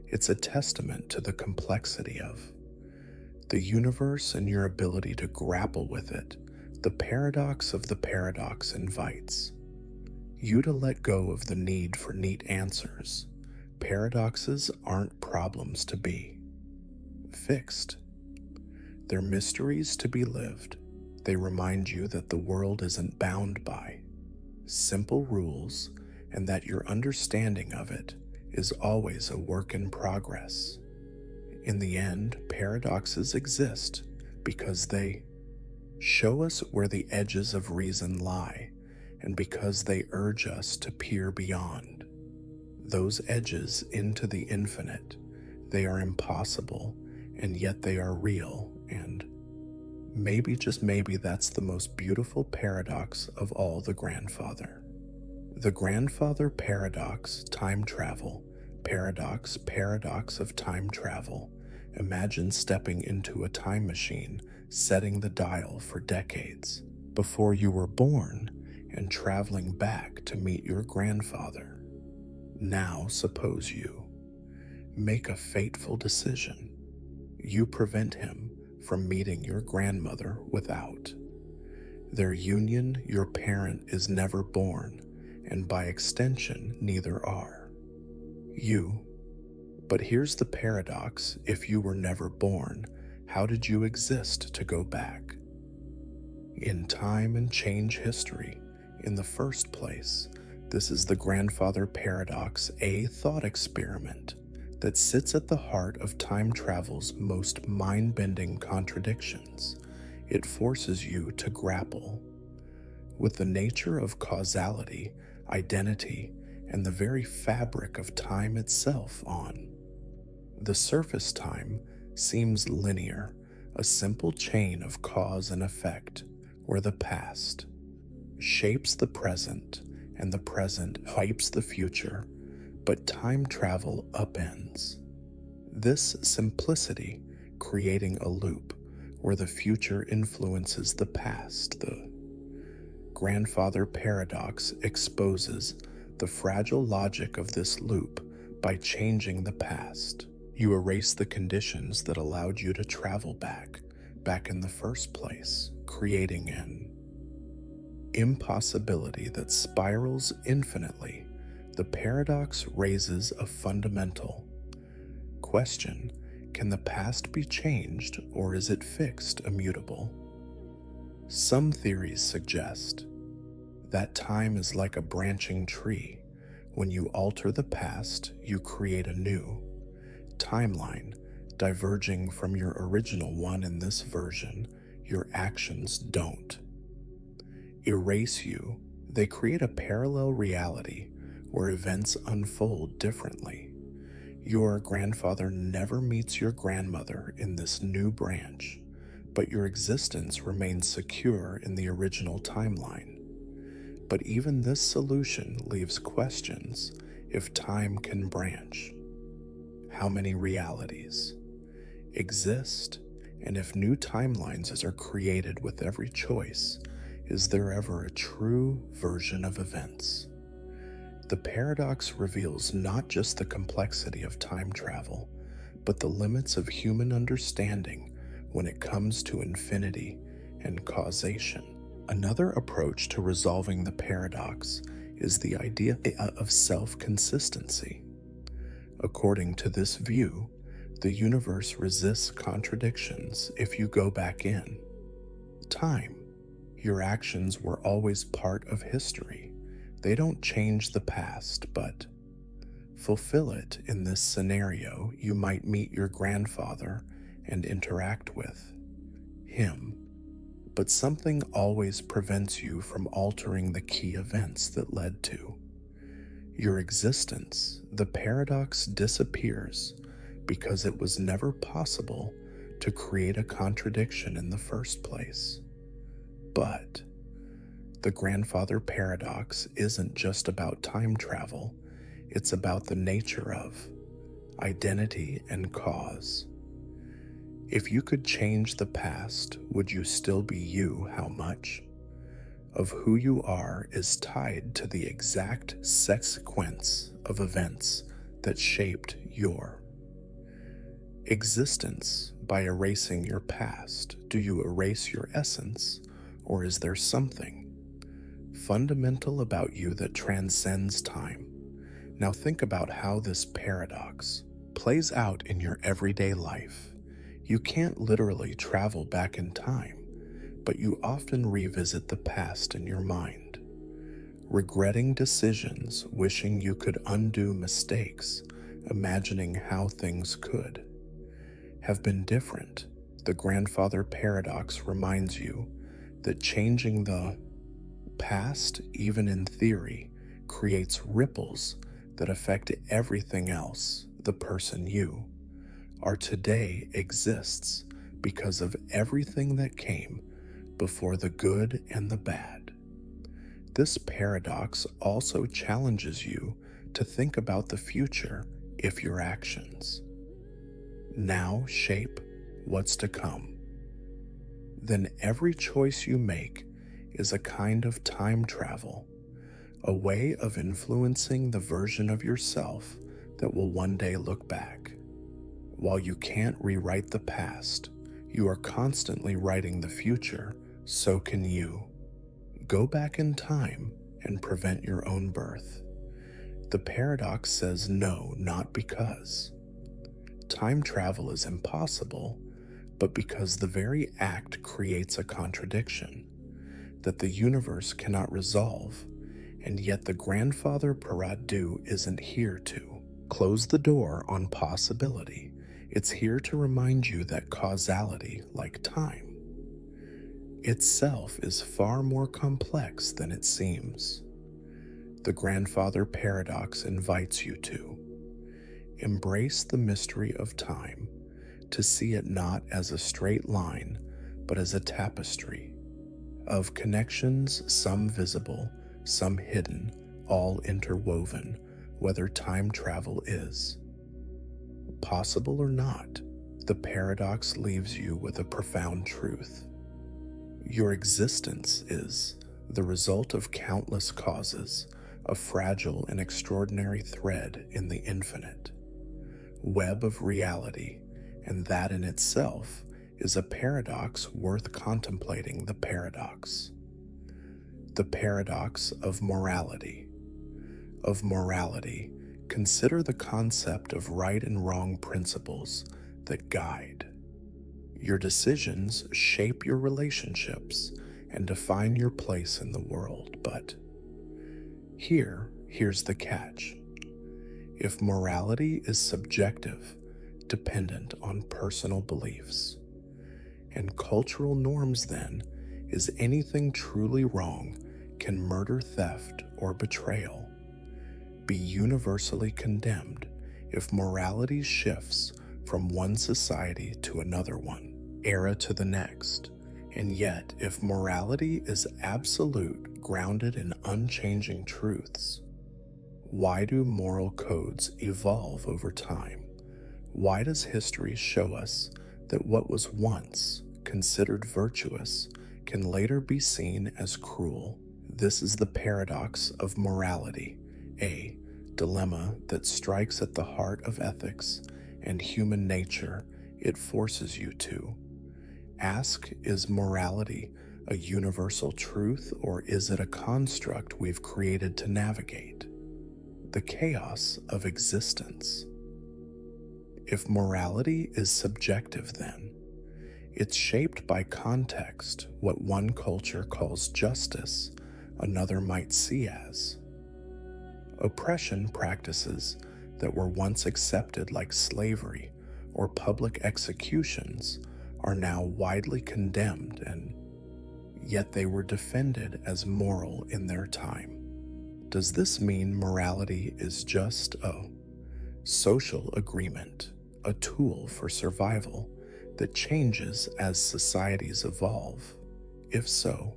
It's a testament to the complexity of the universe and your ability to grapple with it. The paradox of the paradox invites you to let go of the need for neat answers. Paradoxes aren't problems to be fixed, they're mysteries to be lived. They remind you that the world isn't bound by simple rules and that your understanding of it is always a work in progress. In the end, paradoxes exist because they show us where the edges of reason lie, and because they urge us to peer beyond those edges into the infinite. They are impossible, and yet they are real, and maybe, just maybe, that's the most beautiful paradox of all. The grandfather paradox, time travel paradox, paradox of time travel. Imagine stepping into a time machine, setting the dial for decades before you were born, and traveling back to meet your grandfather. Now suppose you make a fateful decision. You prevent him from meeting your grandmother. Without their union, your parent is never born, and by extension, neither are you. But here's the paradox: if you were never born, how did you exist to go back in time and change history in the first place? This is the grandfather paradox, a thought experiment that sits at the heart of time travel's most mind-bending contradictions. It forces you to grapple with the nature of causality, identity, and the very fabric of time itself. On the surface, time seems linear, a simple chain of cause and effect, where the past shapes the present and the present shapes the future. But time travel upends this simplicity, creating a loop where the future influences the past. The grandfather paradox exposes the fragile logic of this loop by changing the past. You erase the conditions that allowed you to travel back in the first place, creating an impossibility that spirals infinitely. The paradox raises a fundamental question: can the past be changed, or is it fixed, immutable? Some theories suggest that time is like a branching tree. When you alter the past, you create a new timeline, diverging from your original one. In this version, your actions don't erase you, they create a parallel reality where events unfold differently. Your grandfather never meets your grandmother in this new branch, but your existence remains secure in the original timeline. But even this solution leaves questions. If time can branch, how many realities exist? And if new timelines are created with every choice, is there ever a true version of events? The paradox reveals not just the complexity of time travel, but the limits of human understanding when it comes to infinity and causation. Another approach to resolving the paradox is the idea of self-consistency. According to this view, the universe resists contradictions if you go back in time. Your actions were always part of history. They don't change the past, but fulfill it. In this scenario, you might meet your grandfather and interact with him, but something always prevents you from altering the key events that led to your existence. The paradox disappears because it was never possible to create a contradiction in the first place. But the grandfather paradox isn't just about time travel, it's about the nature of identity and cause. If you could change the past, would you still be you? How much of who you are is tied to the exact sequence of events that shaped your existence? By erasing your past, do you erase your essence, or is there something fundamental about you that transcends time? Now think about how this paradox plays out in your everyday life. You can't literally travel back in time, but you often revisit the past in your mind, regretting decisions, wishing you could undo mistakes, imagining how things could have been different. The grandfather paradox reminds you that changing the past, even in theory, creates ripples that affect everything else. The person you are today exists because of everything that came before, the good and the bad. This paradox also challenges you to think about the future. If your actions now shape what's to come, then every choice you make is a kind of time travel, a way of influencing the version of yourself that will one day look back. While you can't rewrite the past, you are constantly writing the future. So can you. Go back in time and prevent your own birth. The paradox says no, not because time travel is impossible, but because the very act creates a contradiction that the universe cannot resolve. And yet the grandfather paradu isn't here to close the door on possibility. It's here to remind you that causality, like time itself, is far more complex than it seems. The grandfather paradox invites you to embrace the mystery of time, to see it not as a straight line, but as a tapestry of connections, some visible, some hidden, all interwoven. Whether time travel is possible or not, the paradox leaves you with a profound truth. Your existence is the result of countless causes, a fragile and extraordinary thread in the infinite web of reality, and that in itself is a paradox worth contemplating. The paradox of morality. Of morality, consider the concept of right and wrong principles that guide. Your decisions shape your relationships and define your place in the world, but here's the catch. If morality is subjective, dependent on personal beliefs, and cultural norms, then is anything truly wrong, can murder, theft, or betrayal be universally condemned if morality shifts from one society to another one, era to the next? And yet, if morality is absolute, grounded in unchanging truths, why do moral codes evolve over time? Why does history show us that what was once considered virtuous can later be seen as cruel? This is the paradox of morality, a dilemma that strikes at the heart of ethics and human nature. It forces you to ask, is morality a universal truth, or is it a construct we've created to navigate the chaos of existence? If morality is subjective, then it's shaped by context. What one culture calls justice, another might see as oppression. Practices that were once accepted, like slavery or public executions, are now widely condemned, and yet they were defended as moral in their time. Does this mean morality is just a social agreement, a tool for survival that changes as societies evolve? If so,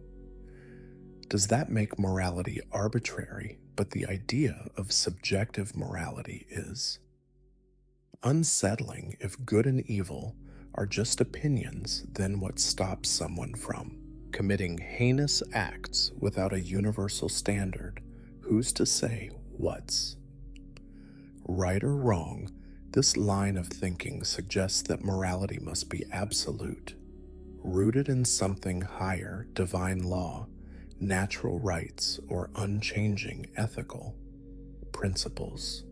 does that make morality arbitrary? But the idea of subjective morality is unsettling. If good and evil are just opinions, then what stops someone from committing heinous acts without a universal standard? Who's to say what's right or wrong? This line of thinking suggests that morality must be absolute, rooted in something higher, divine law, natural rights, or unchanging ethical principles.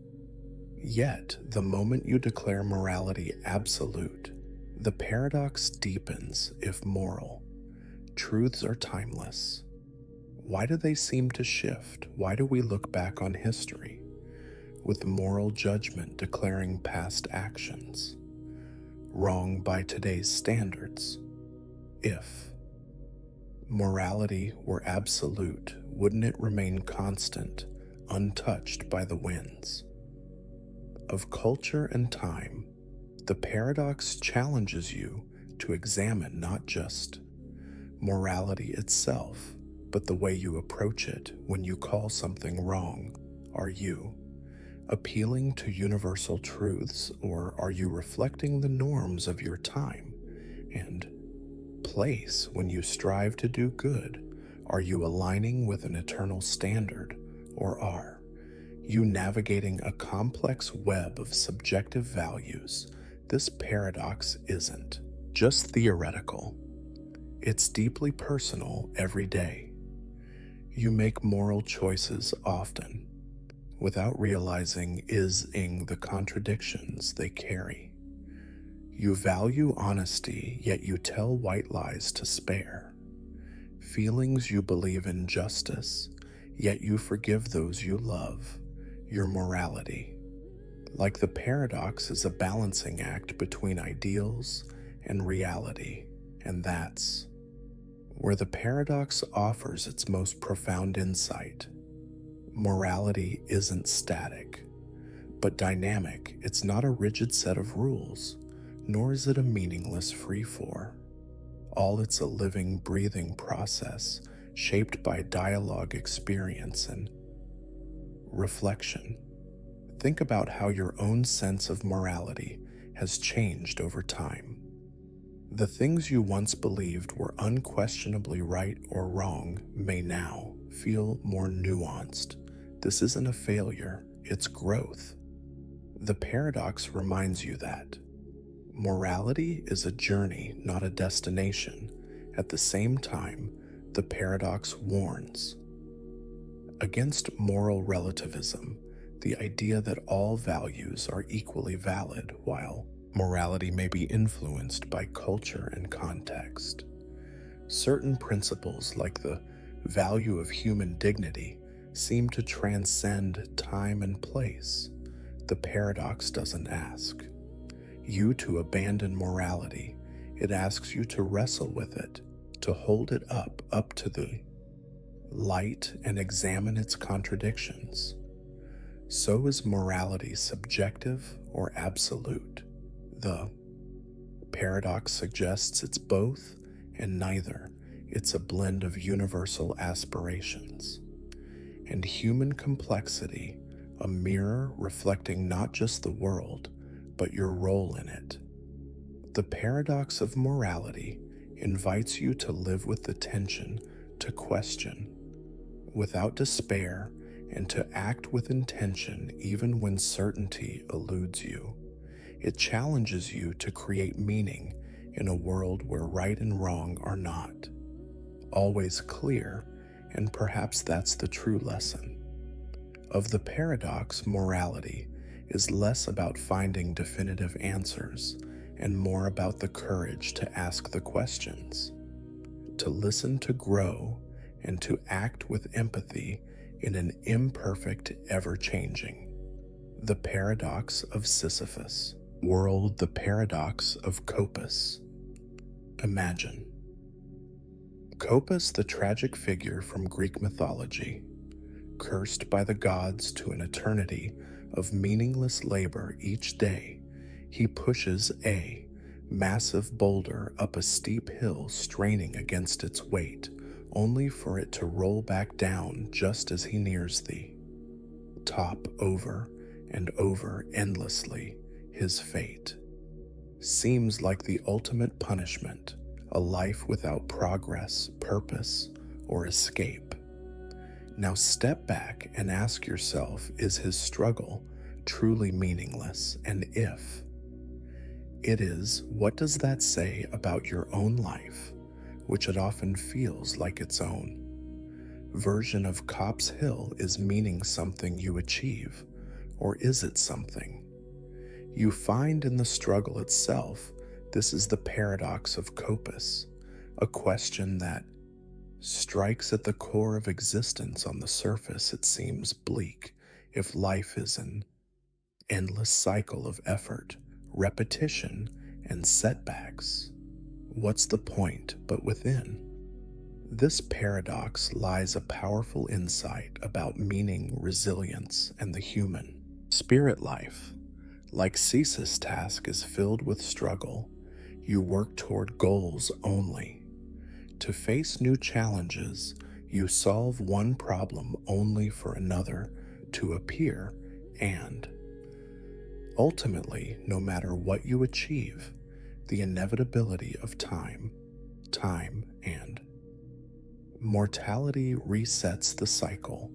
Yet, the moment you declare morality absolute, the paradox deepens. If moral truths are timeless, why do they seem to shift? Why do we look back on history with moral judgment declaring past actions wrong by today's standards? If morality were absolute, wouldn't it remain constant, untouched by the winds of culture and time? The paradox challenges you to examine not just morality itself, but the way you approach it. When you call something wrong, are you appealing to universal truths, or are you reflecting the norms of your time and place? When you strive to do good, are you aligning with an eternal standard, or are you navigating a complex web of subjective values? This paradox isn't just theoretical, it's deeply personal. Every day, you make moral choices, often without realizing the contradictions they carry. You value honesty, yet you tell white lies to spare. Feelings, you believe in justice, yet you forgive those you love. Your morality, like the paradox, is a balancing act between ideals and reality, and that's where the paradox offers its most profound insight. Morality isn't static, but dynamic. It's not a rigid set of rules, nor is it a meaningless free-for. All, it's a living, breathing process shaped by dialogue, experience, and reflection. Think about how your own sense of morality has changed over time. The things you once believed were unquestionably right or wrong may now feel more nuanced. This isn't a failure, it's growth. The paradox reminds you that morality is a journey, not a destination. At the same time, the paradox warns against moral relativism, the idea that all values are equally valid while morality may be influenced by culture and context. Certain principles, like the value of human dignity, seem to transcend time and place. The paradox doesn't ask you to abandon morality, it asks you to wrestle with it, to hold it up to the light and examine its contradictions. So is morality subjective or absolute? The paradox suggests it's both and neither. It's a blend of universal aspirations and human complexity, a mirror reflecting not just the world, but your role in it. The paradox of morality invites you to live with the tension, to question without despair, and to act with intention even when certainty eludes you. It challenges you to create meaning in a world where right and wrong are not always clear, and perhaps that's the true lesson. Of the paradox, morality is less about finding definitive answers and more about the courage to ask the questions, to listen, to grow, and to act with empathy in an imperfect, ever-changing. The paradox of Sisyphus. World, the paradox of Copus. Imagine Copus, the tragic figure from Greek mythology, cursed by the gods to an eternity of meaningless labor. Each day, he pushes a massive boulder up a steep hill, straining against its weight, only for it to roll back down just as he nears the top. Over and over, endlessly. His fate seems like the ultimate punishment, a life without progress, purpose, or escape. Now step back and ask yourself, is his struggle truly meaningless? And if it is, what does that say about your own life, which it often feels like its own version of Copp's Hill is meaning something you achieve, or is it something you find in the struggle itself? This is the paradox of Copus, a question that strikes at the core of existence. On the surface, it seems bleak. If life is an endless cycle of effort, repetition, and setbacks, what's the point? But within this paradox lies a powerful insight about meaning, resilience, and the human spirit. Life, like Sisyphus' task, is filled with struggle. You work toward goals only. To face new challenges, you solve one problem only for another to appear, and ultimately, no matter what you achieve, the inevitability of time and mortality resets the cycle.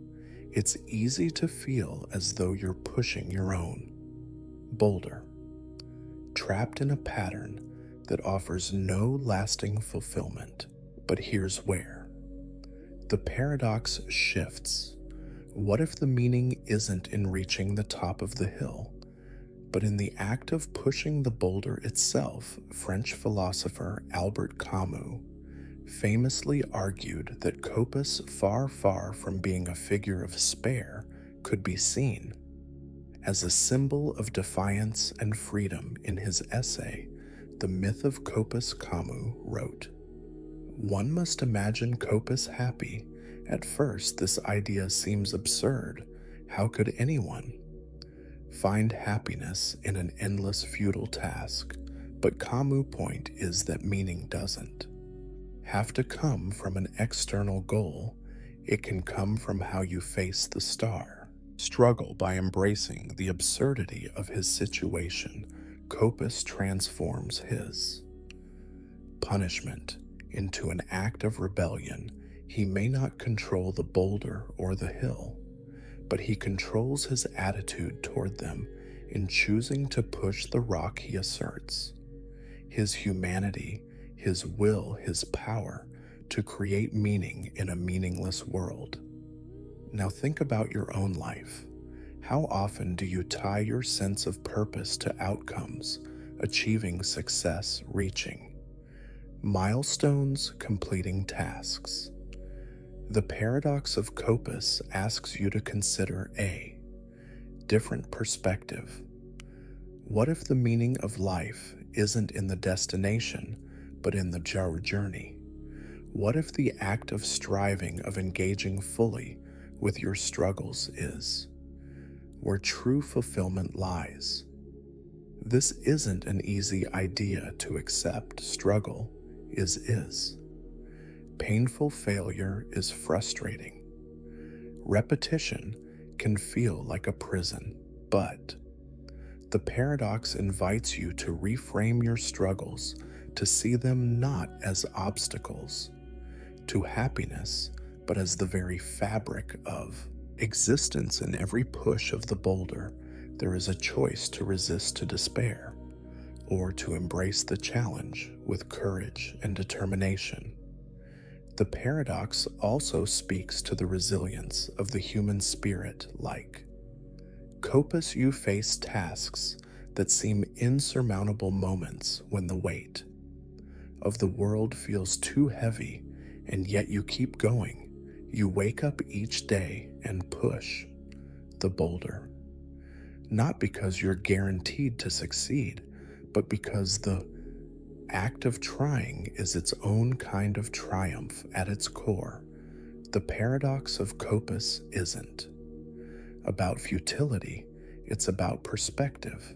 It's easy to feel as though you're pushing your own boulder, trapped in a pattern that offers no lasting fulfillment. But here's where the paradox shifts. What if the meaning isn't in reaching the top of the hill, but in the act of pushing the boulder itself? French philosopher Albert Camus famously argued that Copus, far from being a figure of despair, could be seen as a symbol of defiance and freedom. In his essay, The Myth of Copus, Camus wrote, "One must imagine Copus happy. At first, this idea seems absurd. How could anyone find happiness in an endless, futile task?" But Camus' point is that meaning doesn't have to come from an external goal. It can come from how you face the struggle. By embracing the absurdity of his situation, Copus transforms his punishment into an act of rebellion, he may not control the boulder or the hill, but he controls his attitude toward them in choosing to push the rock he asserts. His humanity, his will, his power to create meaning in a meaningless world. Now think about your own life. How often do you tie your sense of purpose to outcomes, achieving success, reaching milestones, completing tasks? The paradox of Copus asks you to consider a different perspective. What if the meaning of life isn't in the destination, but in the journey? What if the act of striving, of engaging fully with your struggles is where true fulfillment lies? This isn't an easy idea to accept. Struggle is. Painful failure is frustrating. Repetition can feel like a prison, but the paradox invites you to reframe your struggles, to see them not as obstacles to happiness, but as the very fabric of existence. In every push of the boulder, there is a choice to resist to despair, or to embrace the challenge with courage and determination. The paradox also speaks to the resilience of the human spirit. Like Copus, you face tasks that seem insurmountable, moments when the weight of the world feels too heavy, and yet you keep going. You wake up each day and push the boulder, not because you're guaranteed to succeed, but because the act of trying is its own kind of triumph at its core. The paradox of Copus isn't about futility, it's about perspective.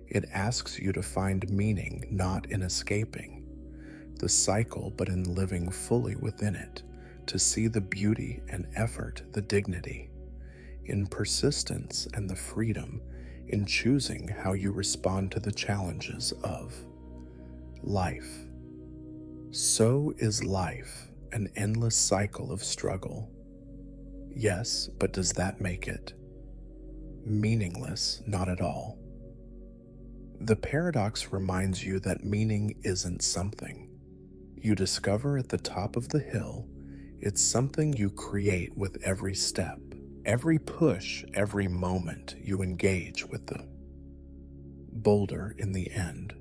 It asks you to find meaning not in escaping the cycle, but in living fully within it, to see the beauty and effort, the dignity in persistence, and the freedom in choosing how you respond to the challenges of life. So is life an endless cycle of struggle? Yes, but does that make it meaningless? Not at all. The paradox reminds you that meaning isn't something you discover at the top of the hill. It's something you create with every step, every push, every moment you engage with the boulder. In the end,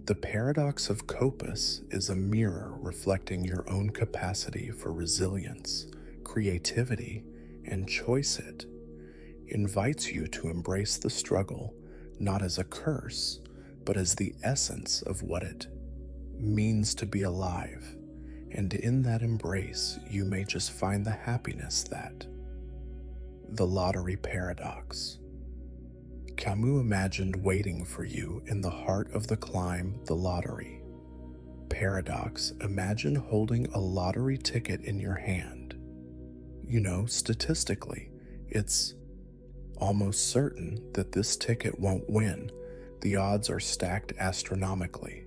the paradox of Copus is a mirror reflecting your own capacity for resilience, creativity, and choice. It invites you to embrace the struggle not as a curse, but as the essence of what it means to be alive. And in that embrace, you may just find the happiness that the lottery paradox. Camus imagined waiting for you in the heart of the climb, the lottery paradox. Imagine holding a lottery ticket in your hand. You know, statistically, it's almost certain that this ticket won't win. The odds are stacked astronomically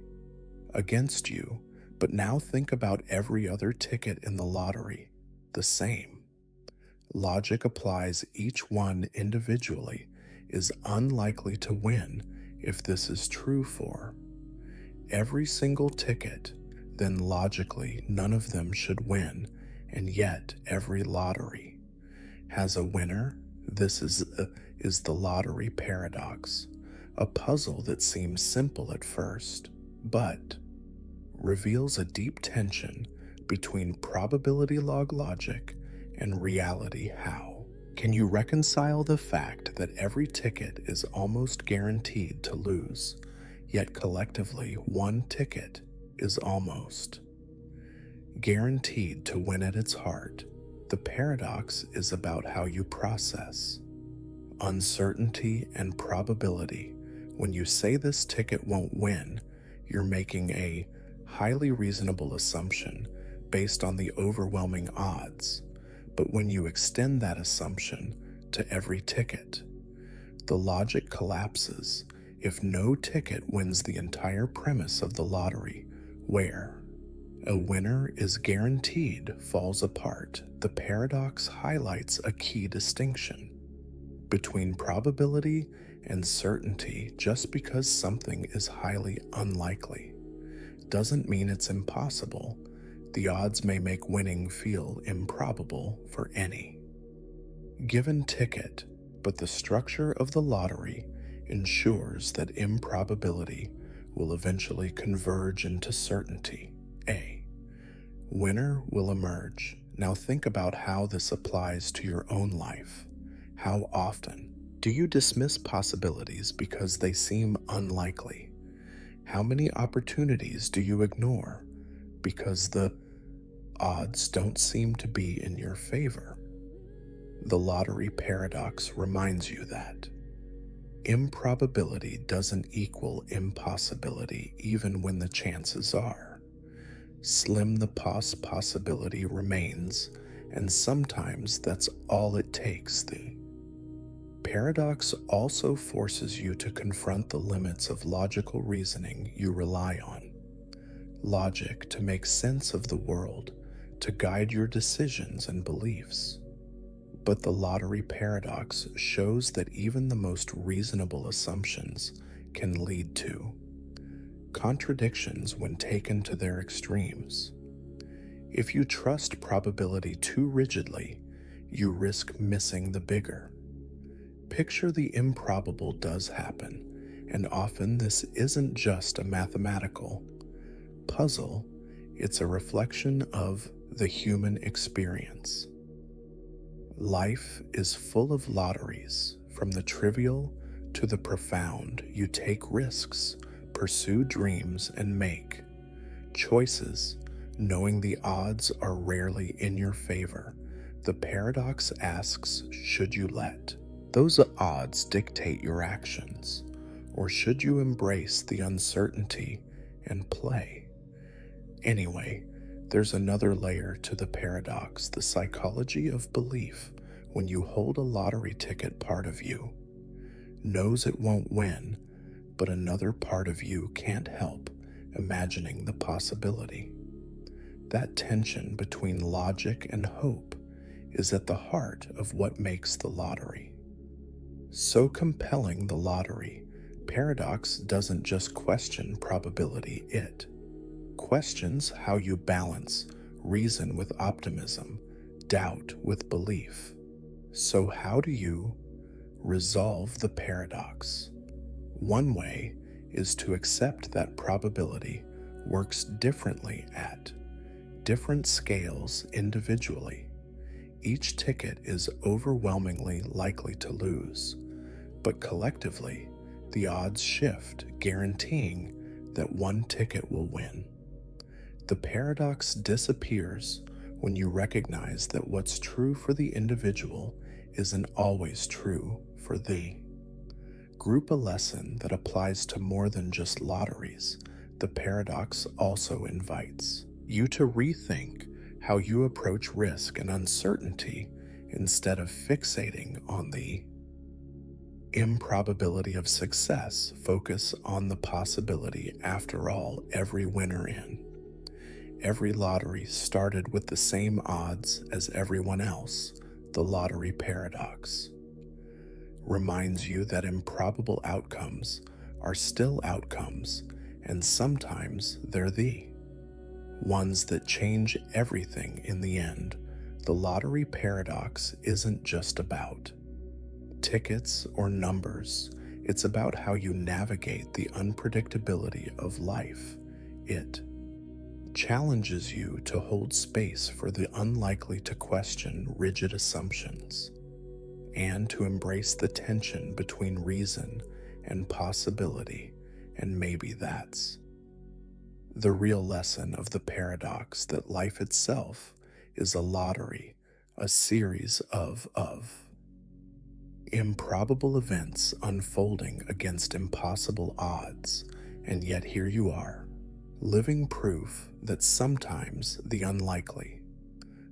against you. But now think about every other ticket in the lottery. The same logic applies. Each one individually is unlikely to win. If this is true for every single ticket, then logically none of them should win, and yet every lottery has a winner. This is the lottery paradox, a puzzle that seems simple at first, but reveals a deep tension between probability log logic and reality. How can you reconcile the fact that every ticket is almost guaranteed to lose, yet collectively one ticket is almost guaranteed to win at its heart? The paradox is about how you process uncertainty and probability. When you say this ticket won't win, you're making a highly reasonable assumption based on the overwhelming odds. But when you extend that assumption to every ticket, the logic collapses. If no ticket wins, the entire premise of the lottery Where a winner is guaranteed falls apart, the paradox highlights a key distinction between probability and certainty. Just because something is highly unlikely doesn't mean it's impossible. The odds may make winning feel improbable for any given ticket, but the structure of the lottery ensures that improbability will eventually converge into certainty. A winner will emerge. Now think about how this applies to your own life. How often do you dismiss possibilities because they seem unlikely? How many opportunities do you ignore because the odds don't seem to be in your favor? The lottery paradox reminds you that improbability doesn't equal impossibility, even when the chances are slim. The possibility remains, and sometimes that's all it takes. The paradox also forces you to confront the limits of logical reasoning you rely on. Logic to make sense of the world, to guide your decisions and beliefs. But the lottery paradox shows that even the most reasonable assumptions can lead to contradictions when taken to their extremes. If you trust probability too rigidly, you risk missing the bigger picture. The improbable does happen, and often this isn't just a mathematical puzzle, it's a reflection of the human experience. Life is full of lotteries, from the trivial to the profound. You take risks, pursue dreams, and make choices, knowing the odds are rarely in your favor. The paradox asks, should you let those odds dictate your actions, or should you embrace the uncertainty and play? Anyway, there's another layer to the paradox, the psychology of belief. When you hold a lottery ticket, part of you knows it won't win, but another part of you can't help imagining the possibility. That tension between logic and hope is at the heart of what makes the lottery so compelling. The lottery paradox doesn't just question probability, it questions how you balance reason with optimism, doubt with belief. So how do you resolve the paradox? One way is to accept that probability works differently at different scales individually. Each ticket is overwhelmingly likely to lose, but collectively, the odds shift, guaranteeing that one ticket will win. The paradox disappears when you recognize that what's true for the individual isn't always true for the group. A lesson that applies to more than just lotteries. The paradox also invites you to rethink how you approach risk and uncertainty. Instead of fixating on the improbability of success, focus on the possibility. After all, every winner in every lottery started with the same odds as everyone else. The lottery paradox reminds you that improbable outcomes are still outcomes, and sometimes they're the ones that change everything in the end. The lottery paradox isn't just about tickets or numbers, it's about how you navigate the unpredictability of life. It challenges you to hold space for the unlikely, to question rigid assumptions, and to embrace the tension between reason and possibility. And maybe that's the real lesson of the paradox, that life itself is a lottery, a series of improbable events unfolding against impossible odds. And yet here you are, living proof that sometimes the unlikely,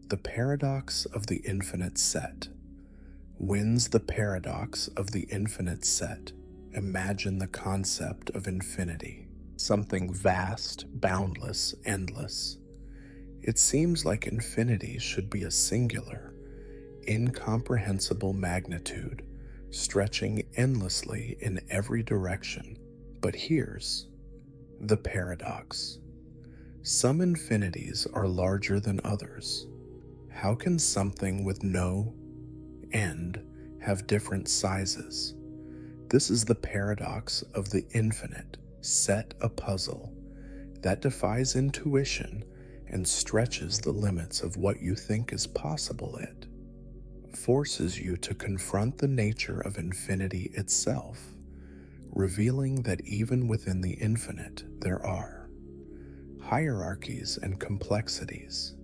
the paradox of the infinite set, wins. The paradox of the infinite set. Imagine the concept of infinity. something vast, boundless, endless. It seems like infinity should be a singular, incomprehensible magnitude, stretching endlessly in every direction. But here's the paradox. Some infinities are larger than others. How can something with no end have different sizes? This is the paradox of the infinite. Set a puzzle that defies intuition and stretches the limits of what you think is possible. It forces you to confront the nature of infinity itself, revealing that even within the infinite there are hierarchies and complexities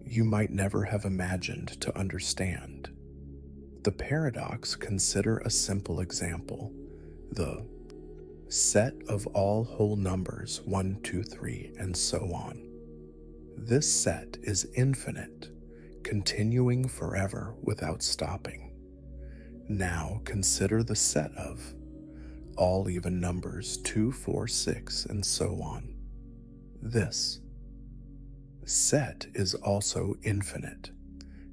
you might never have imagined to understand. The paradox, consider a simple example: the set of all whole numbers 1, 2, 3, and so on. This set is infinite, continuing forever without stopping. Now consider the set of all even numbers 2, 4, 6, and so on. This set is also infinite.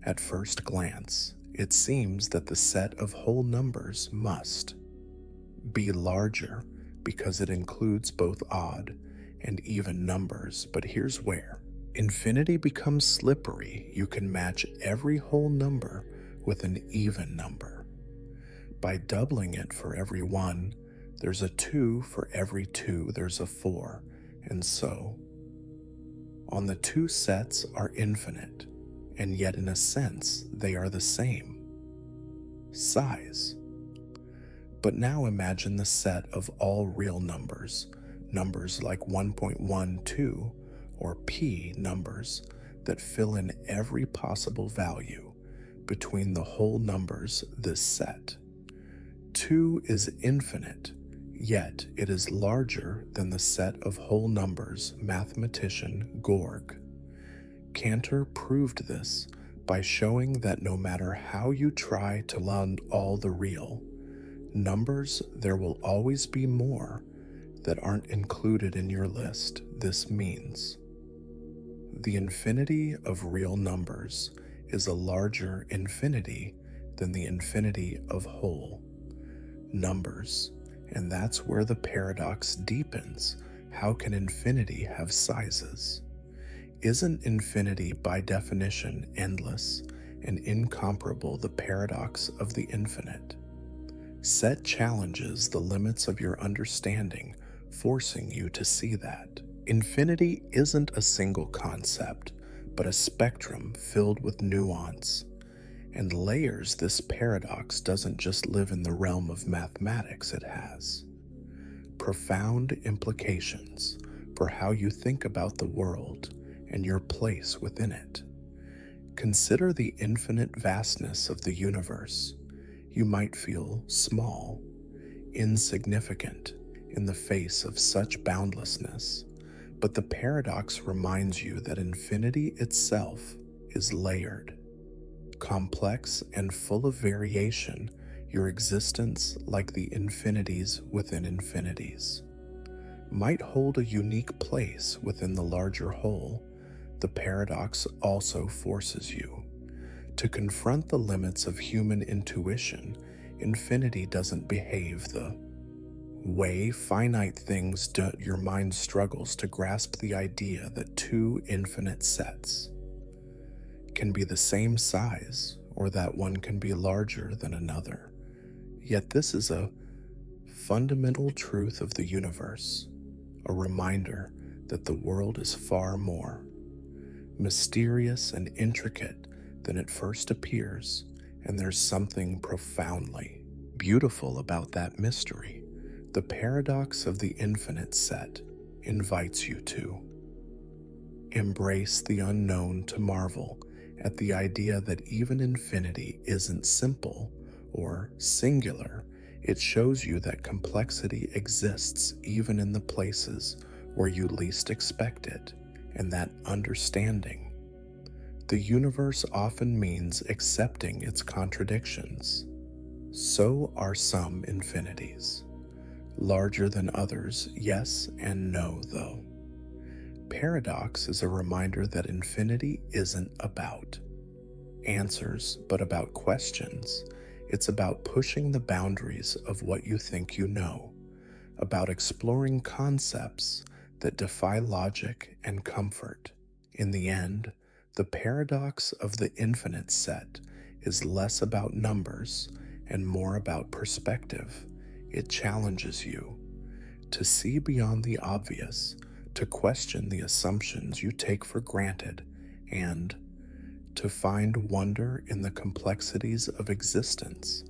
At first glance, it seems that the set of whole numbers must be larger because it includes both odd and even numbers. But here's where infinity becomes slippery. You can match every whole number with an even number. By doubling it for every 1, there's a 2, for every 2, there's a 4, and so on. The two sets are infinite, and yet in a sense they are the same size. But now imagine the set of all real numbers, numbers like 1.12 or p numbers that fill in every possible value between the whole numbers. This set 2 is infinite, yet it is larger than the set of whole numbers. Mathematician Georg Cantor proved this by showing that no matter how you try to land all the real numbers, there will always be more that aren't included in your list. This means the infinity of real numbers is a larger infinity than the infinity of whole numbers, and that's where the paradox deepens. How can infinity have sizes? Isn't infinity by definition endless and incomparable? The paradox of the infinite set challenges the limits of your understanding, forcing you to see that infinity isn't a single concept, but a spectrum filled with nuance and layers. This paradox doesn't just live in the realm of mathematics, it has profound implications for how you think about the world and your place within it. Consider the infinite vastness of the universe. You might feel small, insignificant in the face of such boundlessness, but the paradox reminds you that infinity itself is layered, complex, and full of variation. Your existence, like the infinities within infinities, might hold a unique place within the larger whole. The paradox also forces you to confront the limits of human intuition. Infinity doesn't behave the way finite things do. Your mind struggles to grasp the idea that two infinite sets can be the same size, or that one can be larger than another. Yet this is a fundamental truth of the universe, a reminder that the world is far more mysterious and intricate than it first appears, and there's something profoundly beautiful about that mystery. The paradox of the infinite set invites you to embrace the unknown, to marvel at the idea that even infinity isn't simple or singular. It shows you that complexity exists even in the places where you least expect it, and that understanding the universe often means accepting its contradictions. So are some infinities Larger than others, yes and no, though. Paradox is a reminder that infinity isn't about answers, but about questions. It's about pushing the boundaries of what you think you know, about exploring concepts that defy logic and comfort. In the end, the paradox of the infinite set is less about numbers and more about perspective. It challenges you to see beyond the obvious, to question the assumptions you take for granted, and to find wonder in the complexities of existence.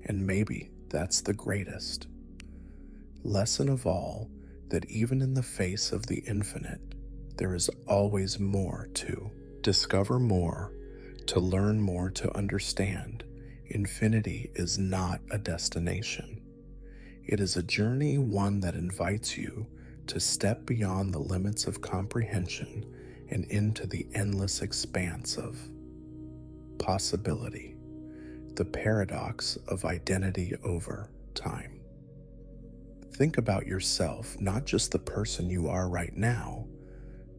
And maybe that's the greatest lesson of all, that even in the face of the infinite, there is always more to discover, more to learn, more to understand. Infinity is not a destination. It is a journey, one that invites you to step beyond the limits of comprehension and into the endless expanse of possibility. The paradox of identity over time. Think about yourself, not just the person you are right now,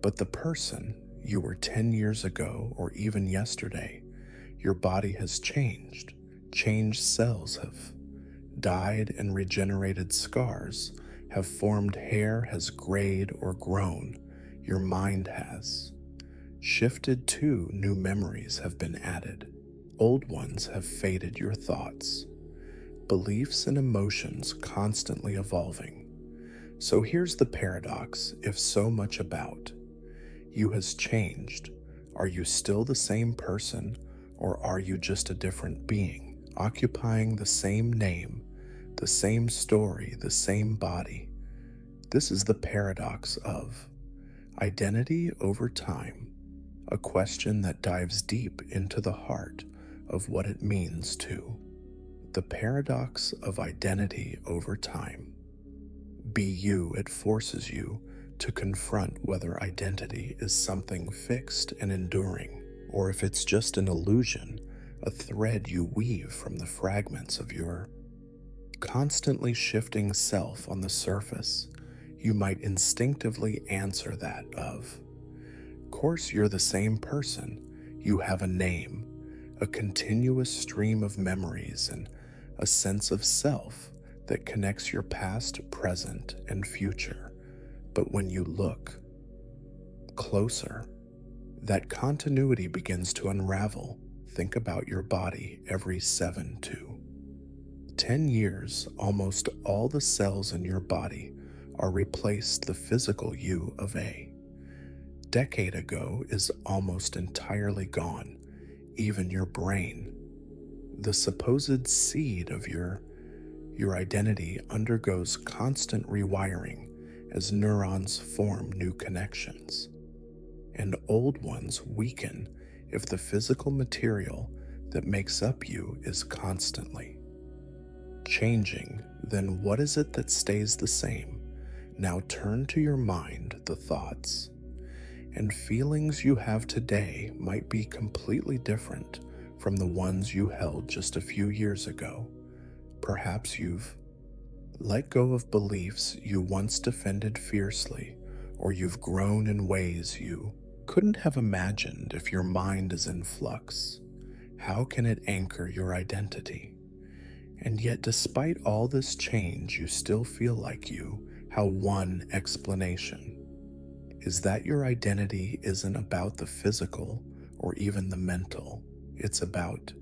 but the person you were 10 years ago or even yesterday. Your body has changed. Changed cells have died and regenerated, scars have formed, hair has grayed or grown. Your mind has shifted too, new memories have been added. Old ones have faded, your thoughts, beliefs and emotions constantly evolving. So here's the paradox: if so much about you has changed, are you still the same person, or are you just a different being, occupying the same name, the same story, the same body? This is the paradox of identity over time, a question that dives deep into the heart of what it means to the paradox of identity over time. Be you, it forces you to confront whether identity is something fixed and enduring, or if it's just an illusion, a thread you weave from the fragments of your constantly shifting self. On the surface, you might instinctively answer that of course you're the same person. You have a name, a continuous stream of memories, and a sense of self that connects your past, present, and future. But when you look closer, that continuity begins to unravel. Think about your body. Every 7 to 10 years, almost all the cells in your body are replaced. The physical you of a decade ago is almost entirely gone. Even your brain, the supposed seed of your identity, undergoes constant rewiring as neurons form new connections, and old ones weaken if the physical material that makes up you is constantly changing. Then what is it that stays the same? Now turn to your mind. The thoughts and feelings you have today might be completely different from the ones you held just a few years ago. Perhaps you've let go of beliefs you once defended fiercely, or you've grown in ways you couldn't have imagined. If your mind is in flux, how can it anchor your identity? And yet, despite all this change, you still feel like you. How? One explanation is that your identity isn't about the physical or even the mental. It's about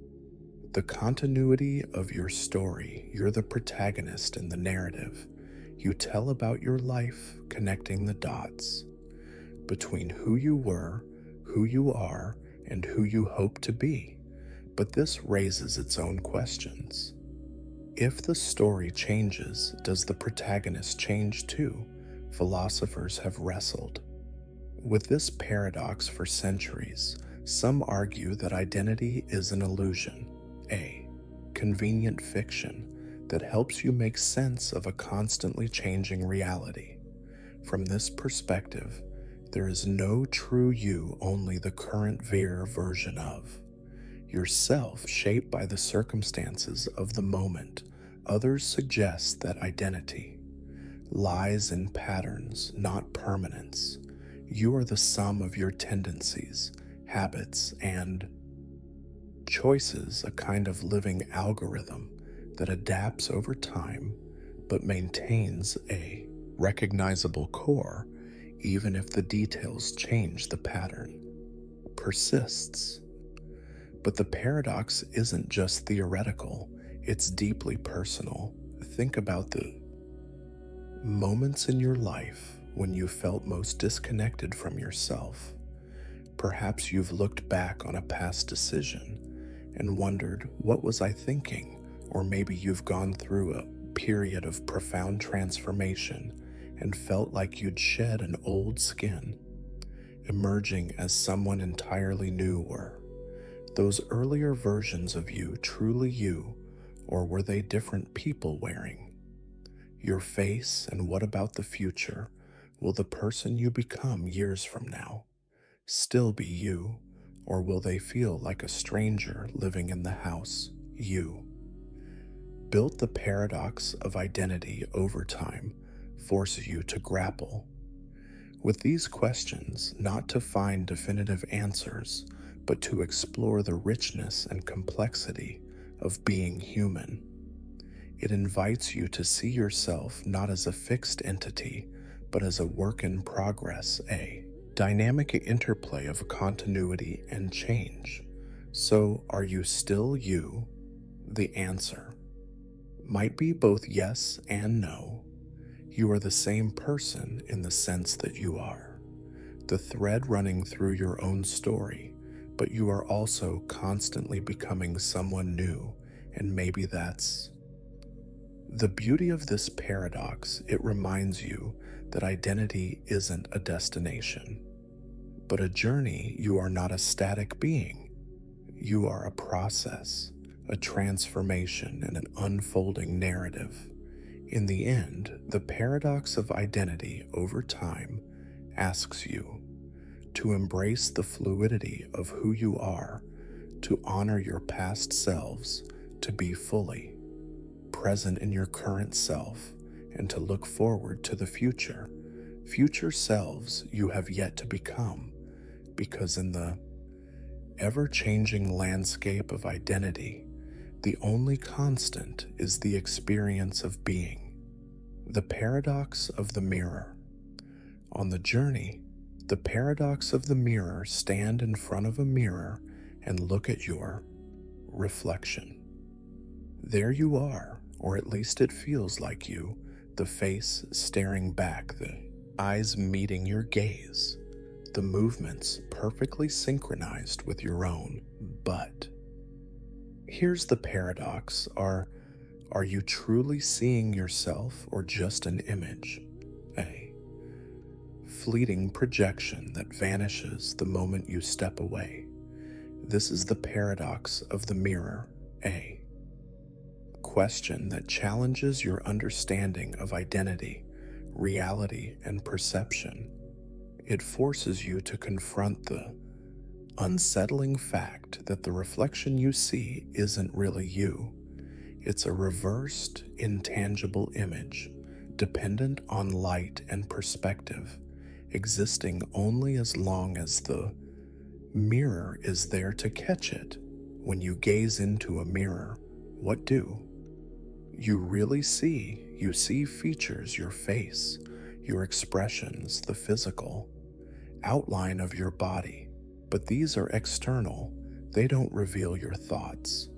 the continuity of your story. You're the protagonist in the narrative. You tell about your life, connecting the dots between who you were, who you are, and who you hope to be. But this raises its own questions. If the story changes, does the protagonist change too? Philosophers have wrestled with this paradox for centuries. Some argue that identity is an illusion, a convenient fiction that helps you make sense of a constantly changing reality. From this perspective, there is no true you, only the current version of yourself, shaped by the circumstances of the moment. Others suggest that identity lies in patterns, not permanence. You are the sum of your tendencies, habits, and choices, a kind of living algorithm that adapts over time but maintains a recognizable core even if the details change. The pattern persists. But the paradox isn't just theoretical, it's deeply personal. Think about the moments in your life when you felt most disconnected from yourself. Perhaps you've looked back on a past decision and wondered, what was I thinking? Or maybe you've gone through a period of profound transformation and felt like you'd shed an old skin, emerging as someone entirely new. Were those earlier versions of you truly you, or were they different people wearing your face? And what about the future? Will the person you become years from now still be you, or will they feel like a stranger living in the house you built? The paradox of identity over time forces you to grapple with these questions, not to find definitive answers, but to explore the richness and complexity of being human. It invites you to see yourself not as a fixed entity, but as a work in progress, a dynamic interplay of continuity and change. So, are you still you? The answer might be both yes and no. You are the same person in the sense that you are the thread running through your own story, but you are also constantly becoming someone new, and maybe that's the beauty of this paradox. It reminds you that identity isn't a destination, but a journey. You are not a static being. You are a process, a transformation, and an unfolding narrative. In the end, the paradox of identity over time asks you to embrace the fluidity of who you are, to honor your past selves, to be fully present in your current self, and to look forward to the future selves you have yet to become. Because in the ever-changing landscape of identity, the only constant is the experience of being. The paradox of the mirror. On the journey, the paradox of the mirror. Stand in front of a mirror and look at your reflection. There you are, or at least it feels like you, the face staring back, the eyes meeting your gaze, the movements perfectly synchronized with your own. But here's the paradox. Are you truly seeing yourself, or just an image? A fleeting projection that vanishes the moment you step away. This is the paradox of the mirror. A question that challenges your understanding of identity, reality, and perception. It forces you to confront the unsettling fact that the reflection you see isn't really you. It's a reversed, intangible image, dependent on light and perspective, existing only as long as the mirror is there to catch it. When you gaze into a mirror, what do you really see? You see features, your face, your expressions, the physical outline of your body. But these are external. They don't reveal your thoughts,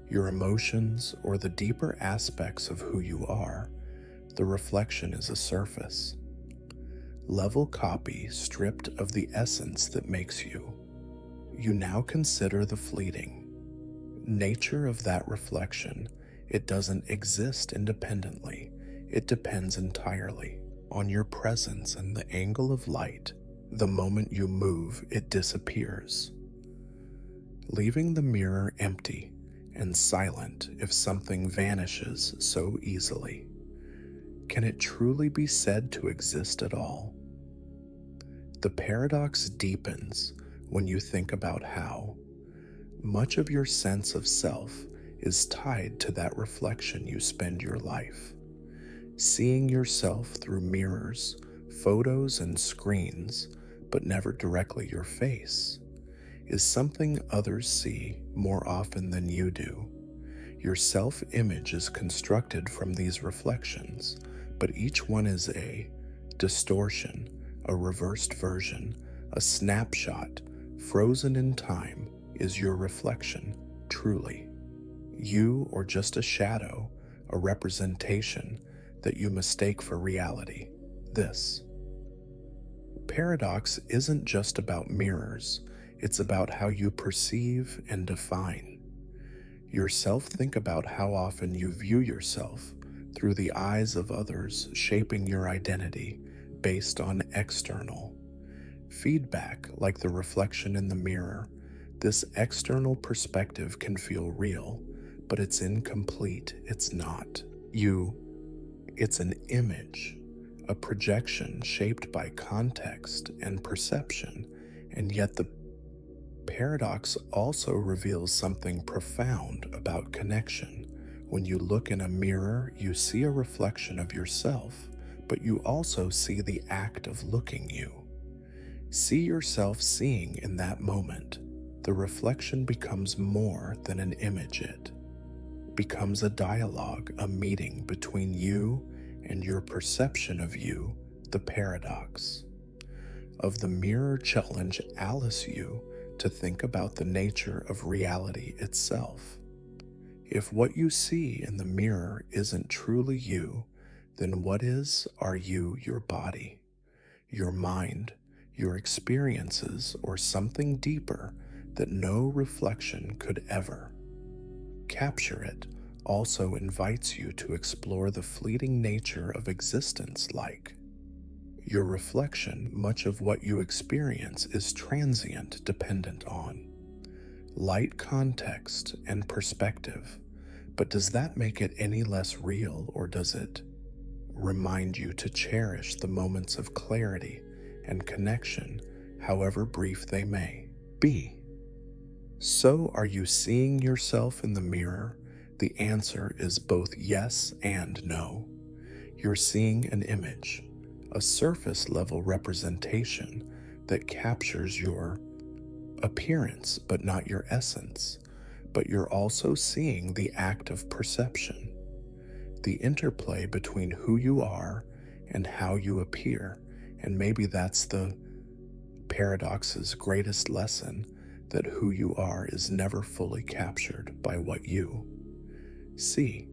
your emotions, or the deeper aspects of who you are. The reflection is a surface level copy, stripped of the essence that makes you. You now consider the fleeting nature of that reflection. It doesn't exist independently. It depends entirely on your presence and the angle of light. The moment you move, it disappears, leaving the mirror empty and silent. If something vanishes so easily, can it truly be said to exist at all? The paradox deepens when you think about how much of your sense of self is tied to that reflection you spend your life. Seeing yourself through mirrors, photos, and screens, but never directly your face, is something others see more often than you do. Your self-image is constructed from these reflections, but each one is a distortion, a reversed version, a snapshot, frozen in time. Is your reflection truly you, or just a shadow, a representation that you mistake for reality? This paradox isn't just about mirrors, it's about how you perceive and define yourself. Think about how often you view yourself through the eyes of others, shaping your identity based on external feedback, like the reflection in the mirror. This external perspective can feel real, but it's incomplete. It's not you, it's an image, a projection shaped by context and perception. And yet, the paradox also reveals something profound about connection. When you look in a mirror, you see a reflection of yourself, but you also see the act of looking you. See yourself seeing in that moment. The reflection becomes more than an image, it becomes a dialogue, a meeting between you and your perception of you. The paradox of the mirror challenge Alice you to think about the nature of reality itself. If what you see in the mirror isn't truly you, then what is? Are you your body, your mind, your experiences, or something deeper that no reflection could ever capture? It also invites you to explore the fleeting nature of existence. Like your reflection, much of what you experience is transient, dependent on light, context, and perspective. But does that make it any less real, or does it remind you to cherish the moments of clarity and connection, however brief they may be? So, are you seeing yourself in the mirror? The answer is both yes and no. You're seeing an image, a surface level representation that captures your appearance but not your essence. But you're also seeing the act of perception, the interplay between who you are and how you appear. And maybe that's the paradox's greatest lesson, that who you are is never fully captured by what you see.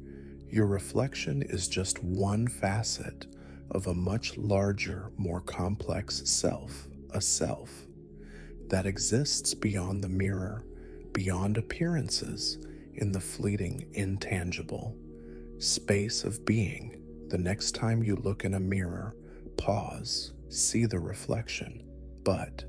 Your reflection is just one facet of a much larger, more complex self, a self that exists beyond the mirror, beyond appearances, in the fleeting, intangible space of being. The next time you look in a mirror, pause, see the reflection, but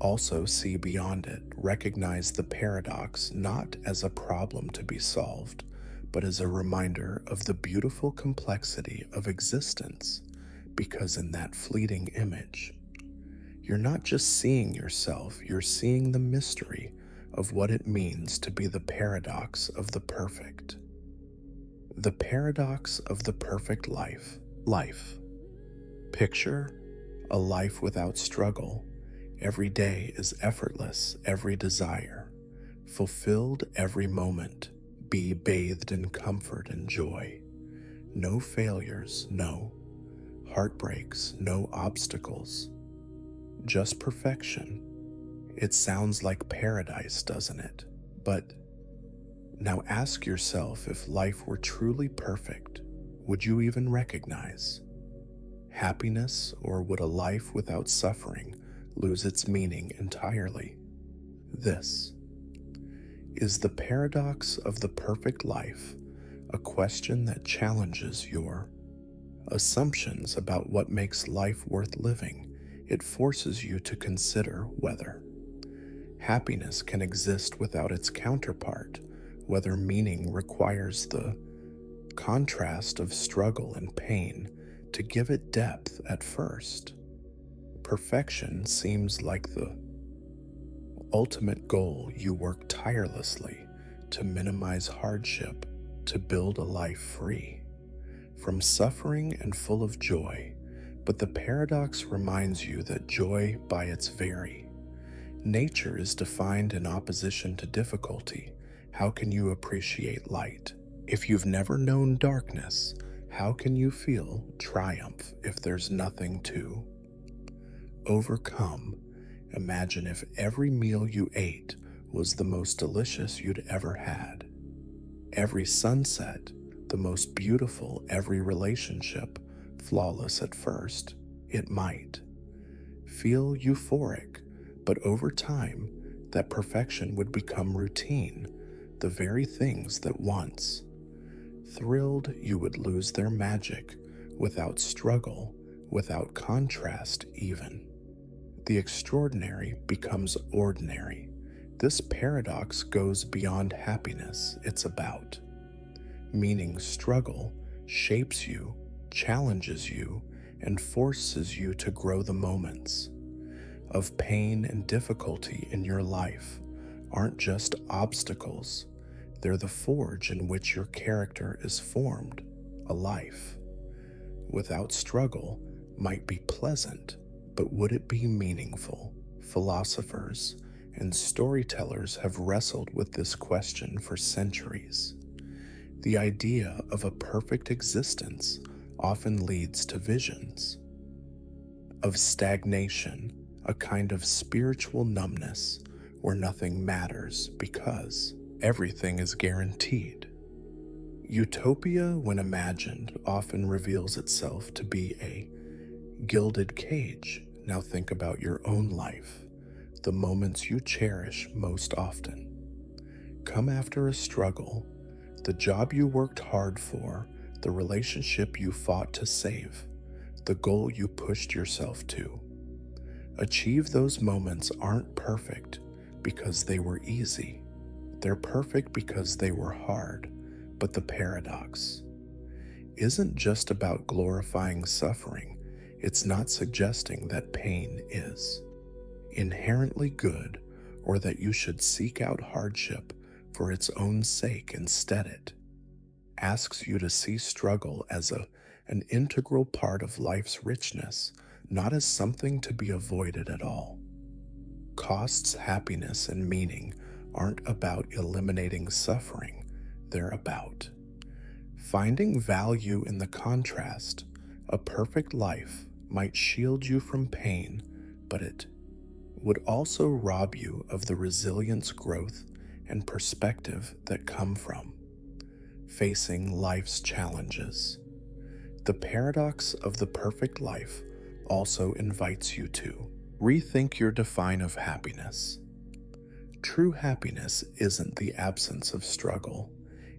also see beyond it. Recognize the paradox not as a problem to be solved, but as a reminder of the beautiful complexity of existence, because in that fleeting image, you're not just seeing yourself, you're seeing the mystery of what it means to be the paradox of the perfect. The paradox of the perfect life. Life. Picture a life without struggle. Every day is effortless, every desire fulfilled, every moment be bathed in comfort and joy. No failures, no heartbreaks, no obstacles, just perfection. It sounds like paradise, doesn't it? But now ask yourself, if life were truly perfect, would you even recognize happiness, or would a life without suffering lose its meaning entirely? This is the paradox of the perfect life, a question that challenges your assumptions about what makes life worth living. It forces you to consider whether happiness can exist without its counterpart, whether meaning requires the contrast of struggle and pain to give it depth at first. Perfection seems like the ultimate goal. You work tirelessly to minimize hardship, to build a life free from suffering and full of joy, but the paradox reminds you that joy, by its very nature, is defined in opposition to difficulty. How can you appreciate light? If you've never known darkness, how can you feel triumph if there's nothing to overcome? Imagine if every meal you ate was the most delicious you'd ever had. Every sunset, the most beautiful, every relationship, flawless at first. It might feel euphoric, but over time, that perfection would become routine. The very things that once thrilled you would lose their magic without struggle, without contrast even. The extraordinary becomes ordinary. This paradox goes beyond happiness. It's about meaning. Struggle shapes you, challenges you, and forces you to grow. The moments of pain and difficulty in your life aren't just obstacles, they're the forge in which your character is formed. A life without struggle might be pleasant, but would it be meaningful? Philosophers and storytellers have wrestled with this question for centuries. The idea of a perfect existence often leads to visions of stagnation, a kind of spiritual numbness where nothing matters because everything is guaranteed. Utopia, when imagined, often reveals itself to be a gilded cage. Now think about your own life, the moments you cherish most often. Come after a struggle, the job you worked hard for, the relationship you fought to save, the goal you pushed yourself to achieve. Those moments aren't perfect because they were easy. They're perfect because they were hard. But the paradox isn't just about glorifying suffering. It's not suggesting that pain is inherently good or that you should seek out hardship for its own sake. Instead, it asks you to see struggle as an integral part of life's richness, not as something to be avoided at all. Costs, happiness, and meaning aren't about eliminating suffering. They're about finding value in the contrast. A perfect life might shield you from pain, but it would also rob you of the resilience, growth, and perspective that come from facing life's challenges. The paradox of the perfect life also invites you to rethink your definition of happiness. True happiness isn't the absence of struggle.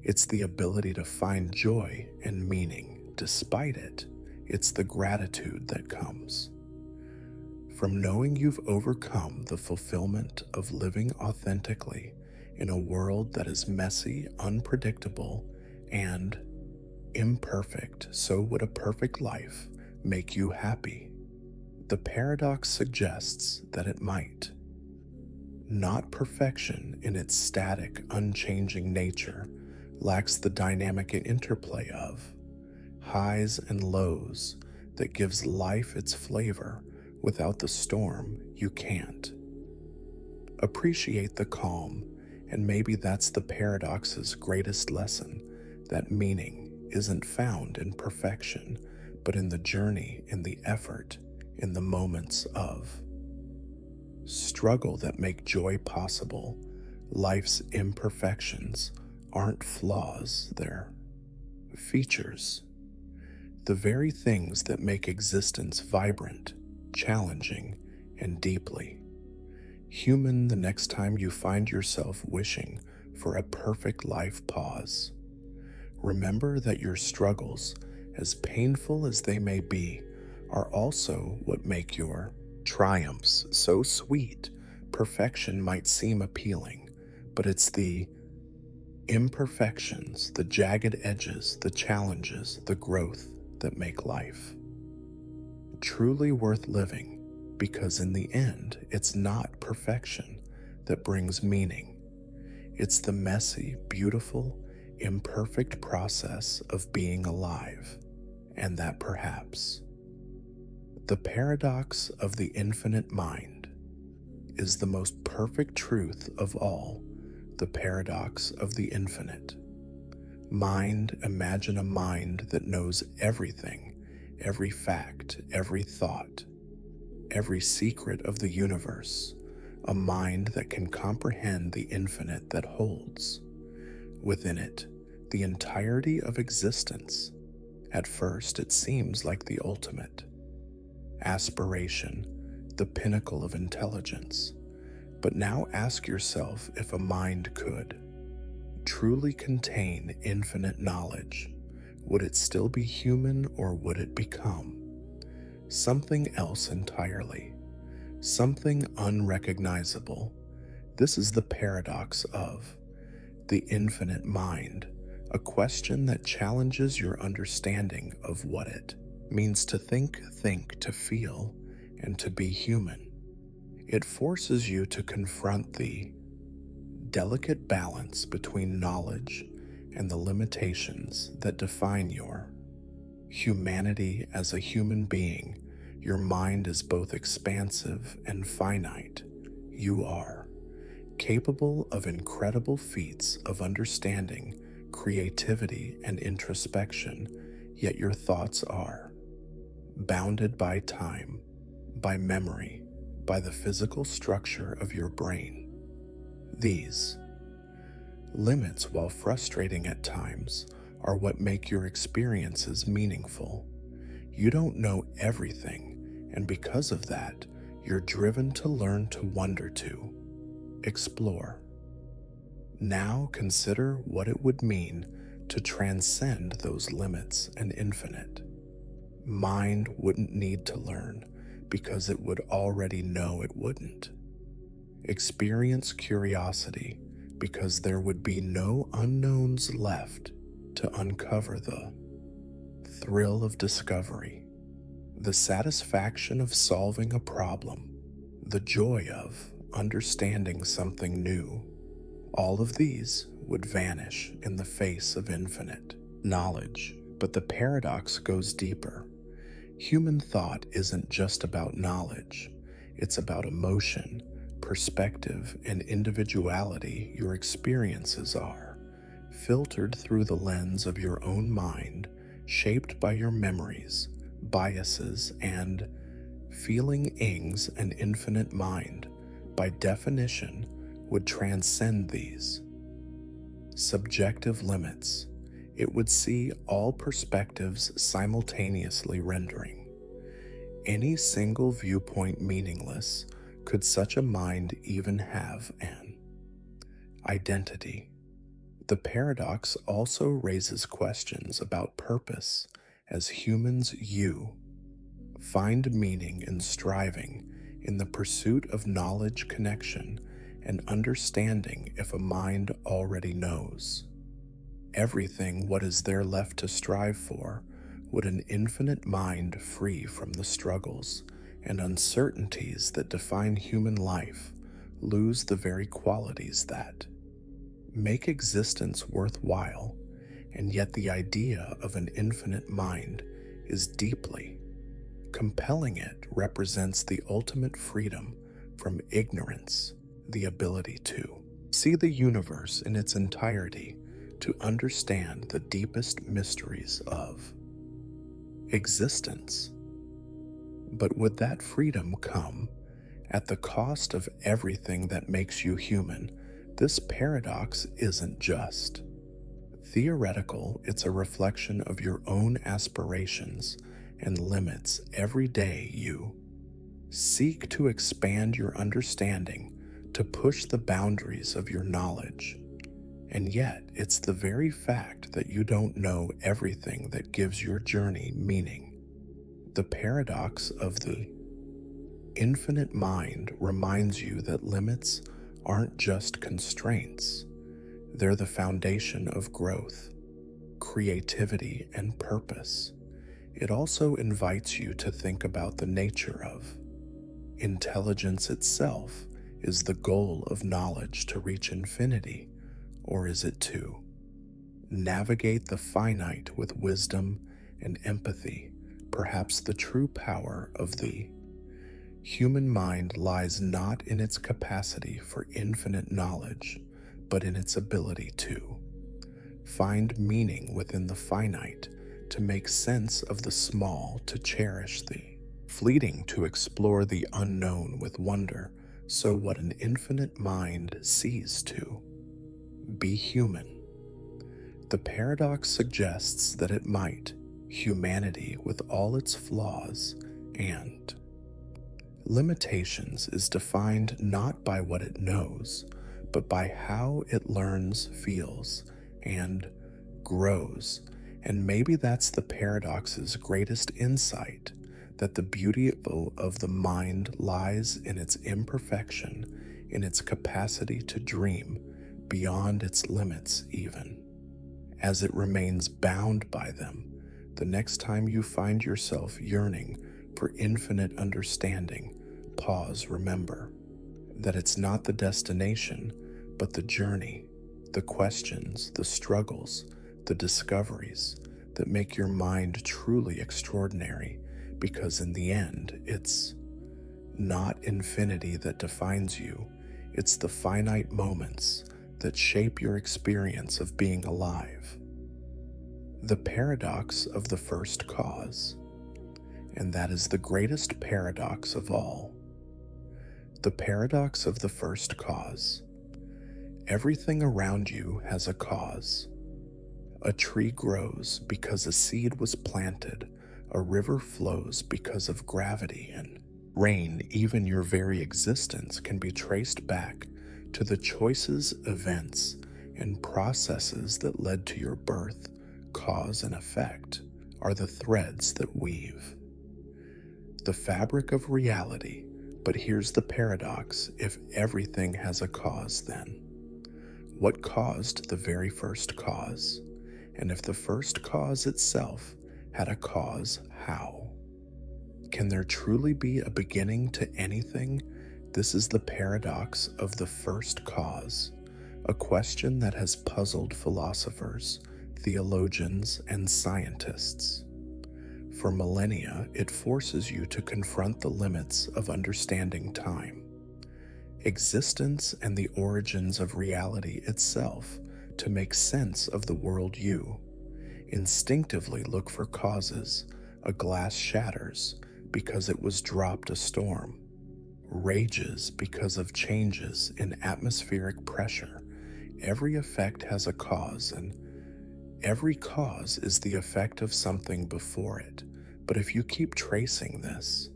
It's the ability to find joy and meaning despite it. It's the gratitude that comes from knowing you've overcome, the fulfillment of living authentically in a world that is messy, unpredictable, and imperfect. So would a perfect life make you happy? The paradox suggests that it might. Not. Perfection in its static, unchanging nature lacks the dynamic interplay of highs and lows that gives life its flavor. Without the storm, you can't appreciate the calm, and maybe that's the paradox's greatest lesson, that meaning isn't found in perfection, but in the journey, in the effort, in the moments of struggle that make joy possible. Life's imperfections aren't flaws, they're features. The very things that make existence vibrant, challenging, and deeply human. The next time you find yourself wishing for a perfect life, pause. Remember that your struggles, as painful as they may be, are also what make your triumphs so sweet. Perfection might seem appealing, but it's the imperfections, the jagged edges, the challenges, the growth that make life truly worth living, because in the end, it's not perfection that brings meaning. It's the messy, beautiful, imperfect process of being alive. and that perhaps the paradox of the infinite mind is the most perfect truth of all, the paradox of the infinite. Mind, imagine a mind that knows everything, every fact, every thought, every secret of the universe, a mind that can comprehend the infinite that holds within it the entirety of existence. At first, it seems like the ultimate aspiration, the pinnacle of intelligence. But now ask yourself, if a mind could truly contain infinite knowledge, would it still be human, or would it become something else entirely, something unrecognizable? This is the paradox of the infinite mind, a question that challenges your understanding of what it means to think, to feel, and to be human. It forces you to confront the delicate balance between knowledge and the limitations that define your humanity. As a human being, your mind is both expansive and finite. You are capable of incredible feats of understanding, creativity, and introspection, yet your thoughts are bounded by time, by memory, by the physical structure of your brain. These limits, while frustrating at times, are what make your experiences meaningful. You don't know everything, and because of that, you're driven to learn, to wonder, to explore. Now consider what it would mean to transcend those limits and infinite. Mind wouldn't need to learn because it would already know it wouldn't. Experience curiosity because there would be no unknowns left to uncover. The thrill of discovery, the satisfaction of solving a problem, the joy of understanding something new, all of these would vanish in the face of infinite knowledge. But the paradox goes deeper. Human thought isn't just about knowledge, it's about emotion, perspective, and individuality. Your experiences are filtered through the lens of your own mind, shaped by your memories, biases, and feelings. An infinite mind, by definition, would transcend these subjective limits. It would see all perspectives simultaneously, rendering any single viewpoint meaningless. Could such a mind even have an identity? The paradox also raises questions about purpose. As humans, you find meaning in striving, in the pursuit of knowledge, connection, and understanding. If a mind already knows everything, what is there left to strive for? Would an infinite mind, free from the struggles and uncertainties that define human life, lose the very qualities that make existence worthwhile? And yet the idea of an infinite mind is deeply compelling. It represents the ultimate freedom from ignorance, the ability to see the universe in its entirety, to understand the deepest mysteries of existence. But would that freedom come at the cost of everything that makes you human? This paradox isn't just theoretical, it's a reflection of your own aspirations and limits. Every day you seek to expand your understanding, to push the boundaries of your knowledge. And yet, it's the very fact that you don't know everything that gives your journey meaning. The paradox of the infinite mind reminds you that limits aren't just constraints, they're the foundation of growth, creativity, and purpose. It also invites you to think about the nature of intelligence itself. Is the goal of knowledge to reach infinity, or is it to navigate the finite with wisdom and empathy, perhaps the true power of the human mind lies not in its capacity for infinite knowledge, but in its ability to find meaning within the finite, to make sense of the small, to cherish the fleeting, to explore the unknown with wonder. So what an infinite mind sees to be human. The paradox suggests that it might, humanity with all its flaws and limitations, is defined not by what it knows, but by how it learns, feels, and grows. And maybe that's the paradox's greatest insight, that the beauty of the mind lies in its imperfection, in its capacity to dream beyond its limits, even as it remains bound by them. The next time you find yourself yearning for infinite understanding, pause, remember that it's not the destination, but the journey, the questions, the struggles, the discoveries that make your mind truly extraordinary, because in the end, it's not infinity that defines you, it's the finite moments that shape your experience of being alive. The paradox of the first cause, and that is the greatest paradox of all. The paradox of the first cause. Everything around you has a cause. A tree grows because a seed was planted. A river flows because of gravity and rain. Even your very existence can be traced back to the choices, events, and processes that led to your birth. Cause and effect are the threads that weave the fabric of reality. But here's the paradox: if everything has a cause, then what caused the very first cause? And if the first cause itself had a cause, how? Can there truly be a beginning to anything? This is the paradox of the first cause, a question that has puzzled philosophers, theologians, and scientists. For millennia, it forces you to confront the limits of understanding time, existence, and the origins of reality itself, to make sense of the world you instinctively look for causes. A glass shatters because it was dropped a storm, rages because of changes in atmospheric pressure. Every effect has a cause, and every cause is the effect of something before it. But if you keep tracing this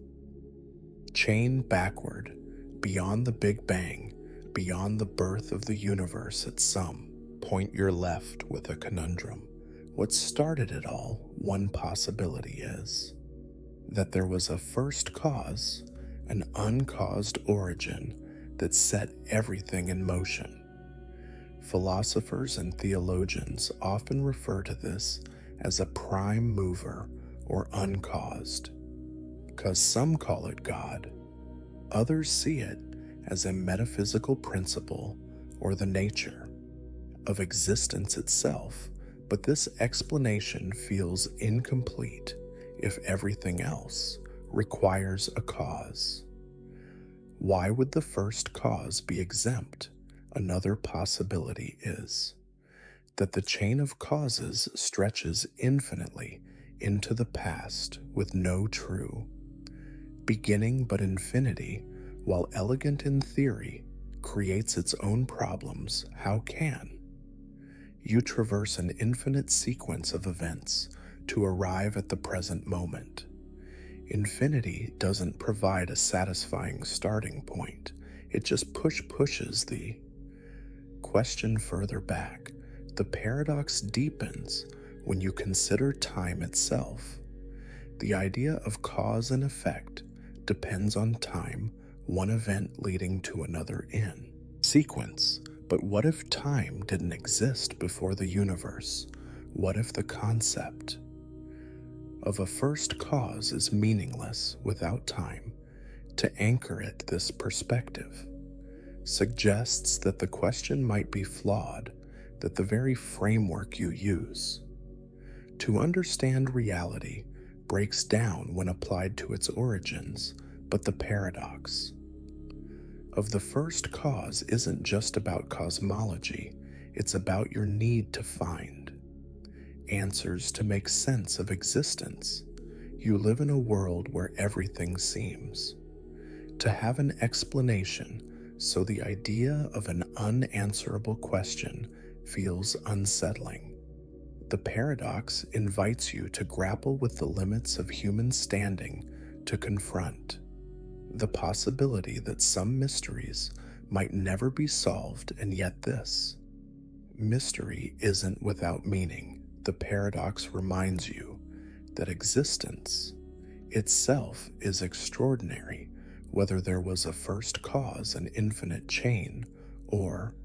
chain backward, beyond the Big Bang, beyond the birth of the universe, at some point you're left with a conundrum. What started it all? One possibility is that there was a first cause, an uncaused origin that set everything in motion. Philosophers and theologians often refer to this as a prime mover or uncaused, because some call it God. Others see it as a metaphysical principle or the nature of existence itself. But this explanation feels incomplete if everything else requires a cause. Why would the first cause be exempt? Another possibility is that the chain of causes stretches infinitely into the past with no true beginning, but infinity, while elegant in theory, creates its own problems. How can you traverse an infinite sequence of events to arrive at the present moment? Infinity doesn't provide a satisfying starting point. It just pushes the question further back. The paradox deepens when you consider time itself. The idea of cause and effect depends on time, one event leading to another in sequence. But what if time didn't exist before the universe? What if the concept of a first cause is meaningless without time? To anchor it, this perspective suggests that the question might be flawed, that the very framework you use To understand reality breaks down when applied to its origins, but the paradox of the first cause isn't just about cosmology, it's about your need to find answers to make sense of existence. You live in a world where everything seems to have an explanation, so the idea of an unanswerable question feels unsettling. The paradox invites you to grapple with the limits of human standing, to confront the possibility that some mysteries might never be solved, and yet this mystery isn't without meaning. The paradox reminds you that existence itself is extraordinary, whether there was a first cause, an infinite chain, or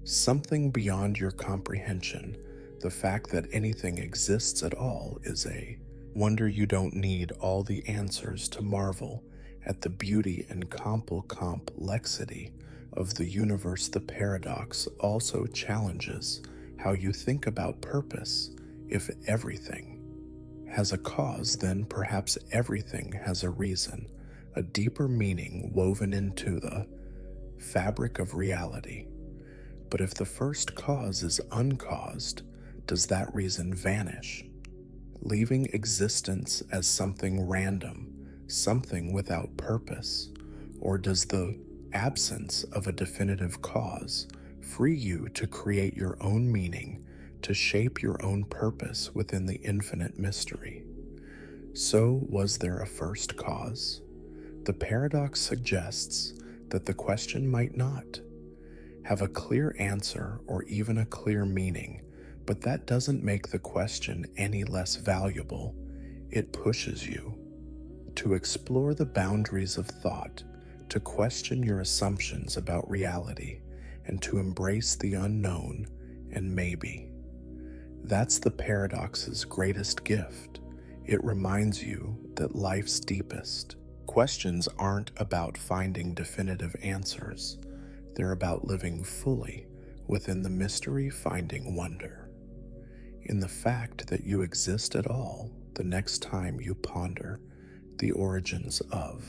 something beyond your comprehension. The fact that anything exists at all is a wonder. You don't need all the answers to marvel at the beauty and complexity of the universe. The paradox also challenges how you think about purpose. If everything has a cause, then perhaps everything has a reason, a deeper meaning woven into the fabric of reality. But if the first cause is uncaused, does that reason vanish, leaving existence as something random, something without purpose? Or does the absence of a definitive cause free you to create your own meaning, to shape your own purpose within the infinite mystery? So, was there a first cause? The paradox suggests that the question might not have a clear answer or even a clear meaning, but that doesn't make the question any less valuable. It pushes you to explore the boundaries of thought, to question your assumptions about reality, and to embrace the unknown. And maybe that's the paradox's greatest gift. It reminds you that life's deepest questions aren't about finding definitive answers. They're about living fully within the mystery, finding wonder in the fact that you exist at all. The next time you ponder the origins of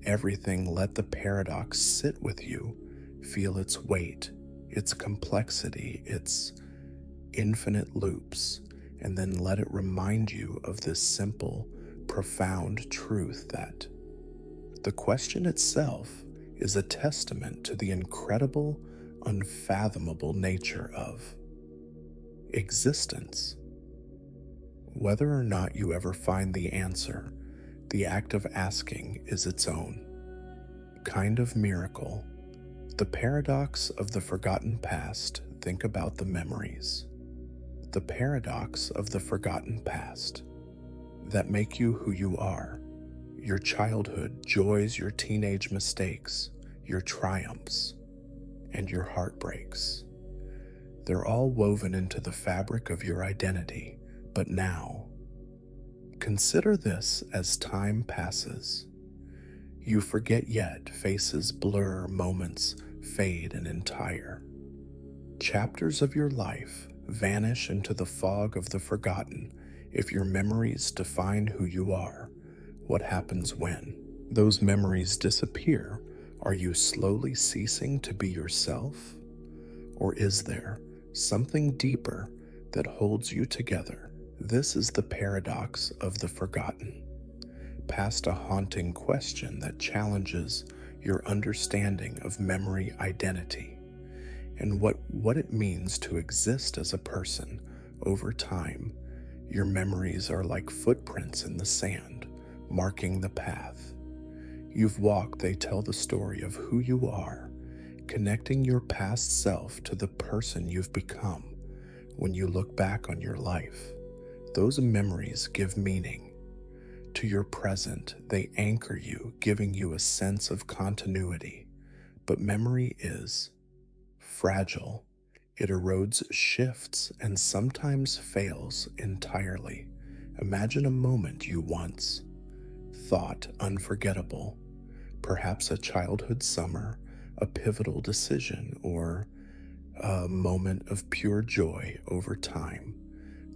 everything, let the paradox sit with you. Feel its weight, its complexity, its infinite loops, and then let it remind you of this simple, profound truth that the question itself is a testament to the incredible, unfathomable nature of existence. Whether or not you ever find the answer, the act of asking is its own kind of miracle. The paradox of the forgotten past. Think about the memories. The paradox of the forgotten past that make you who you are. Your childhood joys, your teenage mistakes, your triumphs, and your heartbreaks. They're all woven into the fabric of your identity. But now, consider this: as time passes, you forget, yet faces blur, moments fade, and entire chapters of your life vanish into the fog of the forgotten. If your memories define who you are, what happens when those memories disappear? Are you slowly ceasing to be yourself? Or is there something deeper that holds you together? This is the paradox of the forgotten past, a haunting question that challenges your understanding of memory, identity, and what it means to exist as a person. Over time, your memories are like footprints in the sand, marking the path you've walked. They tell the story of who you are, connecting your past self to the person you've become. When you look back on your life, those memories give meaning to your present. They anchor you, giving you a sense of continuity. But memory is fragile. It erodes, shifts, and sometimes fails entirely. Imagine a moment you once thought unforgettable, perhaps a childhood summer, a pivotal decision, or a moment of pure joy. Over time,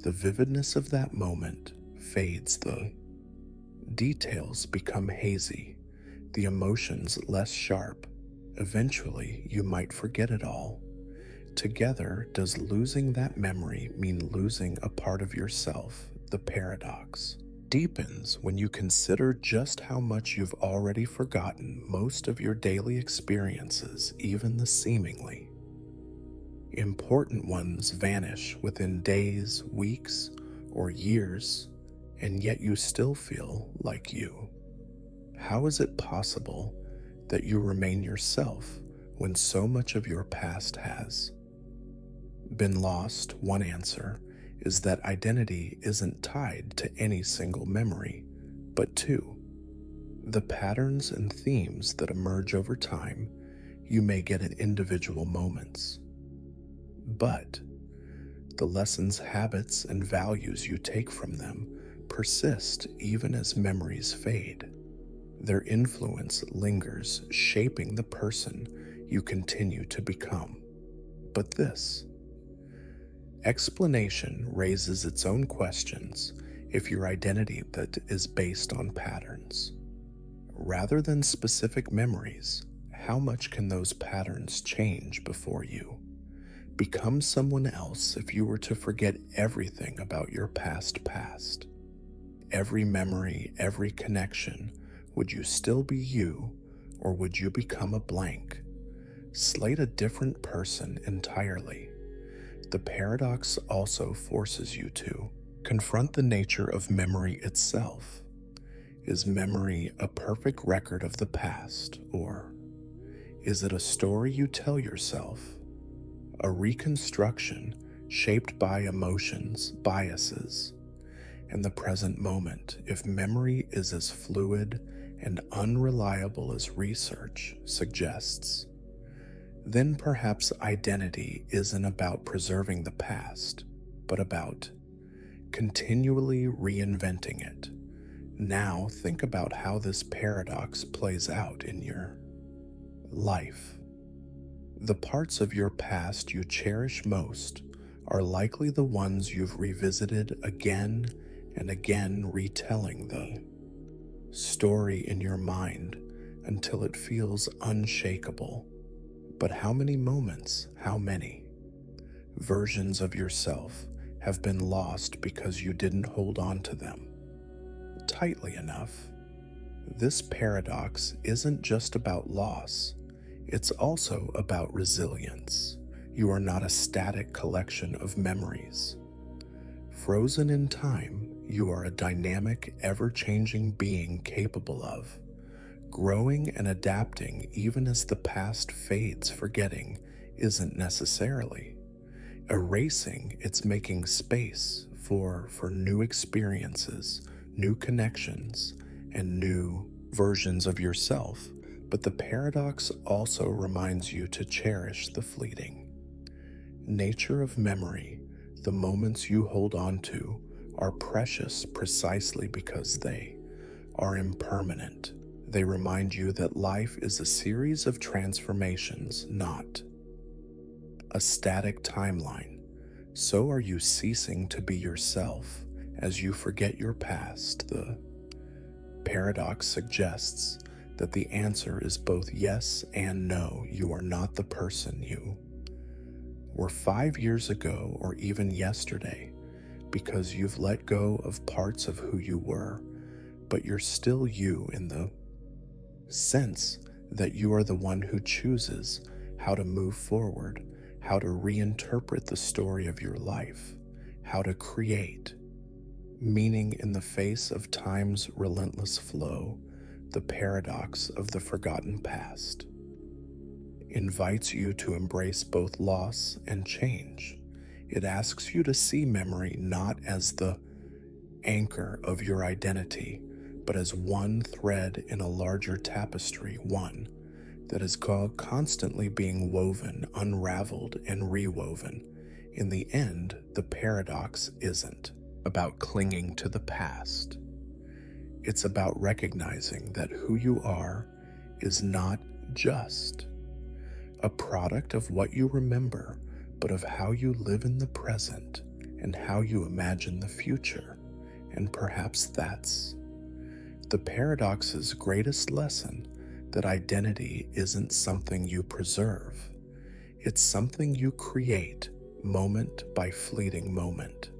The vividness of that moment fades, the details become hazy, the emotions less sharp. Eventually, you might forget it all. Together, does losing that memory mean losing a part of yourself? The paradox deepens when you consider just how much you've already forgotten most of your daily experiences, even the seemingly important ones vanish within days, weeks, or years, and yet you still feel like you. How is it possible that you remain yourself when so much of your past has been lost? One answer is that identity isn't tied to any single memory, but to the patterns and themes that emerge over time. You may get at individual moments, but the lessons, habits, and values you take from them persist even as memories fade. Their influence lingers, shaping the person you continue to become. But this explanation raises its own questions. If your identity that is based on patterns rather than specific memories, how much can those patterns change before you become someone else? If you were to forget everything about your past, every memory, every connection, would you still be you, or would you become a blank slate, a different person entirely? The paradox also forces you to confront the nature of memory itself. Is memory a perfect record of the past, or is it a story you tell yourself? A reconstruction shaped by emotions, biases, and the present moment? If memory is as fluid and unreliable as research suggests, then perhaps identity isn't about preserving the past, but about continually reinventing it. Now think about how this paradox plays out in your life. The parts of your past you cherish most are likely the ones you've revisited again and again, retelling the story in your mind until it feels unshakable. But how many moments, how many versions of yourself have been lost because you didn't hold on to them tightly enough? This paradox isn't just about loss, it's also about resilience. You are not a static collection of memories frozen in time. You are a dynamic, ever-changing being capable of growing and adapting even as the past fades. Forgetting isn't necessarily erasing, it's making space for new experiences, new connections, and new versions of yourself. But the paradox also reminds you to cherish the fleeting nature of memory. The moments you hold on to are precious precisely because they are impermanent. They remind you that life is a series of transformations, not a static timeline. So are you ceasing to be yourself as you forget your past? The paradox suggests that the answer is both yes and no. You are not the person you were 5 years ago or even yesterday, because you've let go of parts of who you were, but you're still you in the sense that you are the one who chooses how to move forward, how to reinterpret the story of your life, how to create meaning in the face of time's relentless flow. The paradox of the forgotten past invites you to embrace both loss and change. It asks you to see memory not as the anchor of your identity, but as one thread in a larger tapestry, one that is constantly being woven, unraveled, and rewoven. In the end, the paradox isn't about clinging to the past. It's about recognizing that who you are is not just a product of what you remember, but of how you live in the present. and how you imagine the future, and perhaps that's the paradox's greatest lesson, that identity isn't something you preserve. It's something you create moment by fleeting moment.